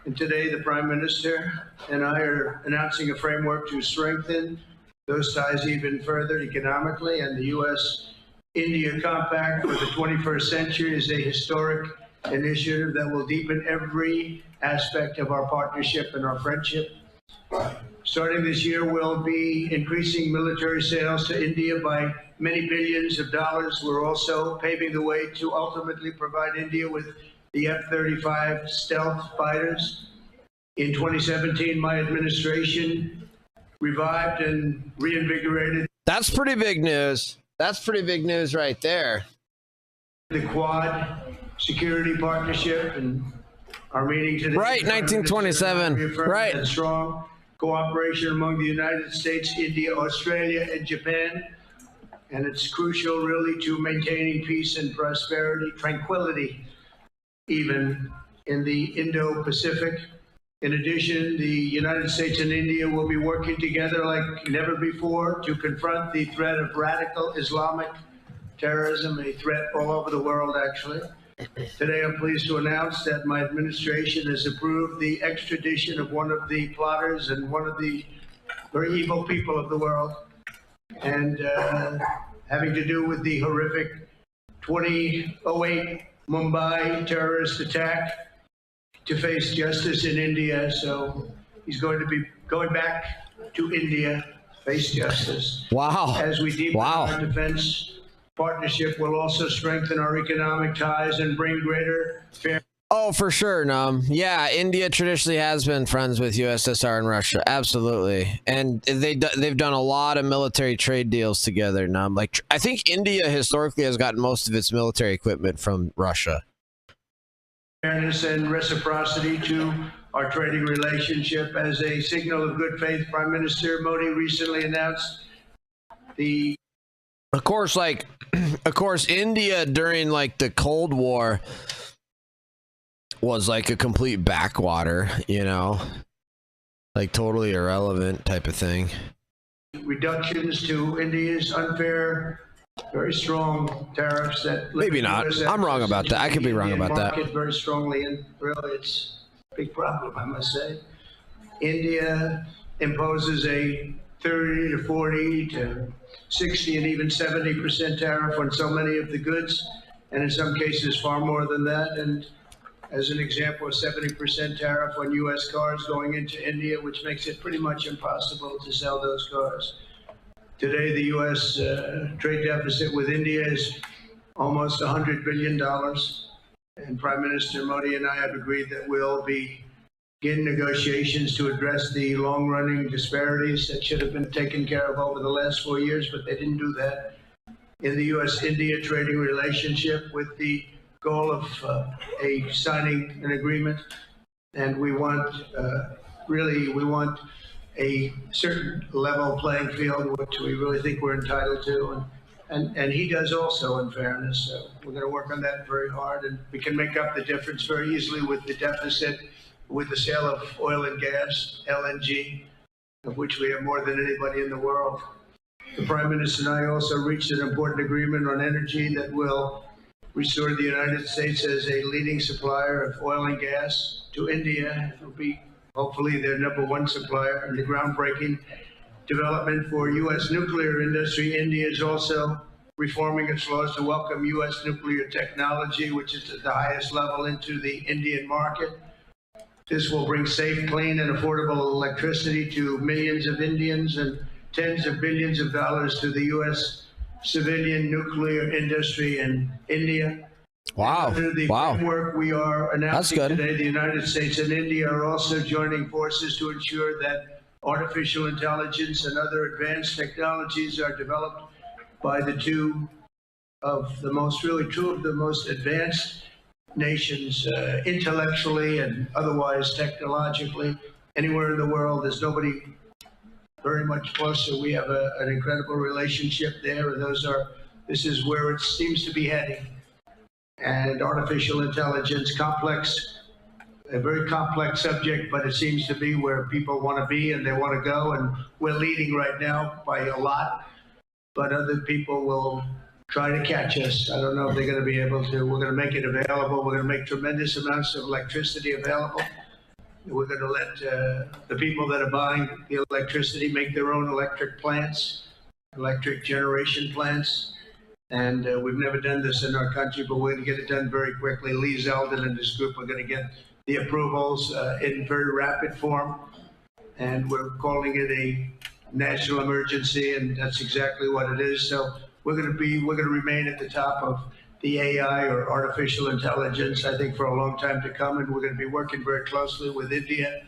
S2: And today the Prime Minister and I are announcing a framework to strengthen those ties even further economically, and the U.S.-India Compact for the 21st century is a historic initiative that will deepen every aspect of our partnership and our friendship. starting this year, we'll be increasing military sales to India by many billions of dollars. We're also paving the way to ultimately provide India with the F-35 stealth fighters. In 2017, my administration revived and reinvigorated.
S1: That's pretty big news. That's pretty big news right there.
S2: The Quad security partnership, and our meeting today.
S1: Right, 1927. Right.
S2: And strong cooperation among the United States, India, Australia, and Japan. And it's crucial, really, to maintaining peace and prosperity, tranquility, even in the Indo-Pacific. In addition, the United States and India will be working together like never before to confront the threat of radical Islamic terrorism, a threat all over the world, actually. Today, I'm pleased to announce that my administration has approved the extradition of one of the plotters and one of the very evil people of the world, and having to do with the horrific 2008 Mumbai terrorist attack, to face justice in India. So he's going to be going back to India, face justice.
S1: Wow.
S2: As we deepen our defense partnership, will also strengthen our economic ties and bring greater fairness.
S1: Oh, for sure, Num. Yeah, India traditionally has been friends with USSR and Russia. Absolutely. And they've done a lot of military trade deals together, Num. Like, I think India historically has gotten most of its military equipment from Russia.
S2: Fairness and reciprocity to our trading relationship. As a signal of good faith, Prime Minister Modi recently announced the...
S1: Of course, India during, like, the Cold War was like a complete backwater, you know, like totally irrelevant type of thing.
S2: Reductions to India's unfair, very strong tariffs that
S1: maybe not. I'm wrong about that. I could be wrong about that.
S2: Very strongly, and really, it's a big problem, I must say. India imposes a 30 to 40 to 60 and even 70% tariff on so many of the goods, and in some cases far more than that. And as an example, a 70% tariff on U.S. cars going into India, which makes it pretty much impossible to sell those cars. Today, the U.S. Trade deficit with India is almost $100 billion. And Prime Minister Modi and I have agreed that we'll begin negotiations to address the long-running disparities that should have been taken care of over the last 4 years, but they didn't do that. In the U.S.-India trading relationship, with the goal of signing an agreement, and we want we want a certain level playing field, which we really think we're entitled to, and he does also, in fairness. So we're going to work on that very hard, and we can make up the difference very easily with the deficit with the sale of oil and gas, LNG, of which we have more than anybody in the world. The Prime Minister and I also reached an important agreement on energy that will restore the United States as a leading supplier of oil and gas to India. It will be hopefully their #1 supplier, and the groundbreaking development for U.S. nuclear industry. India is also reforming its laws to welcome U.S. nuclear technology, which is at the highest level, into the Indian market. This will bring safe, clean, and affordable electricity to millions of Indians and tens of billions of dollars to the U.S. civilian nuclear industry in India.
S1: Wow.
S2: Under the framework we are announcing today, the United States and India are also joining forces to ensure that artificial intelligence and other advanced technologies are developed by two of the most advanced nations, intellectually and otherwise technologically, anywhere in the world. There's nobody very much closer. We have an incredible relationship there, and this is where it seems to be heading. And artificial intelligence, a very complex subject, but it seems to be where people want to be and they want to go, and we're leading right now by a lot, but other people will try to catch us. I don't know if they're going to be able to. We're going to make it available. We're going to make tremendous amounts of electricity available. We're going to let the people that are buying the electricity make their own electric plants, electric generation plants. And we've never done this in our country, but we're going to get it done very quickly. Lee Zeldin and his group are going to get the approvals in very rapid form. and we're calling it a national emergency, and that's exactly what it is. So we're going to remain at the top of the AI, or artificial intelligence, I think, for a long time to come, and we're going to be working very closely with India.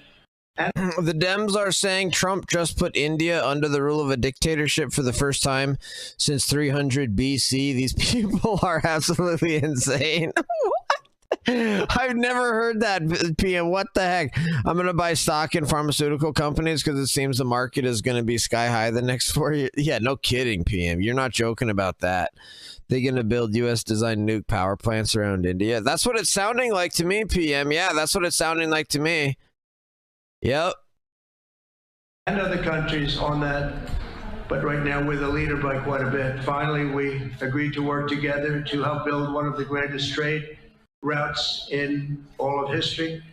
S1: The Dems are saying Trump just put India under the rule of a dictatorship for the first time since 300 BC. These people are absolutely insane. I've never heard that, PM. What the heck? I'm going to buy stock in pharmaceutical companies because it seems the market is going to be sky high the next 4 years. Yeah, no kidding, PM. You're not joking about that. They're going to build U.S.-designed nuke power plants around India. That's what it's sounding like to me, PM. Yeah, that's what it's sounding like to me. Yep.
S2: And other countries on that, but right now we're the leader by quite a bit. Finally, we agreed to work together to help build one of the greatest trade routes in all of history.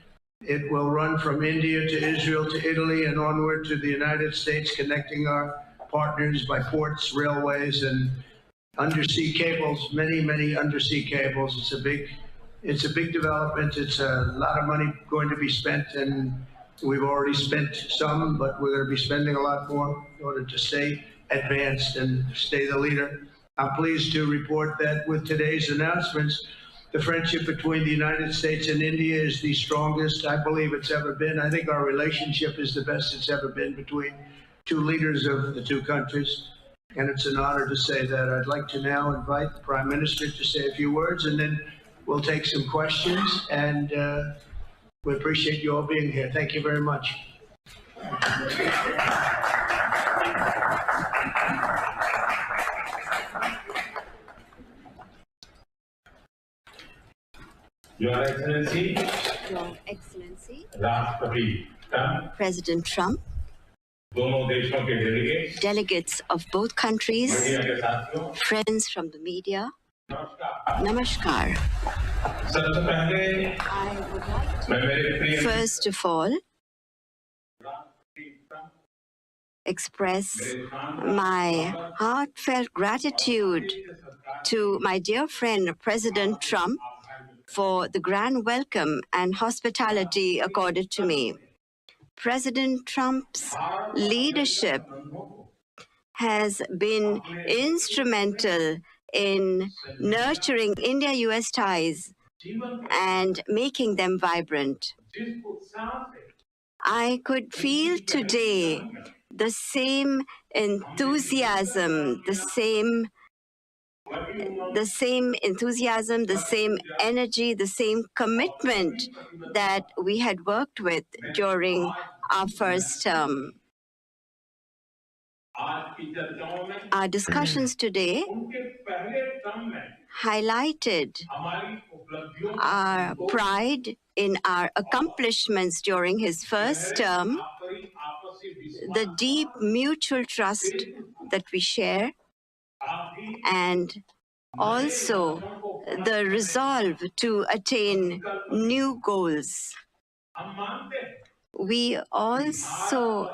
S2: It will run from India to Israel to Italy and onward to the United States, connecting our partners by ports, railways, and undersea cables, many undersea cables. It's a big development. It's a lot of money going to be spent, and we've already spent some, but we're going to be spending a lot more in order to stay advanced and stay the leader. I'm pleased to report that with today's announcements, the friendship between the United States and India is the strongest I believe it's ever been. I think our relationship is the best it's ever been between two leaders of the two countries. And it's an honor to say that. I'd like to now invite the Prime Minister to say a few words, and then we'll take some questions. And we appreciate you all being here. Thank you very much.
S17: Your Excellency,
S11: Your Excellency,
S17: Rashtrapati Trump,
S11: President Trump,
S17: दोनों देशों के delegates,
S11: delegates of both countries,
S17: media के साथियों,
S11: friends from the media, Namaskar.
S17: सबसे पहले
S11: I would like
S17: मैं मेरे प्रिय
S11: first of all express my heartfelt gratitude to my dear friend President Trump for the grand welcome and hospitality accorded to me. President Trump's leadership has been instrumental in nurturing India-US ties and making them vibrant. I could feel today the same enthusiasm, the same enthusiasm, the same energy, the same commitment that we had worked with during our first term. Our discussions today highlighted our pride in our accomplishments during his first term, the deep mutual trust that we share, and also the resolve to attain new goals. We also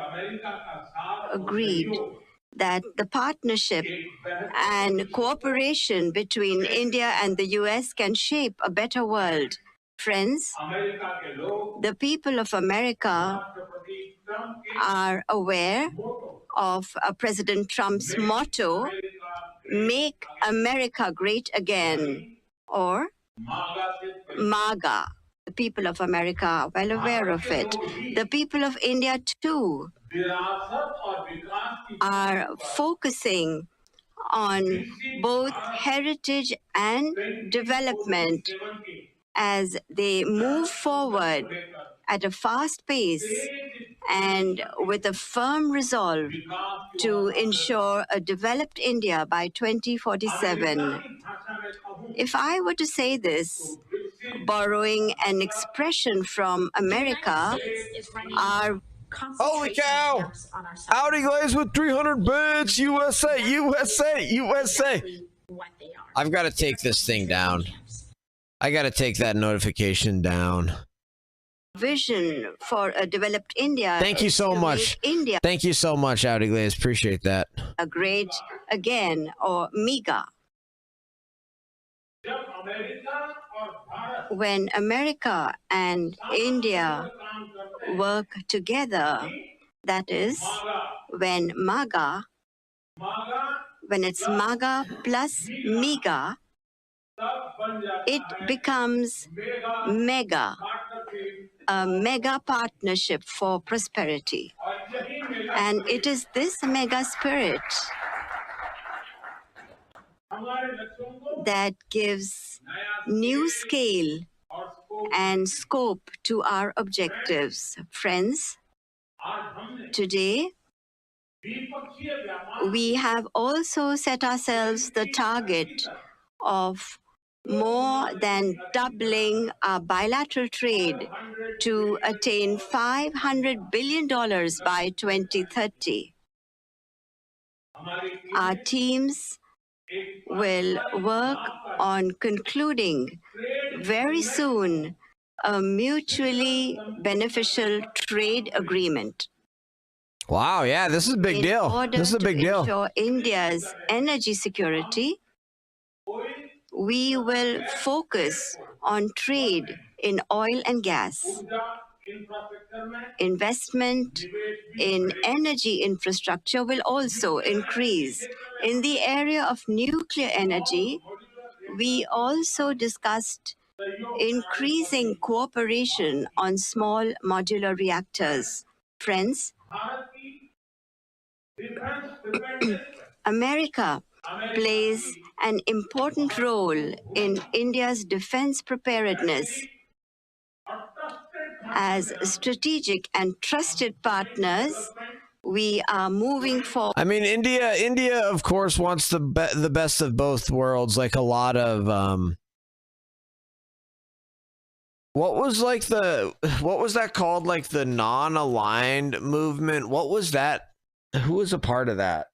S11: agreed that the partnership and cooperation between India and the US can shape a better world. Friends, the people of America are aware of President Trump's motto, "Make America Great Again," or MAGA. The people of America are well aware of it. The people of India, too, are focusing on both heritage and development as they move forward at a fast pace and with a firm resolve to ensure a developed India by 2047. If I were to say this, borrowing an expression from America, our
S1: Holy cow! Howdy Glaze with 300 bits! USA! USA! USA! I've got to take this thing down. I got to take that notification down.
S11: vision for a developed India.
S1: Thank you so much.
S11: India
S1: Thank you so much, Howdy Glaze. Appreciate that.
S11: a great again, or MEGA. When America and India work together, That is, when it's MAGA plus MEGA, it becomes MEGA, a mega partnership for prosperity. And it is this mega spirit that gives new scale and scope to our objectives. Friends, today, we have also set ourselves the target of more than doubling our bilateral trade to attain $500 billion by 2030. Our teams will work on concluding very soon a mutually beneficial trade agreement.
S1: Wow, yeah, this is a big deal. This is a big deal.
S11: To ensure India's energy security, we will focus on trade in oil and gas, investment in energy infrastructure will also increase. In the area of nuclear energy, we also discussed increasing cooperation on small modular reactors. Friends, America plays an important role in India's defense preparedness. As strategic and trusted partners, we are moving forward.
S1: I mean, India, of course, wants the best of both worlds. Like a lot of what was that called? Like the non-aligned movement. What was that? Who was a part of that?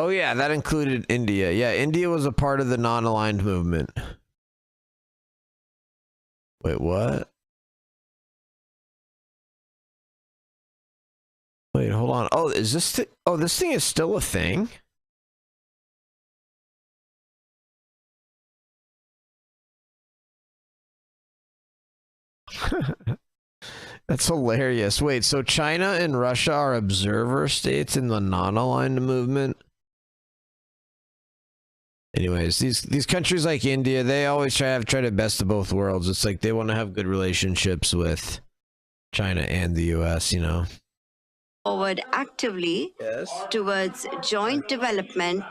S1: Oh yeah, that included India. Yeah, India was a part of the non-aligned movement. Wait, what? Wait, hold on. Oh, is this this thing is still a thing? That's hilarious. Wait, so China and Russia are observer states in the non-aligned movement? Anyways, these countries like India, they always try to best of both worlds. It's like they want to have good relationships with China and the US, you know.
S11: Forward actively towards joint development,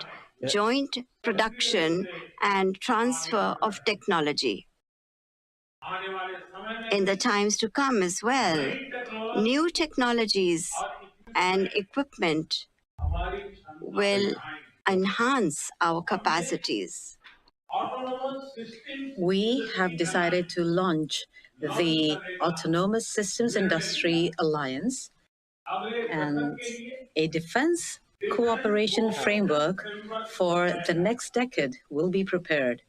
S11: joint production, and transfer of technology. In the times to come as well, new technologies and equipment will enhance our capacities.
S13: We have decided to launch the Autonomous Systems Industry Alliance, and a defense cooperation framework for the next decade will be prepared.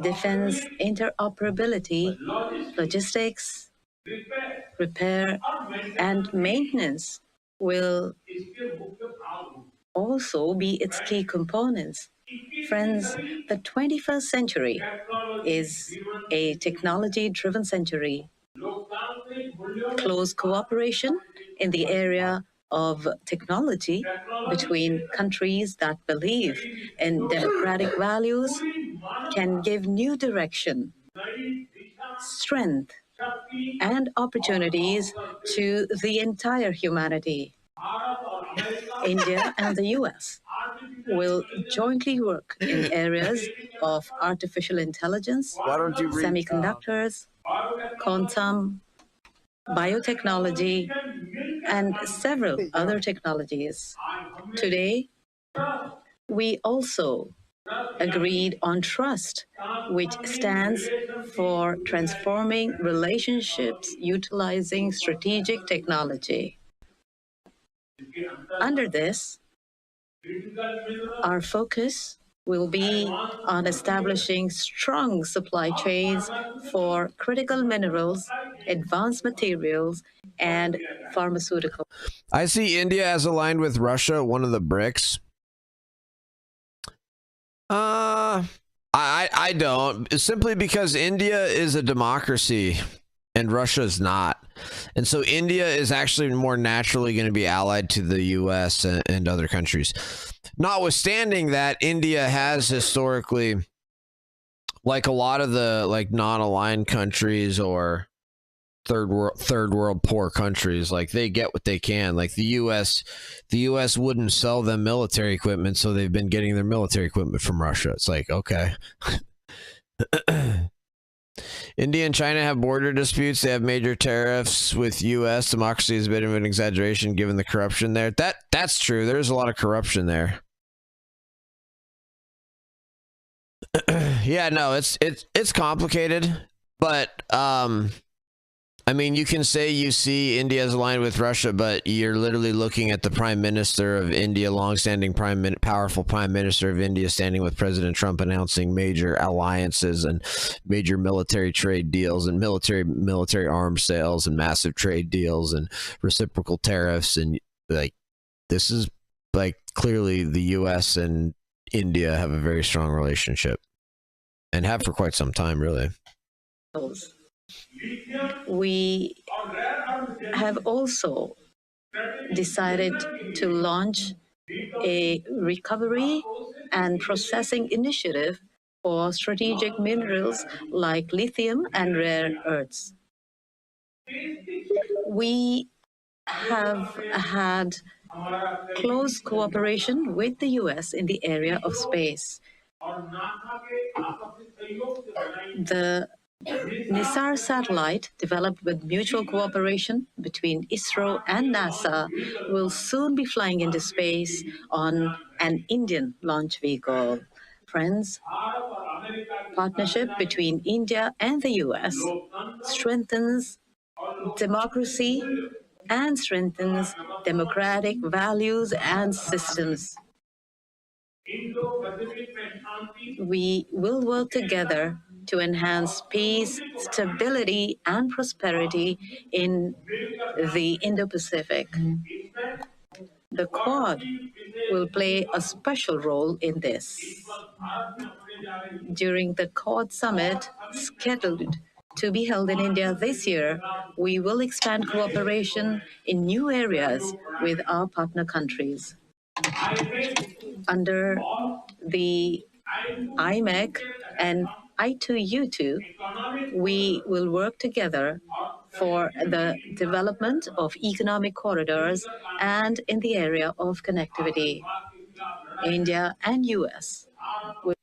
S13: Defense interoperability, logistics, repair, and maintenance will also be its key components. Friends, the 21st century is a technology-driven century. Close cooperation in the area of technology between countries that believe in democratic values can give new direction, strength, and opportunities to the entire humanity. India and the US will jointly work in areas of artificial intelligence, semiconductors, quantum, biotechnology, and several other technologies. Today, we also agreed on trust, which stands for transforming relationships utilizing strategic technology. Under this, our focus will be on establishing strong supply chains for critical minerals, advanced materials, and pharmaceuticals.
S1: I see India as aligned with Russia, one of the BRICS. I I don't. Simply because India is a democracy and Russia is not. And so India is actually more naturally going to be allied to the US and other countries. Notwithstanding that, India has historically, like a lot of the like non-aligned countries or third world poor countries, like they get what they can. Like the US wouldn't sell them military equipment, so they've been getting their military equipment from Russia. It's like, okay. India and China have border disputes. They have major tariffs with US. Democracy is a bit of an exaggeration given the corruption there. That's true. There's a lot of corruption there. Yeah, no, it's complicated, but I mean, you can say you see India as aligned with Russia, but you're literally looking at the Prime Minister of India, longstanding powerful Prime Minister of India, standing with President Trump, announcing major alliances and major military trade deals and military arms sales and massive trade deals and reciprocal tariffs. And like, this is like clearly the U.S. and India have a very strong relationship and have for quite some time, really.
S13: We have also decided to launch a recovery and processing initiative for strategic minerals like lithium and rare earths. We have had close cooperation with the US in the area of space. The NISAR satellite, developed with mutual cooperation between ISRO and NASA, will soon be flying into space on an Indian launch vehicle. Friends, partnership between India and the US strengthens democracy and strengthens democratic values and systems. We will work together to enhance peace, stability, and prosperity in the Indo-Pacific. The Quad will play a special role in this. During the Quad Summit, scheduled to be held in India this year, we will expand cooperation in new areas with our partner countries. Under the IMEC and I2U2, we will work together for the development of economic corridors and in the area of connectivity. India and US will.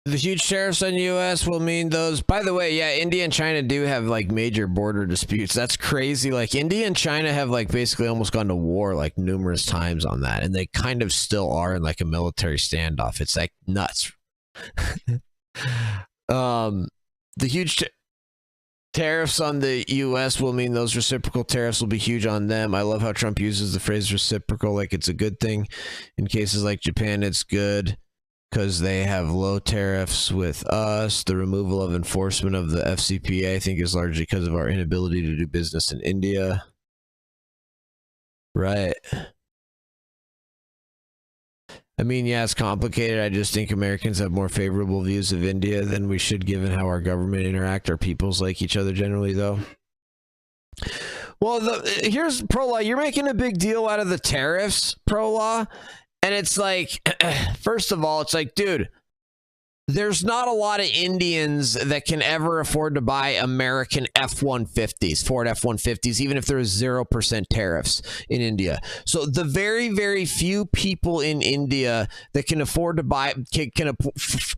S1: The huge tariffs on U.S. will mean those. By the way, yeah, India and China do have like major border disputes. That's crazy. Like India and China have like basically almost gone to war like numerous times on that, and they kind of still are in like a military standoff. It's like nuts. The huge tariffs on the U.S. will mean those reciprocal tariffs will be huge on them. I love how Trump uses the phrase reciprocal like it's a good thing. In cases like Japan, it's good because they have low tariffs with us. The removal of enforcement of the FCPA, I think, is largely because of our inability to do business in India. Right. I mean, yeah, it's complicated. I just think Americans have more favorable views of India than we should, given how our government interact. Our peoples like each other generally, though. Well, here's Pro-Law. You're making a big deal out of the tariffs, Pro-Law. And it's like, first of all, it's like, dude, there's not a lot of Indians that can ever afford to buy American F-150s, Ford F-150s, even if there is 0% tariffs in India. So the very, very few people in India that can afford to buy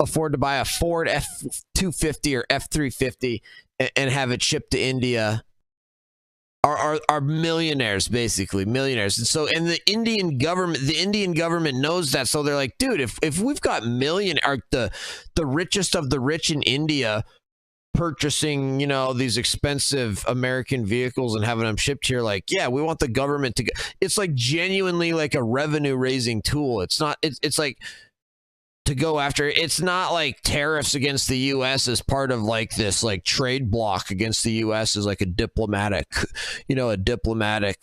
S1: afford to buy a Ford F-250 or F-350 and have it shipped to India are millionaires, basically millionaires. And so, and the Indian government knows that. So they're like, dude, if we've got the richest of the rich in India purchasing, you know, these expensive American vehicles and having them shipped here, like, yeah, we want the government to, it's like genuinely like a revenue raising tool. It's not, it's like, to go after. It's not like tariffs against the U.S. as part of like this like trade block against the U.S. is like a diplomatic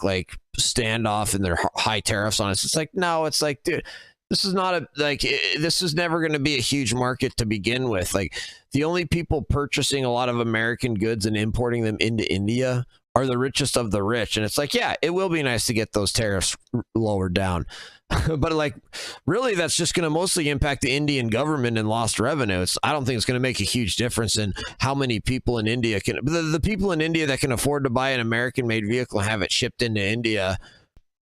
S1: like standoff and their high tariffs on us. It's like, no, it's like, dude, This is not this is never going to be a huge market to begin with. Like, the only people purchasing a lot of American goods and importing them into India are the richest of the rich. And it's like, yeah, it will be nice to get those tariffs lowered down. But like, really, that's just going to mostly impact the Indian government and lost revenue. I don't think it's going to make a huge difference in how many people in India can, the people in India that can afford to buy an American made vehicle and have it shipped into India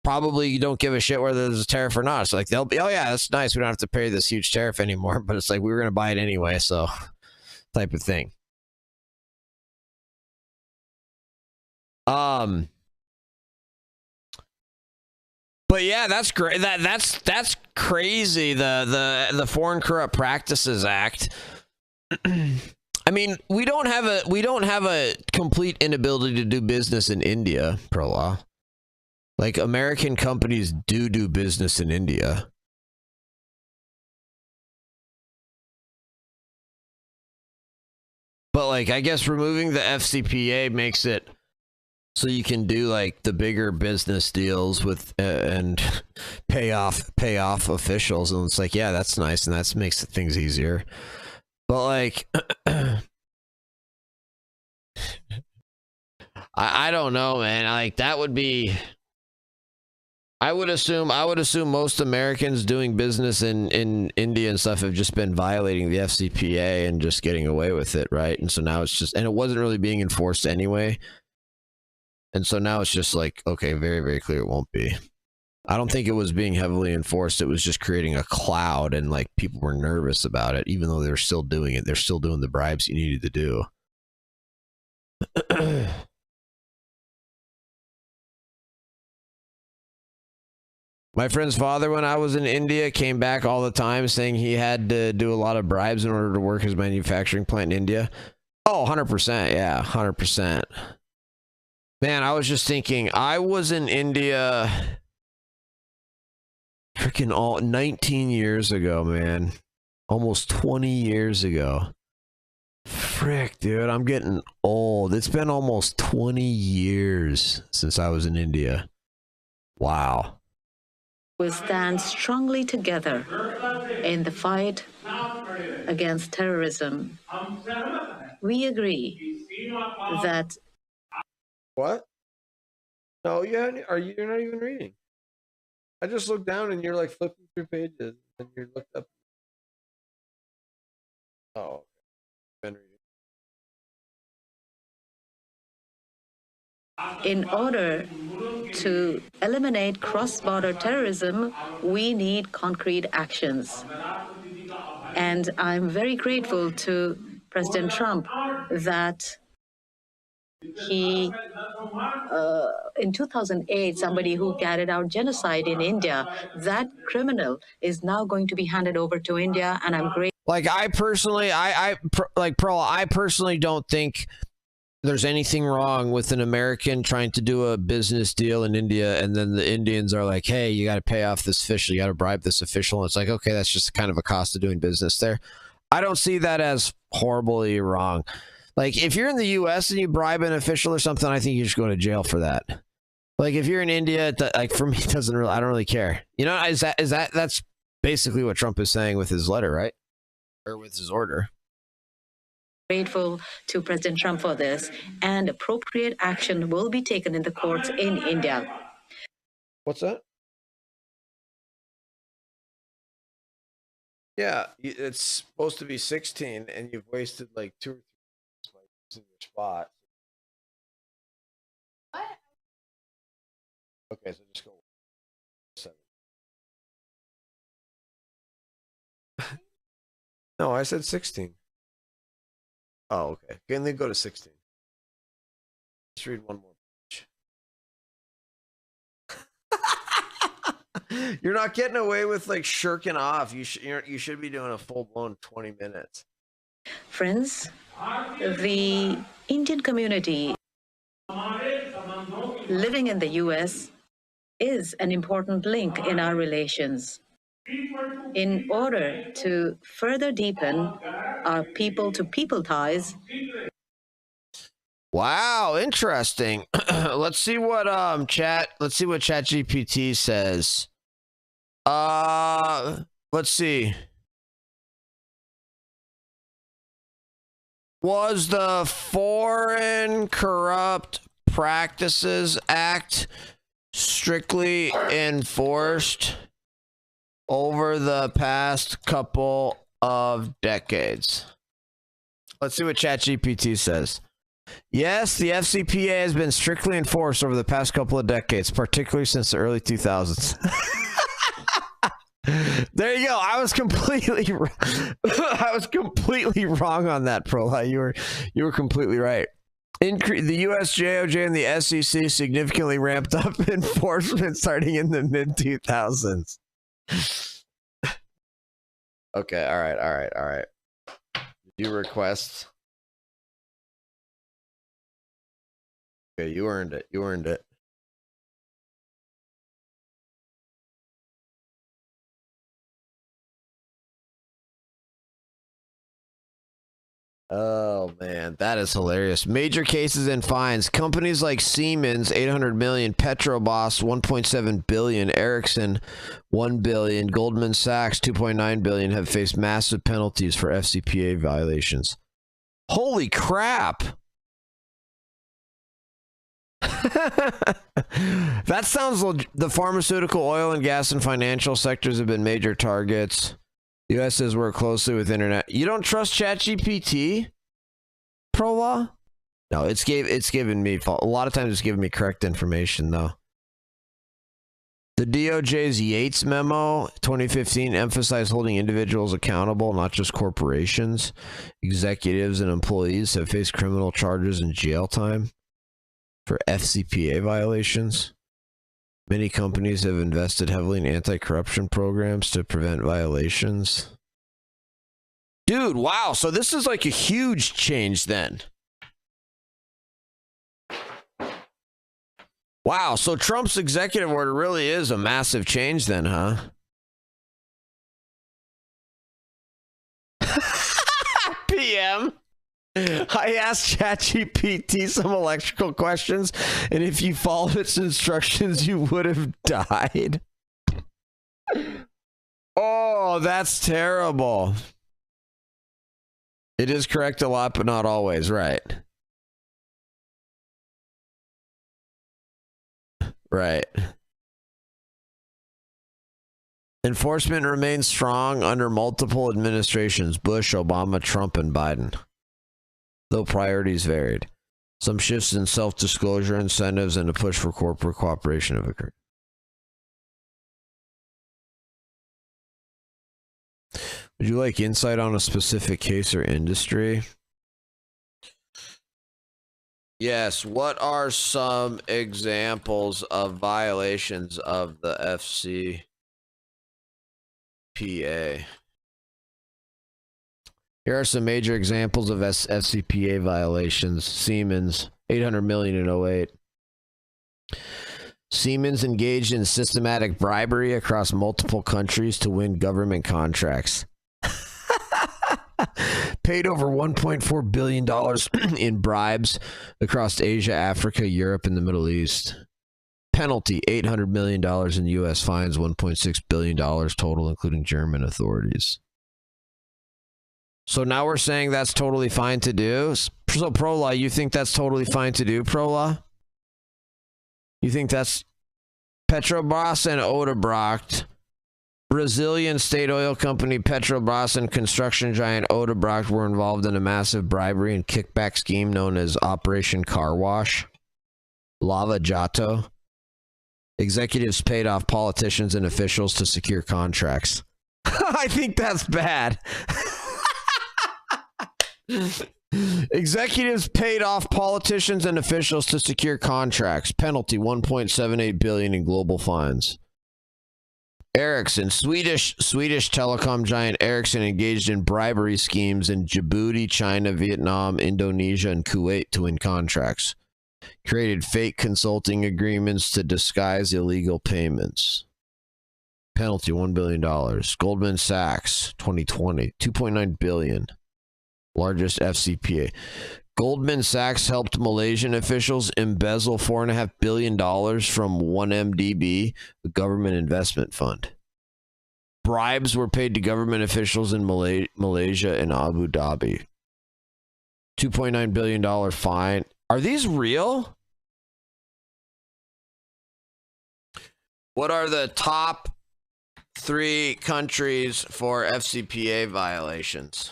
S1: probably don't give a shit whether there's a tariff or not. It's like, they'll be, oh yeah, that's nice. We don't have to pay this huge tariff anymore. But it's like, we were going to buy it anyway. So type of thing. But yeah, that's great. That's crazy. The Foreign Corrupt Practices Act. I mean, we don't have a complete inability to do business in India, pro law. Like, American companies do business in India. But like, I guess removing the FCPA makes it so you can do like the bigger business deals with and pay off officials, and it's like, yeah, that's nice, and that makes things easier. But like, I don't know, man. Like, that would be. I would assume most Americans doing business in India and stuff have just been violating the FCPA and just getting away with it, right? And so now it's just, and it wasn't really being enforced anyway. And so now it's just like, okay, very, very clear it won't be. I don't think it was being heavily enforced. It was just creating a cloud, and like, people were nervous about it, even though they're still doing it. They're still doing the bribes you needed to do. My friend's father, when I was in India, came back all the time saying he had to do a lot of bribes in order to work his manufacturing plant in India. Oh, 100%. Yeah, 100%. Man, I was just thinking, I was in India freaking 19 years ago, man. Almost 20 years ago. Frick, dude, I'm getting old. It's been almost 20 years since I was in India. Wow.
S13: We stand strongly together in the fight against terrorism. We agree that.
S1: What? No, you're not even reading. I just looked down and you're like flipping through pages and you looked up. Oh, been reading.
S13: In order to eliminate cross-border terrorism, we need concrete actions. And I'm very grateful to President Trump that he, in 2008, somebody who carried out genocide in India, that criminal is now going to be handed over to India, and I'm grateful.
S1: Like, I personally don't think there's anything wrong with an American trying to do a business deal in India, and then the Indians are like, hey, you got to pay off this official, you got to bribe this official. And it's like, okay, that's just kind of a cost of doing business there. I don't see that as horribly wrong. Like, if you're in the U.S. and you bribe an official or something, I think you should go to jail for that. Like, if you're in India, like, for me, it doesn't really, I don't really care. You know, that's basically what Trump is saying with his letter, right? Or with his order.
S13: Grateful to President Trump for this, and appropriate action will be taken in the courts in India.
S1: What's that? Yeah, it's supposed to be 16, and you've wasted like 2 or 3 minutes by using your spot.
S10: What?
S1: Okay, so just go 7. No, I said 16. Oh, okay. Can they go to 16? Let's read one more page. You're not getting away with like shirking off. You should be doing a full-blown 20 minutes.
S13: Friends, the Indian community living in the U.S. is an important link in our relations. In order to further deepen our people-to-people ties.
S1: Wow, interesting. Let's see what ChatGPT says. let's see. Was the Foreign Corrupt Practices Act strictly enforced over the past couple of decades? Let's see what ChatGPT says. Yes, the FCPA has been strictly enforced over the past couple of decades, particularly since the early 2000s. There you go. I was completely wrong on that, Prola. You were completely right. The U.S. DOJ and the SEC significantly ramped up enforcement starting in the mid-2000s. Okay, all right. Did you request? Okay, you earned it. Oh man, that is hilarious. Major cases and fines. Companies like Siemens, 800 million, Petrobras, 1.7 billion, Ericsson, 1 billion, Goldman Sachs, 2.9 billion have faced massive penalties for FCPA violations. Holy crap. That sounds the pharmaceutical, oil and gas and financial sectors have been major targets. The U.S. has worked closely with internet. You don't trust ChatGPT, Prola? No, it's given me a lot of times it's giving me correct information though. The DOJ's Yates memo 2015 emphasized holding individuals accountable, not just corporations. Executives and employees have faced criminal charges and jail time for FCPA violations. Many companies have invested heavily in anti-corruption programs to prevent violations. Dude, wow. So this is like a huge change then. Wow. So Trump's executive order really is a massive change then, huh? PM. I asked ChatGPT some electrical questions, and if you followed its instructions, you would have died. Oh, that's terrible. It is correct a lot, but not always, right? Right. Enforcement remains strong under multiple administrations: Bush, Obama, Trump, and Biden. Though priorities varied. Some shifts in self-disclosure incentives and a push for corporate cooperation have occurred. Would you like insight on a specific case or industry? Yes. What are some examples of violations of the FCPA? Here are some major examples of FCPA violations. Siemens, 800 million in 08. Siemens engaged in systematic bribery across multiple countries to win government contracts. Paid over $1.4 billion in bribes across Asia, Africa, Europe, and the Middle East. Penalty, $800 million in U.S. fines, $1.6 billion total, including German authorities. So now we're saying that's totally fine to do. So Prola, you think that's totally fine to do, Prola? You think that's Petrobras and Odebrecht, Brazilian state oil company Petrobras and construction giant Odebrecht were involved in a massive bribery and kickback scheme known as Operation Car Wash, Lava Jato. Executives paid off politicians and officials to secure contracts. I think that's bad. Executives paid off politicians and officials to secure contracts. Penalty, 1.78 billion in global fines. Ericsson, Swedish telecom giant Ericsson engaged in bribery schemes in Djibouti, China, Vietnam, Indonesia, and Kuwait to win contracts. Created fake consulting agreements to disguise illegal payments. Penalty, $1 billion. Goldman Sachs, 2020, $2.9 billion. Largest FCPA. Goldman Sachs helped Malaysian officials embezzle $4.5 billion from 1MDB, the government investment fund. bribes were paid to government officials in Malaysia and Abu Dhabi. $2.9 billion fine. Are these real? What are the top 3 countries for FCPA violations?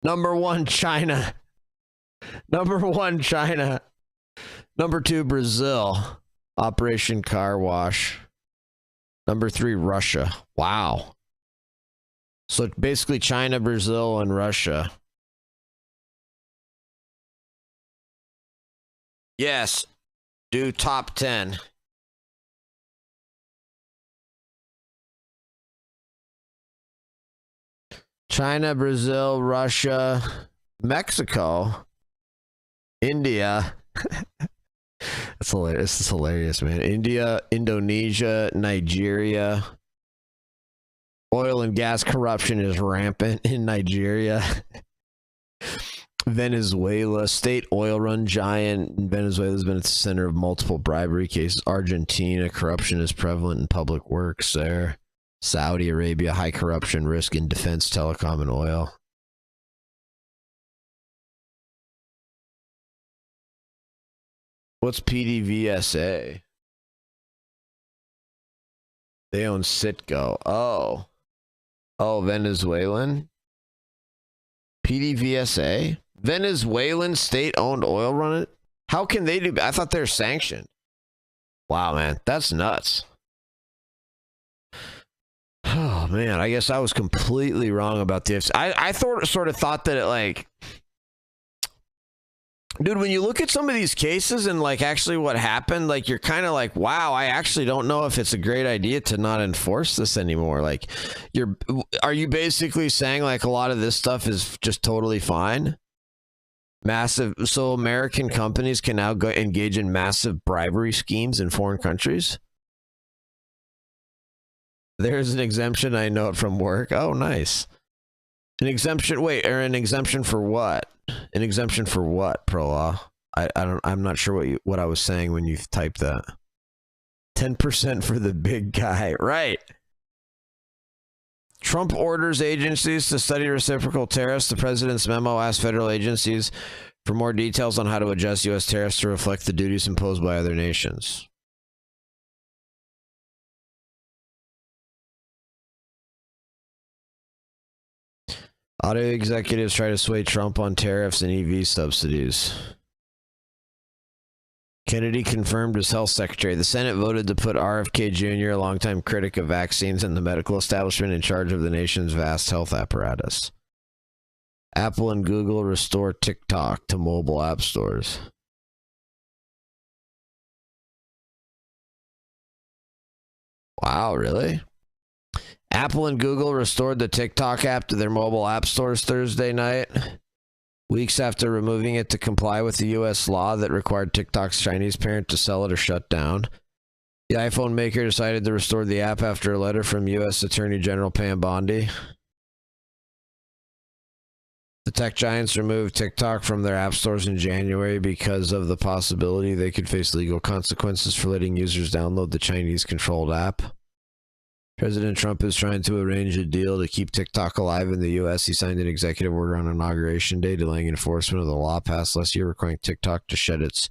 S1: Number 1, China. Number 1, China. Number 2, Brazil. Operation Car Wash. Number 3, Russia. Wow. So basically China, Brazil, and Russia. Yes. Do top 10. China, Brazil, Russia, Mexico, India. That's hilarious. This is hilarious, man. India, Indonesia, Nigeria. Oil and gas corruption is rampant in Nigeria. Venezuela, state oil run giant. Venezuela has been at the center of multiple bribery cases. Argentina, corruption is prevalent in public works there. Saudi Arabia, high corruption risk in defense, telecom, and oil. What's PDVSA? They own Citgo. Oh. Oh, Venezuelan? PDVSA? Venezuelan state-owned oil run? How can they do? I thought they're sanctioned. Wow, man. That's nuts. Oh, man. I guess I was completely wrong about this. I sort of thought that it, like... Dude, when you look at some of these cases and, like, actually what happened, like, you're kind of like, wow, I actually don't know if it's a great idea to not enforce this anymore. Like, are you basically saying, like, a lot of this stuff is just totally fine? Massive. So American companies can now go engage in massive bribery schemes in foreign countries? There's an exemption. I know it from work. Oh, nice. An exemption. Wait, or an exemption for what? An exemption for what, Prolaw? I'm not sure what I was saying when you typed that. 10% for the big guy. Right. Trump orders agencies to study reciprocal tariffs. The president's memo asks federal agencies for more details on how to adjust U.S. tariffs to reflect the duties imposed by other nations. Auto executives try to sway Trump on tariffs and EV subsidies. Kennedy confirmed as health secretary. The Senate voted to put RFK Jr., a longtime critic of vaccines and the medical establishment, in charge of the nation's vast health apparatus. Apple and Google restore TikTok to mobile app stores. Wow, really? Apple and Google restored the TikTok app to their mobile app stores Thursday night, weeks after removing it to comply with the U.S. law that required TikTok's Chinese parent to sell it or shut down. The iPhone maker decided to restore the app after a letter from U.S. Attorney General Pam Bondi. The tech giants removed TikTok from their app stores in January because of the possibility they could face legal consequences for letting users download the Chinese-controlled app. President Trump is trying to arrange a deal to keep TikTok alive in the U.S. He signed an executive order on Inauguration Day delaying enforcement of the law passed last year requiring TikTok to shed its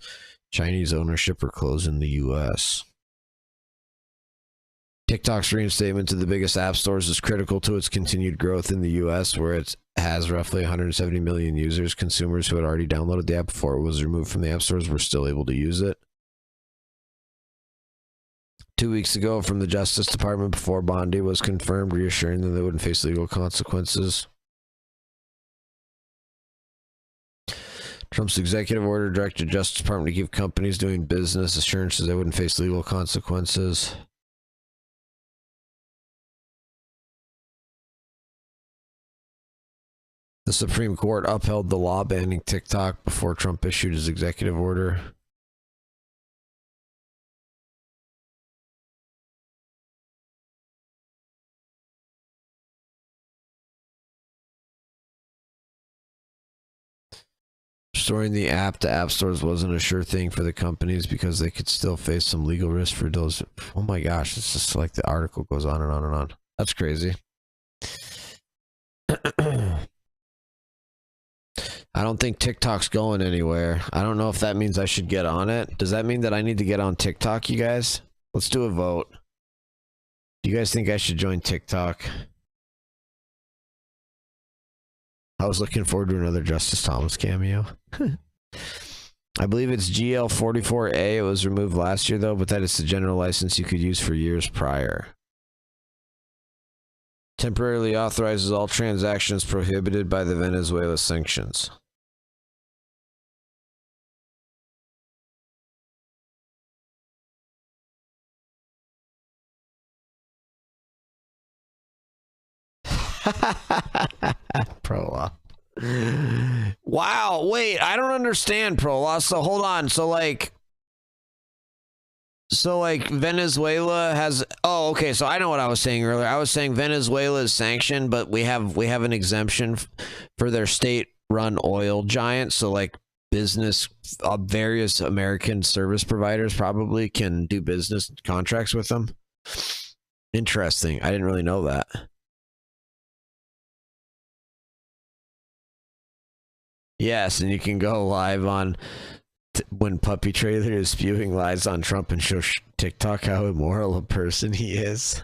S1: Chinese ownership or close in the U.S. TikTok's reinstatement to the biggest app stores is critical to its continued growth in the U.S., where it has roughly 170 million users. Consumers who had already downloaded the app before it was removed from the app stores were still able to use it. 2 weeks ago from the Justice Department before Bondi was confirmed, reassuring them they wouldn't face legal consequences. Trump's executive order directed the Justice Department to give companies doing business assurances they wouldn't face legal consequences. The Supreme Court upheld the law banning TikTok before Trump issued his executive order. restoring the app to app stores wasn't a sure thing for the companies because they could still face some legal risk for those. Oh my gosh, it's just like the article goes on and on and on. That's crazy. I don't think TikTok's going anywhere. I don't know if that means I should get on it. Does that mean that I need to get on TikTok, you guys? Let's do a vote. Do you guys think I should join TikTok? I was looking forward to another Justice Thomas cameo. I believe it's GL44A. It was removed last year, though, but that is the general license you could use for years prior. Temporarily authorizes all transactions prohibited by the Venezuela sanctions. Pro-law. Wow, wait, I don't understand pro-law. So hold on. So like Venezuela has, oh, okay, so I know what I was saying earlier. I was saying Venezuela is sanctioned, but we have an exemption for their state-run oil giant. So like business, various American service providers probably can do business contracts with them. Interesting. I didn't really know that. Yes, and you can go live on when Puppy Trailer is spewing lies on Trump and show TikTok how immoral a person he is.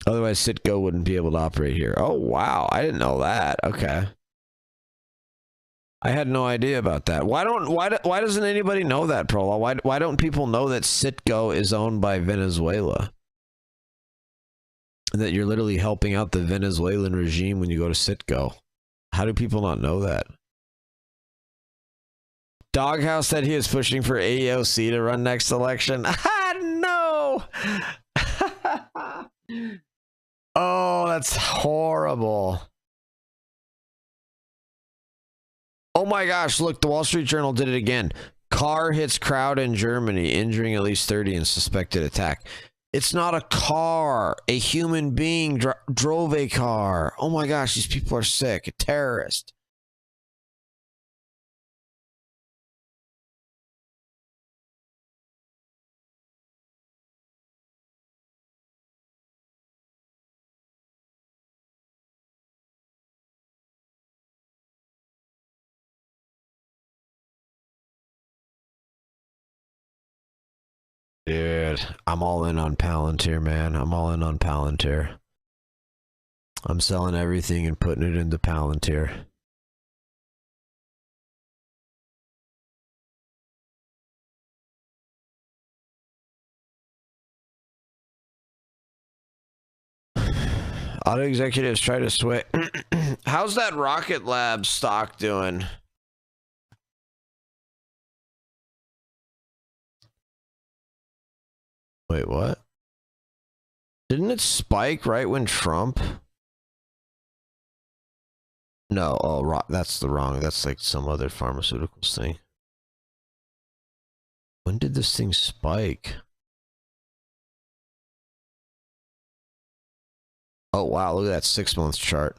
S1: Otherwise, Citgo wouldn't be able to operate here. Oh, wow. I didn't know that. Okay. I had no idea about that. Why doesn't anybody know that, Pro? Why don't people know that Citgo is owned by Venezuela? And that you're literally helping out the Venezuelan regime when you go to Citgo. How do people not know that? Doghouse said he is pushing for AOC to run next election. No! Oh, that's horrible. Oh my gosh, look, the Wall Street Journal did it again. Car hits crowd in Germany, injuring at least 30 in suspected attack. It's not a car. A human being drove a car. Oh my gosh, these people are sick. A terrorist. Dude, I'm all in on Palantir, man. I'm all in on Palantir. I'm selling everything and putting it into Palantir. Auto executives try to sway. How's that Rocket Lab stock doing? Wait, what? Didn't it spike right when Trump? No, oh, that's the wrong. That's like some other pharmaceuticals thing. When did this thing spike? Oh, wow, look at that 6 month chart.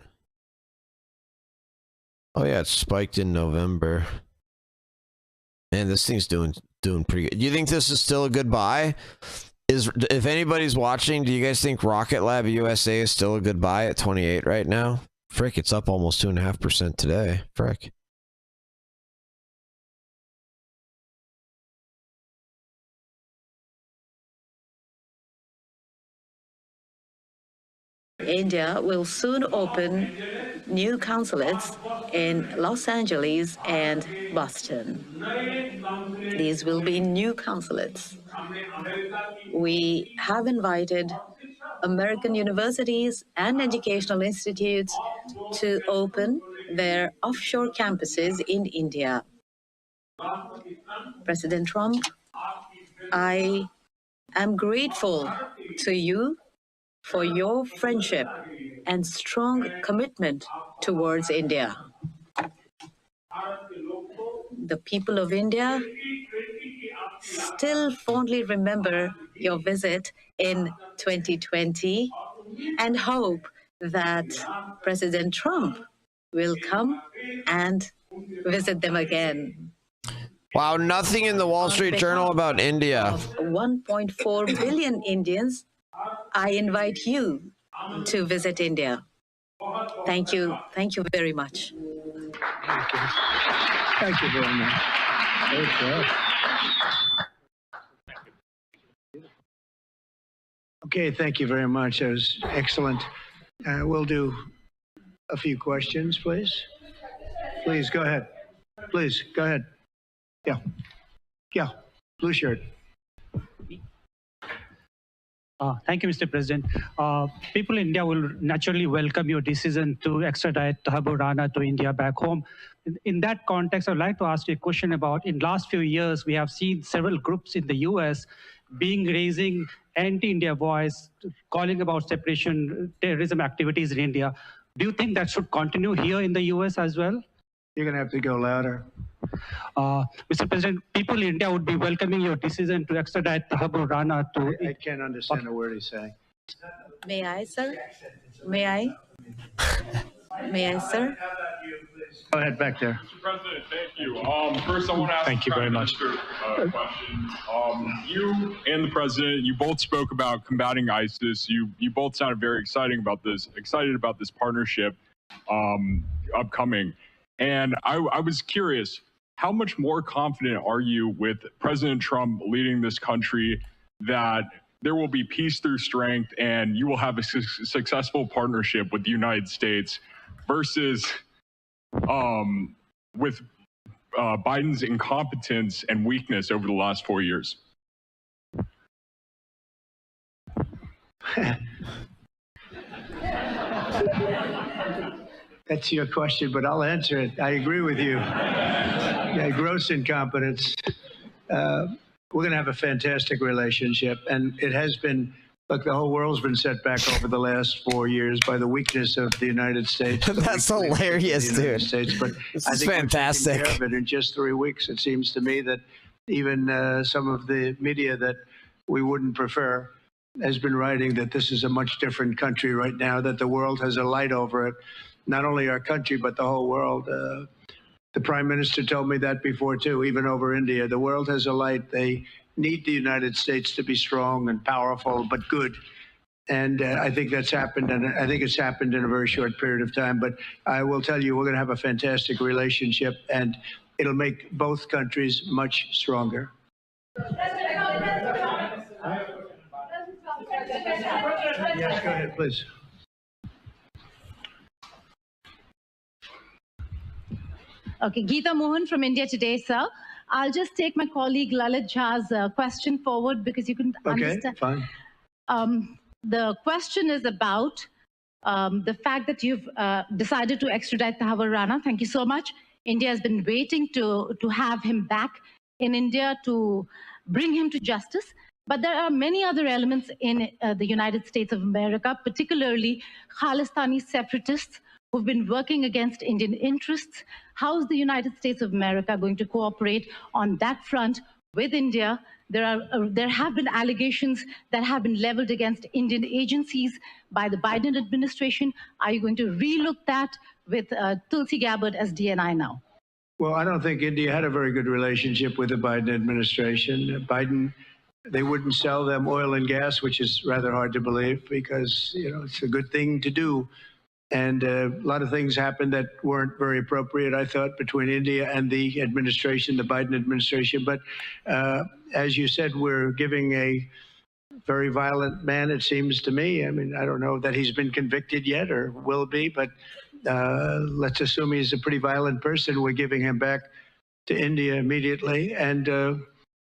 S1: Oh yeah, it spiked in November. Man, this thing's doing pretty good. Do you think this is still a good buy? If anybody's watching, do you guys think Rocket Lab USA is still a good buy at 28 right now? Frick, it's up almost 2.5% today. Frick.
S13: India will soon open new consulates in Los Angeles and Boston. These will be new consulates. We have invited American universities and educational institutes to open their offshore campuses in India. President Trump, I am grateful to you for your friendship and strong commitment towards India. The people of India still fondly remember your visit in 2020 and hope that President Trump will come and visit them again.
S1: Wow, nothing in the Wall Street Journal about India.
S13: Of 1.4 billion Indians, I invite you to visit India. Thank you. Thank you very much.
S2: Thank you. Thank you very much. Okay, thank you very much. That was excellent. We'll do a few questions, please. Please, go ahead. Please, go ahead. Yeah. Yeah, blue shirt.
S3: Thank you, Mr. President. People in India will naturally welcome your decision to extradite Thakur Rana to India back home. In that context, I'd like to ask you a question about, in the last few years, we have seen several groups in the US raising anti-India voice, calling about separation, terrorism activities in India. Do you think that should continue here in the US as well?
S2: You're going to have to go louder.
S3: Mr. President, people in India would be welcoming your decision to extradite Thakur Rana to...
S2: I can't understand a word he's saying.
S13: May I, sir? May I? May I, sir?
S2: Go ahead, back there.
S6: Mr. President, thank you. First, I want to ask
S22: Thank you very much.
S6: a question. You and the president, you both spoke about combating ISIS. You both sounded very excited about this partnership upcoming. And I was curious, how much more confident are you with President Trump leading this country that there will be peace through strength and you will have a successful partnership with the United States versus with Biden's incompetence and weakness over the last 4 years?
S2: That's your question, but I'll answer it. I agree with you. Yeah, gross incompetence. We're going to have a fantastic relationship, and it has been. Look, the whole world's been set back over the last 4 years by the weakness of the United States.
S1: That's hilarious, dude.
S2: But
S1: This
S2: I
S1: is
S2: think
S1: fantastic.
S2: we're taking care of it in just 3 weeks. It seems to me that even some of the media that we wouldn't prefer has been writing that this is a much different country right now, that the world has a light over it. Not only our country, but the whole world. The Prime Minister told me that before, too, even over India. The world has a light. They need the United States to be strong and powerful, but good. And I think that's happened, and I think it's happened in a very short period of time. But I will tell you, we're going to have a fantastic relationship, and it'll make both countries much stronger. Yes, go ahead, please.
S14: Okay, Geeta Mohan from India Today, sir. I'll just take my colleague Lalit Jha's question forward because you can understand.
S2: Okay, fine.
S14: The question is about the fact that you've decided to extradite Thakur Rana. Thank you so much. India has been waiting to have him back in India to bring him to justice. But there are many other elements in the United States of America, particularly Khalistani separatists who've been working against Indian interests. How is the United States of America going to cooperate on that front with India? There have been allegations that have been leveled against Indian agencies by the Biden administration. Are you going to relook that with Tulsi Gabbard as DNI now?
S2: Well, I don't think India had a very good relationship with the Biden administration. Biden, they wouldn't sell them oil and gas, which is rather hard to believe because, you know, it's a good thing to do. And a lot of things happened that weren't very appropriate, I thought, between India and the administration, the Biden administration. But as you said, we're giving a very violent man, it seems to me. I mean, I don't know that he's been convicted yet or will be, but let's assume he's a pretty violent person. We're giving him back to India immediately. And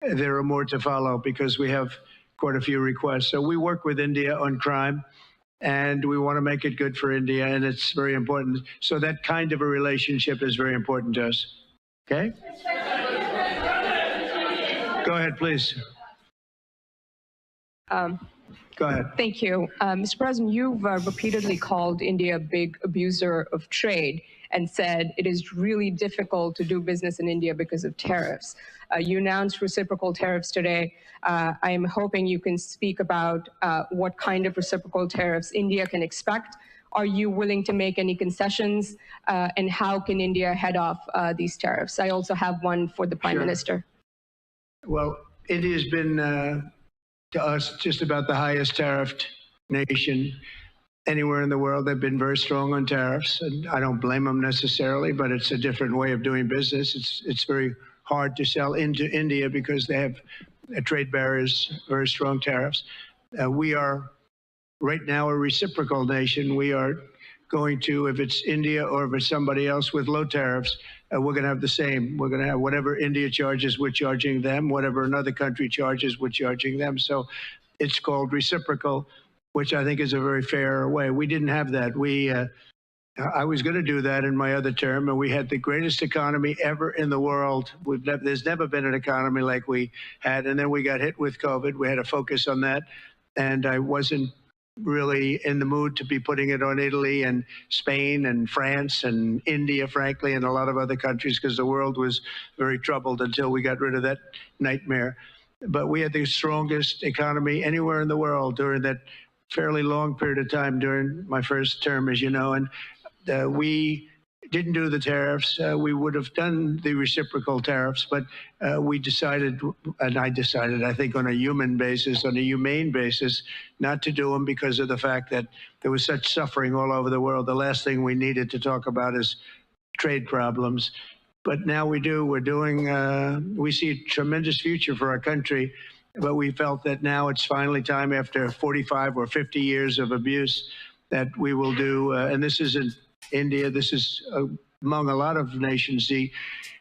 S2: there are more to follow because we have quite a few requests. So we work with India on crime. And we want to make it good for India, and it's very important. So that kind of a relationship is very important to us. Okay? Go ahead, please. Go ahead.
S23: Thank you. Mr. President, you've repeatedly called India a big abuser of trade and said it is really difficult to do business in India because of tariffs. You announced reciprocal tariffs today. I am hoping you can speak about what kind of reciprocal tariffs India can expect Are you willing to make any concessions? And how can India head off these tariffs? I also have one for the Prime Minister.
S2: Well, India's been, to us, just about the highest tariffed nation anywhere in the world. They've been very strong on tariffs, and I don't blame them necessarily, but it's a different way of doing business. It's very hard to sell into India because they have trade barriers, very strong tariffs. We are right now a reciprocal nation. We are going to, if it's India or if it's somebody else with low tariffs, we're going to have the same. We're going to have whatever India charges, we're charging them. Whatever another country charges, we're charging them. So it's called reciprocal, which I think is a very fair way. We didn't have that. I was going to do that in my other term, and we had the greatest economy ever in the world. There's never been an economy like we had, and then we got hit with COVID. We had to focus on that, and I wasn't really in the mood to be putting it on Italy and Spain and France and India, frankly, and a lot of other countries, because the world was very troubled until we got rid of that nightmare. But we had the strongest economy anywhere in the world during that fairly long period of time during my first term, as you know, and we didn't do the tariffs. We would have done the reciprocal tariffs, but we decided, and I decided, I think on a human basis, on a humane basis, not to do them because of the fact that there was such suffering all over the world. The last thing we needed to talk about is trade problems. But now we do. We're doing, we see a tremendous future for our country, but we felt that now it's finally time, after 45 or 50 years of abuse, that we will do, and this isn't India, this is among a lot of nations. The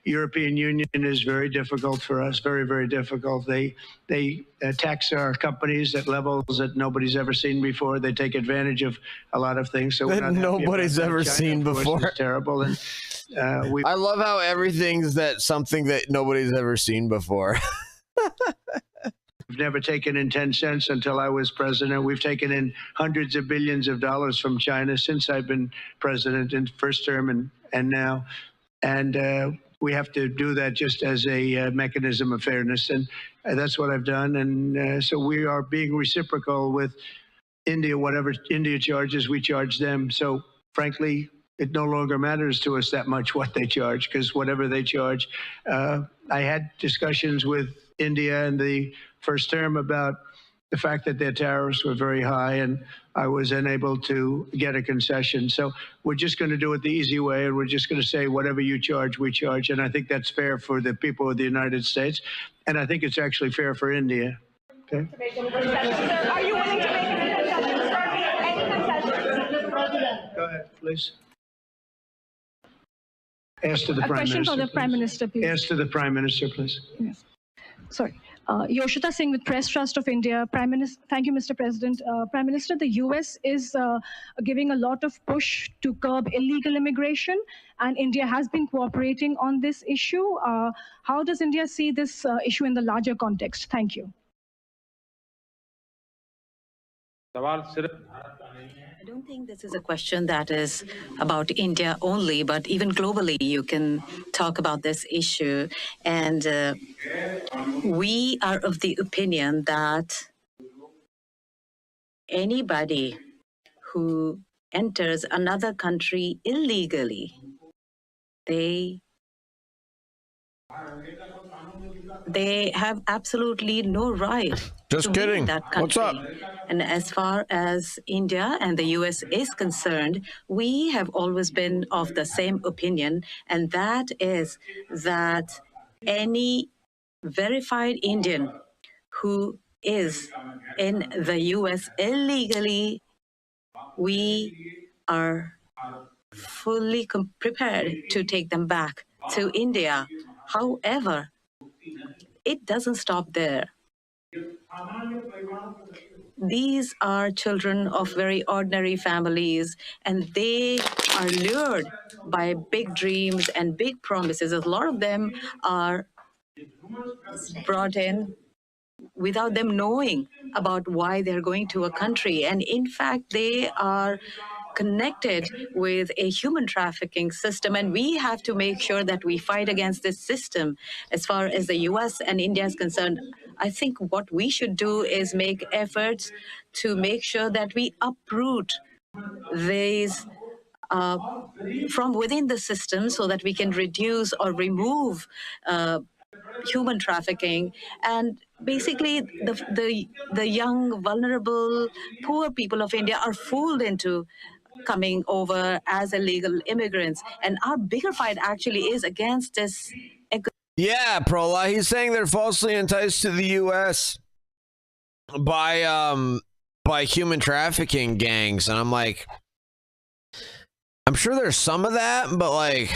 S2: European Union is very difficult for us, very, very difficult. They tax our companies at levels that nobody's ever seen before. They take advantage of a lot of things. So
S1: That nobody's ever seen before.
S2: It's terrible. And
S1: I love how everything's something that nobody's ever seen before.
S2: We've never taken in 10 cents until I was president. We've taken in hundreds of billions of dollars from China since I've been president in first term and now. And we have to do that just as a mechanism of fairness. And that's what I've done. And so we are being reciprocal with India. Whatever India charges, we charge them. So frankly, it no longer matters to us that much what they charge, because whatever they charge, I had discussions with India in the first term about the fact that their tariffs were very high, and I was unable to get a concession. So we're just going to do it the easy way, and we're just going to say whatever you charge, we charge. And I think that's fair for the people of the United States, and I think it's actually fair for India. Okay?
S20: Are you willing to make any concessions?
S2: Go ahead, please. Ask to the
S5: A
S2: Prime
S5: question
S2: Minister.
S5: for the Prime Minister, please.
S2: Ask to the Prime Minister, please.
S5: Yes. Sorry. Yoshita Singh with Press Trust of India. Prime Minister, thank you, Mr. President. Prime Minister, the US is giving a lot of push to curb illegal immigration, and India has been cooperating on this issue. How does India see this issue in the larger context? Thank you.
S13: I don't think this is a question that is about India only, but even globally, you can talk about this issue. And we are of the opinion that anybody who enters another country illegally, they have absolutely no right
S1: Just
S13: to
S1: kidding.
S13: be in that country.
S1: What's up?
S13: And as far as India and the US is concerned, we have always been of the same opinion, and that is that any verified Indian who is in the US illegally, we are fully prepared to take them back to India. However, it doesn't stop there. These are children of very ordinary families, and they are lured by big dreams and big promises. A lot of them are brought in without them knowing about why they're going to a country. And in fact, they are connected with a human trafficking system, and we have to make sure that we fight against this system. As far as the US and India is concerned, I think what we should do is make efforts to make sure that we uproot ways from within the system so that we can reduce or remove human trafficking. And basically, the young, vulnerable, poor people of India are fooled into coming over as illegal immigrants. And our bigger fight actually is against this.
S1: Yeah, Prola. He's saying they're falsely enticed to the U.S. by human trafficking gangs, and I'm like, I'm sure there's some of that, but like,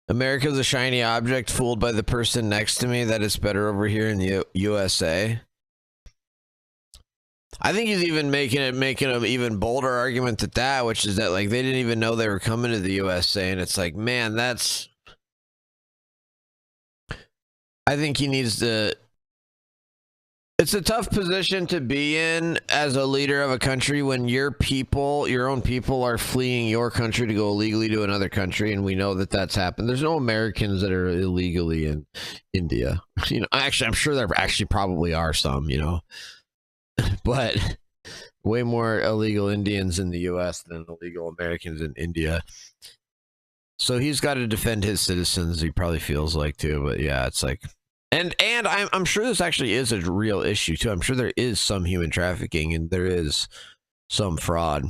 S1: America's a shiny object, fooled by the person next to me that it's better over here in the USA. I think he's even making an even bolder argument at that, which is that like they didn't even know they were coming to the USA, and it's like, man, that's. I think he needs to. It's a tough position to be in as a leader of a country when your people, your own people, are fleeing your country to go illegally to another country, and we know that that's happened. There's no Americans that are illegally in India. You know, actually, I'm sure there actually probably are some, you know, but way more illegal Indians in the U.S. than illegal Americans in India. So he's got to defend his citizens. He probably feels like too, but yeah, it's like. And I'm sure this actually is a real issue too. I'm sure there is some human trafficking and there is some fraud.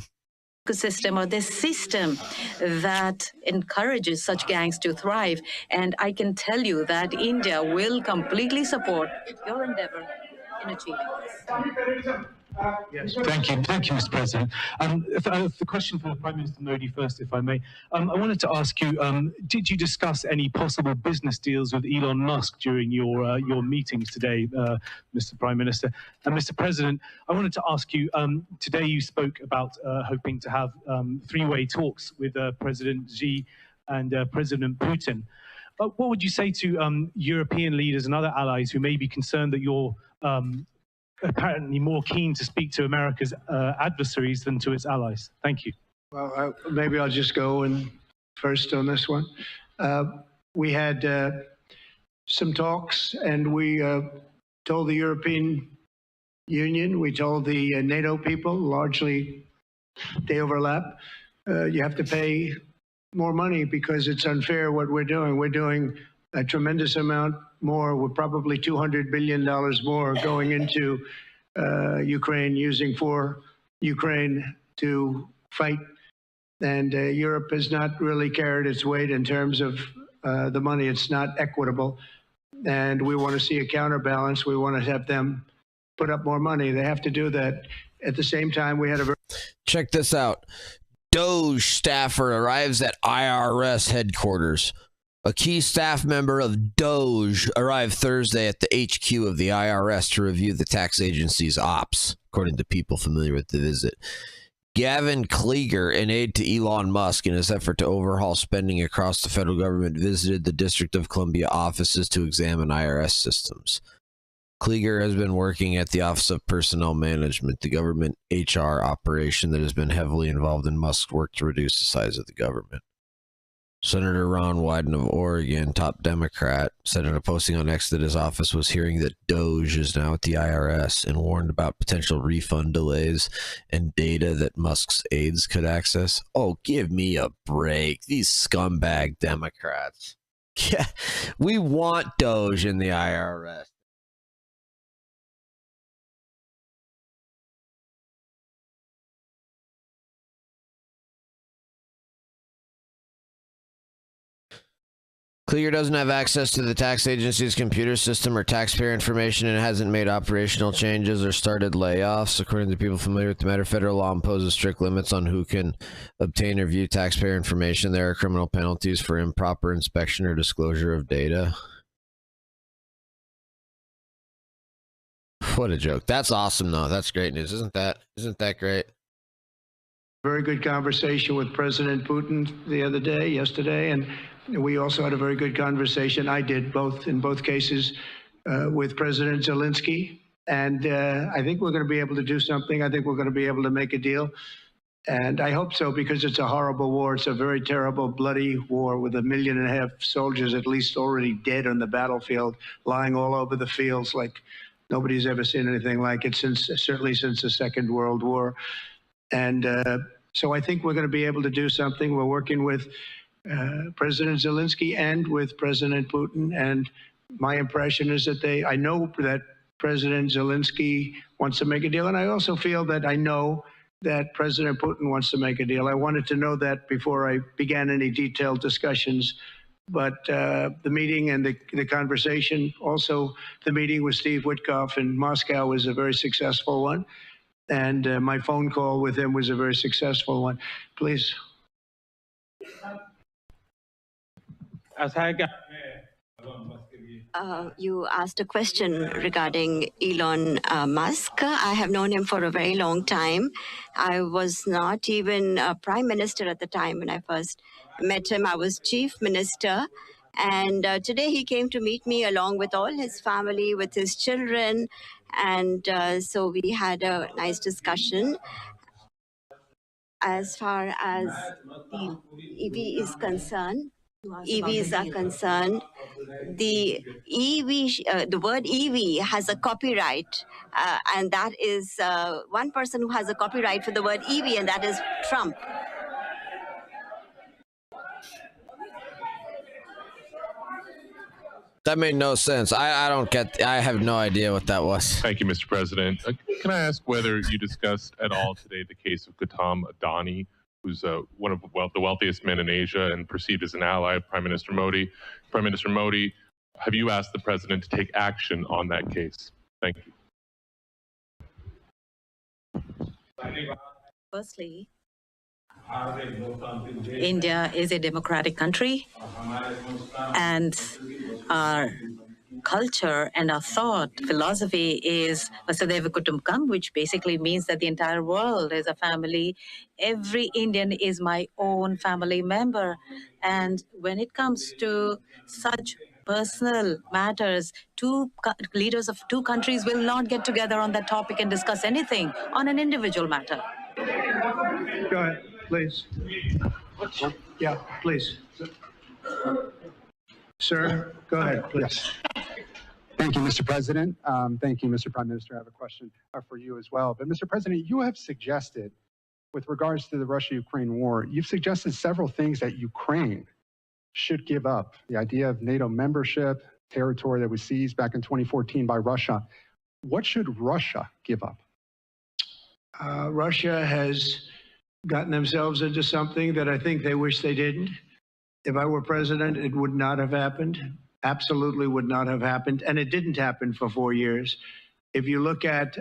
S13: System or this system that encourages such gangs to thrive. And I can tell you that India will completely support your endeavor in achieving this.
S8: Yes, thank you, Mr. President. The question for Prime Minister Modi first, if I may. I wanted to ask you, did you discuss any possible business deals with Elon Musk during your meetings today, Mr. Prime Minister? And Mr. President, I wanted to ask you, today you spoke about hoping to have three-way talks with President Xi and President Putin. What would you say to European leaders and other allies who may be concerned that you're apparently more keen to speak to America's adversaries than to its allies? Thank you.
S2: Well, maybe I'll just go in first on this one. We had some talks, and we told the European Union, we told the NATO people, largely they overlap, you have to pay more money because it's unfair what we're doing. We're doing a tremendous amount more. We're probably $200 billion more going into Ukraine, using for Ukraine to fight. And Europe has not really carried its weight in terms of the money. It's not equitable. And we want to see a counterbalance. We want to have them put up more money. They have to do that. At the same time, we had a...
S1: Check this out. Doge staffer arrives at IRS headquarters. A key staff member of Doge arrived Thursday at the HQ of the IRS to review the tax agency's ops, according to people familiar with the visit. Gavin Klieger, an aide to Elon Musk in his effort to overhaul spending across the federal government, visited the District of Columbia offices to examine IRS systems. Klieger has been working at the Office of Personnel Management, the government HR operation that has been heavily involved in Musk's work to reduce the size of the government. Senator Ron Wyden of Oregon, top Democrat, said in a posting on X that his office was hearing that Doge is now at the IRS and warned about potential refund delays and data that Musk's aides could access. Oh, give me a break. These scumbag Democrats. Yeah, we want Doge in the IRS. Klieger doesn't have access to the tax agency's computer system or taxpayer information and hasn't made operational changes or started layoffs. According to people familiar with the matter, federal law imposes strict limits on who can obtain or view taxpayer information. There are criminal penalties for improper inspection or disclosure of data. What a joke. That's awesome, though. That's great news. Isn't that great?
S2: Very good conversation with President Putin yesterday, and we also had a very good conversation. I did in both cases with President Zelensky, and I think we're going to be able to do something. I think we're going to be able to make a deal, and I hope so, because it's a horrible war. It's a very terrible, bloody war with 1.5 million soldiers at least already dead on the battlefield, lying all over the fields like nobody's ever seen anything like it certainly since the Second World War. And so I think we're going to be able to do something. We're working with President Zelensky and with President Putin. And my impression is that I know that President Zelensky wants to make a deal. And I also feel that I know that President Putin wants to make a deal. I wanted to know that before I began any detailed discussions. But the meeting and the conversation, also the meeting with Steve Witkoff in Moscow was a very successful one. And my phone call with him was a very successful one. Please.
S11: You asked a question regarding Elon Musk. I have known him for a very long time. I was not even a prime minister at the time when I first met him. I was chief minister. And today he came to meet me along with all his family, with his children. And so we had a nice discussion. As far as the EV is concerned, EVs are concerned, the word EV has a copyright, and that is one person who has a copyright for the word EV, and that is Trump.
S1: That made no sense. I don't get. I have no idea what that was.
S12: Thank you, Mr. President. Can I ask whether you discussed at all today the case of Gautam Adani, who's one of the wealthiest men in Asia and perceived as an ally of Prime Minister Modi? Prime Minister Modi, have you asked the president to take action on that case? Thank you.
S13: Firstly, India is a democratic country, and our culture and our thought philosophy is Vasudhaiva Kutumbakam, which basically means that the entire world is a family. Every Indian is my own family member. And when it comes to such personal matters, leaders of two countries will not get together on that topic and discuss anything on an individual matter.
S2: Go ahead, please. Yeah, please. Sir, go ahead, please.
S15: Thank you, Mr. President. Thank you, Mr. Prime Minister. I have a question for you as well. But Mr. President, you have suggested, with regards to the Russia-Ukraine war, you've suggested several things that Ukraine should give up. The idea of NATO membership, territory that was seized back in 2014 by Russia. What should Russia give up?
S2: Russia has gotten themselves into something that I think they wish they didn't. If I were president, it would not have happened. Absolutely would not have happened. And it didn't happen for 4 years. If you look at...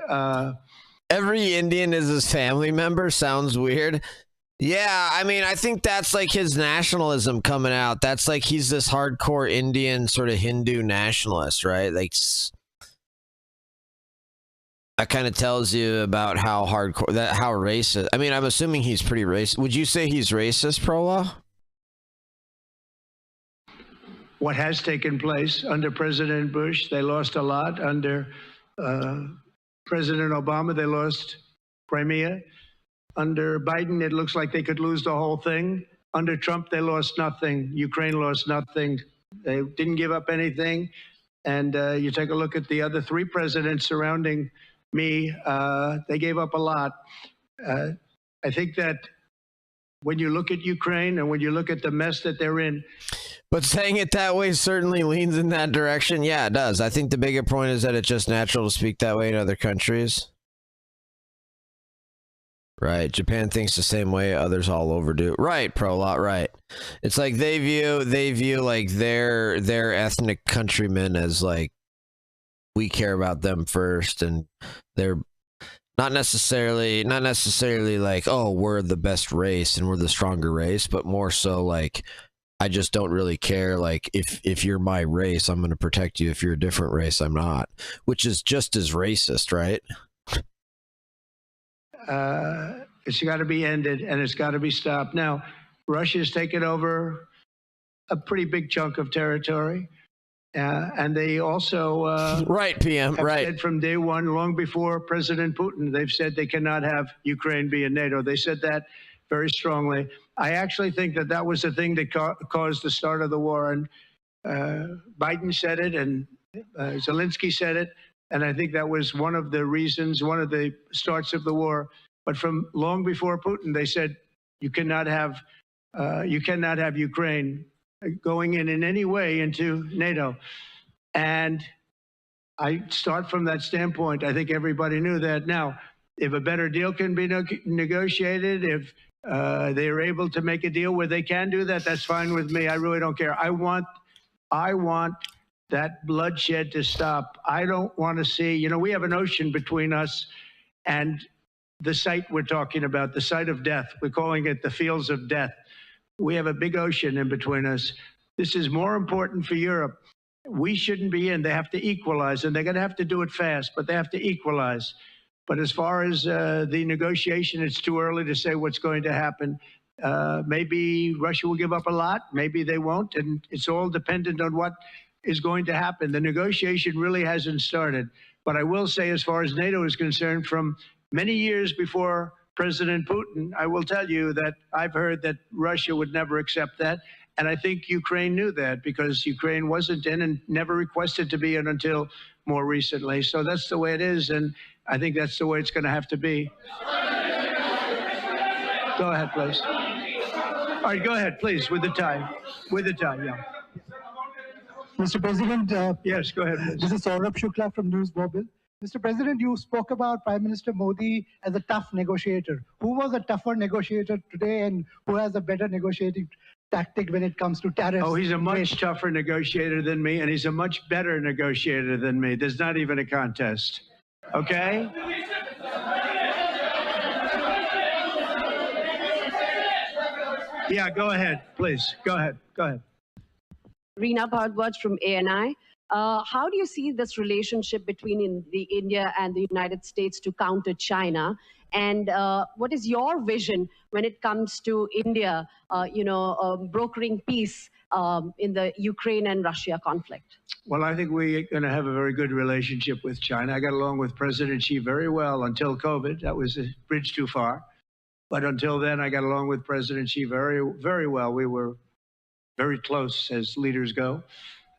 S1: Every Indian is his family member sounds weird. Yeah, I mean, I think that's like his nationalism coming out. That's like he's this hardcore Indian sort of Hindu nationalist, right? Like, that kind of tells you about how hardcore, how racist. I mean, I'm assuming he's pretty racist. Would you say he's racist, Pro-Law?
S2: What has taken place under President Bush, they lost a lot. Under President Obama, they lost Crimea. Under Biden, it looks like they could lose the whole thing. Under Trump, they lost nothing. Ukraine lost nothing. They didn't give up anything. And you take a look at the other three presidents surrounding me, they gave up a lot. I think that when you look at Ukraine and when you look at the mess that they're in.
S1: But saying it that way certainly leans in that direction. Yeah, it does. I think the bigger point is that it's just natural to speak that way in other countries. Right. Japan thinks the same way. Others all over do. Right, Pro-Law, right. It's like they view like their ethnic countrymen as like, we care about them first, and they're not necessarily like, oh, we're the best race and we're the stronger race, but more so like, I just don't really care. Like, if you're my race, I'm going to protect you. If you're a different race, I'm not, which is just as racist, right?
S2: It's got to be ended and it's got to be stopped. Now, Russia's taken over a pretty big chunk of territory. And they also
S1: right, PM,
S2: have
S1: right.
S2: said from day one, long before President Putin, they've said they cannot have Ukraine be in NATO. They said that very strongly. I actually think that that was the thing that caused the start of the war. And Biden said it, and Zelensky said it. And I think that was one of the reasons, one of the starts of the war. But from long before Putin, they said you cannot have Ukraine going in any way into NATO. And I start from that standpoint. I think everybody knew that. Now, if a better deal can be negotiated, if they are able to make a deal where they can do that, that's fine with me. I really don't care. I want that bloodshed to stop. I don't want to see, we have an ocean between us and the site we're talking about, the site of death. We're calling it the fields of death. We have a big ocean in between us. This is more important for Europe. We shouldn't be in. They have to equalize, and they're going to have to do it fast, but they have to equalize. But as far as the negotiation, it's too early to say what's going to happen. Maybe Russia will give up a lot. Maybe they won't. And it's all dependent on what is going to happen. The negotiation really hasn't started. But I will say, as far as NATO is concerned, from many years before President Putin, I will tell you that I've heard that Russia would never accept that. And I think Ukraine knew that, because Ukraine wasn't in and never requested to be in until more recently. So that's the way it is. And I think that's the way it's going to have to be. Go ahead, please. All right, go ahead, please, with the tie. With the tie, yeah.
S16: Mr. President.
S2: Yes, go ahead, please.
S16: This is Saurabh Shukla from News Mobile. Mr. President, you spoke about Prime Minister Modi as a tough negotiator. Who was a tougher negotiator today, and who has a better negotiating tactic when it comes to tariffs?
S2: Oh, he's a much tougher negotiator than me, and he's a much better negotiator than me. There's not even a contest. Okay? Yeah, go ahead, please. Go ahead. Go ahead.
S19: Reena Bhardwaj from ANI. How do you see this relationship between India and the United States to counter China? And what is your vision when it comes to India, brokering peace in the Ukraine and Russia conflict?
S2: Well, I think we're going to have a very good relationship with China. I got along with President Xi very well until COVID. That was a bridge too far. But until then, I got along with President Xi very, very well. We were very close as leaders go.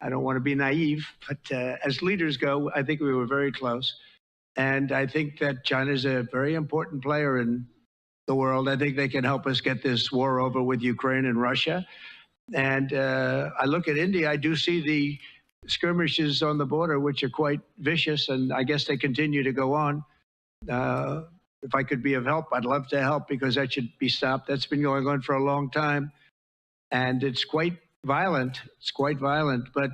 S2: I don't want to be naive, but as leaders go, I think we were very close. And I think that China is a very important player in the world. I think they can help us get this war over with Ukraine and Russia. And I look at India, I do see the skirmishes on the border, which are quite vicious, and I guess they continue to go on. If I could be of help, I'd love to help, because that should be stopped. That's been going on for a long time, and it's quite violent. It's quite violent, but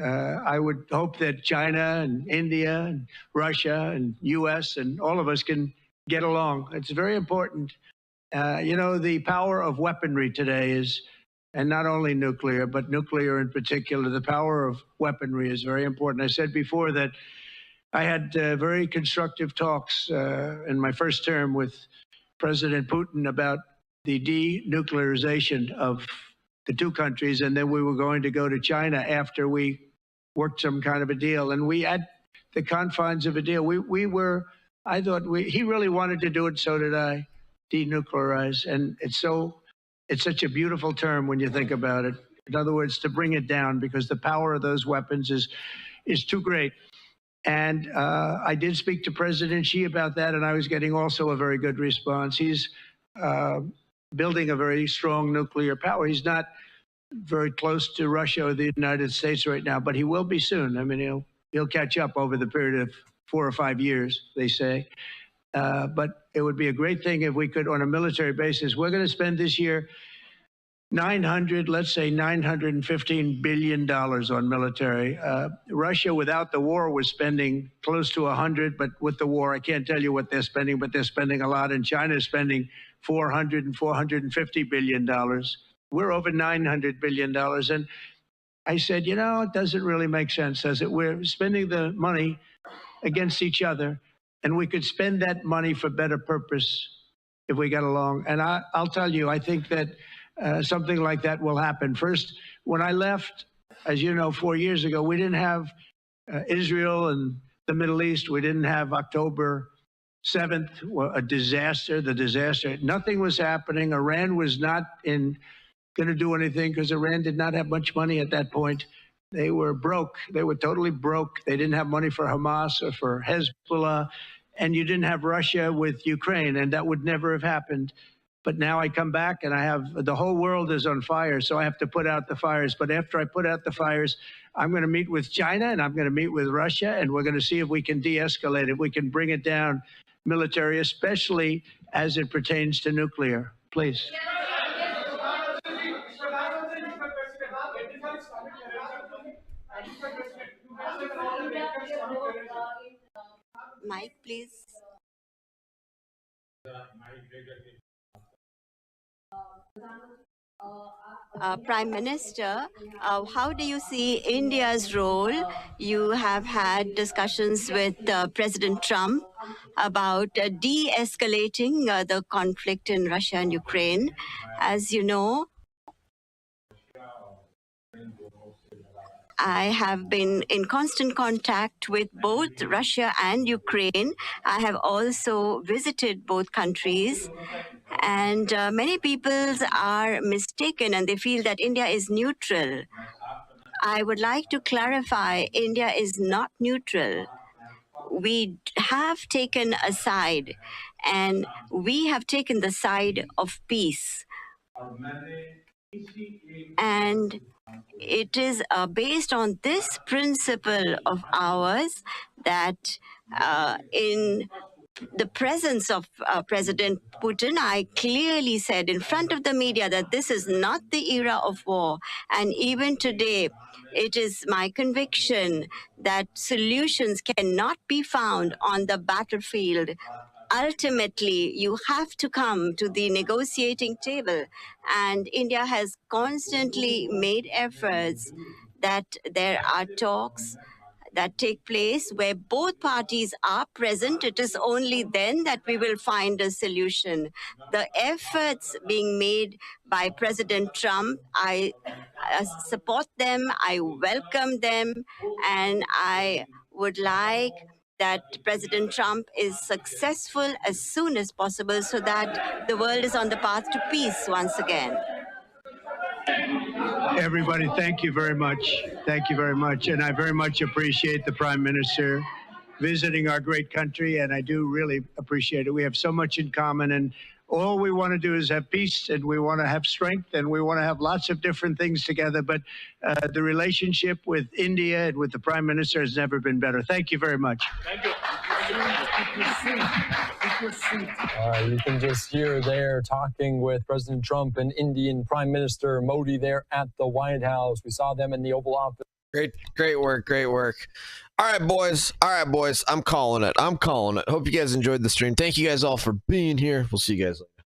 S2: I would hope that China and India and Russia and US and all of us can get along. It's very important. The power of weaponry today is, and not only nuclear, but nuclear in particular, the power of weaponry is very important. I said before that I had very constructive talks in my first term with President Putin about the denuclearization of the two countries, and then we were going to go to China after we worked some kind of a deal. And we at the confines of a deal, I thought he really wanted to do it, so did I, denuclearize. And it's such a beautiful term when you think about it. In other words, to bring it down, because the power of those weapons is too great. And I did speak to President Xi about that, and I was getting also a very good response. He's building a very strong nuclear power. He's not very close to Russia or the United States right now, but he will be soon. I mean, he'll catch up over the period of 4 or 5 years, they say. But it would be a great thing if we could, on a military basis. We're going to spend this year $915 billion on military. Russia, without the war, was spending close to 100, but with the war, I can't tell you what they're spending, but they're spending a lot. And China is spending $400 and $450 billion. We're over $900 billion. And I said, it doesn't really make sense, does it? We're spending the money against each other, and we could spend that money for better purpose if we got along. And I'll tell you, I think that something like that will happen. First, when I left, as you know, 4 years ago, we didn't have Israel and the Middle East. We didn't have October 7th, a disaster, the disaster. Nothing was happening. Iran was not going to do anything, because Iran did not have much money at that point. They were broke. They were totally broke. They didn't have money for Hamas or for Hezbollah. and you didn't have Russia with Ukraine, and that would never have happened. But now I come back and I have the whole world is on fire, so I have to put out the fires. But after I put out the fires, I'm going to meet with China and I'm going to meet with Russia, and we're going to see if we can de-escalate it. We can bring it down military, especially as it pertains to nuclear. Please.
S11: Mike, please. Prime Minister, how do you see India's role? You have had discussions with President Trump about de-escalating the conflict in Russia and Ukraine. As you know, I have been in constant contact with both Russia and Ukraine. I have also visited both countries. And many people are mistaken and they feel that India is neutral. I would like to clarify, India is not neutral. We have taken a side, and we have taken the side of peace. And it is based on this principle of ours that in the presence of President Putin, I clearly said in front of the media that this is not the era of war. And even today, it is my conviction that solutions cannot be found on the battlefield. Ultimately, you have to come to the negotiating table. And India has constantly made efforts that there are talks that take place where both parties are present. It is only then that we will find a solution. The efforts being made by President Trump, I support them, I welcome them, and I would like that President Trump is successful as soon as possible so that the world is on the path to peace once again.
S2: Everybody, thank you very much. Thank you very much. And I very much appreciate the Prime Minister visiting our great country, and I do really appreciate it. We have so much in common, and all we want to do is have peace, and we want to have strength, and we want to have lots of different things together. But the relationship with India and with the Prime Minister has never been better. Thank you very much.
S22: Thank you. You can just hear there talking with President Trump and Indian Prime Minister Modi there at the White House. We saw them in the Oval Office.
S1: Great work. All right, boys. I'm calling it. Hope you guys enjoyed the stream. Thank you guys all for being here. We'll see you guys later.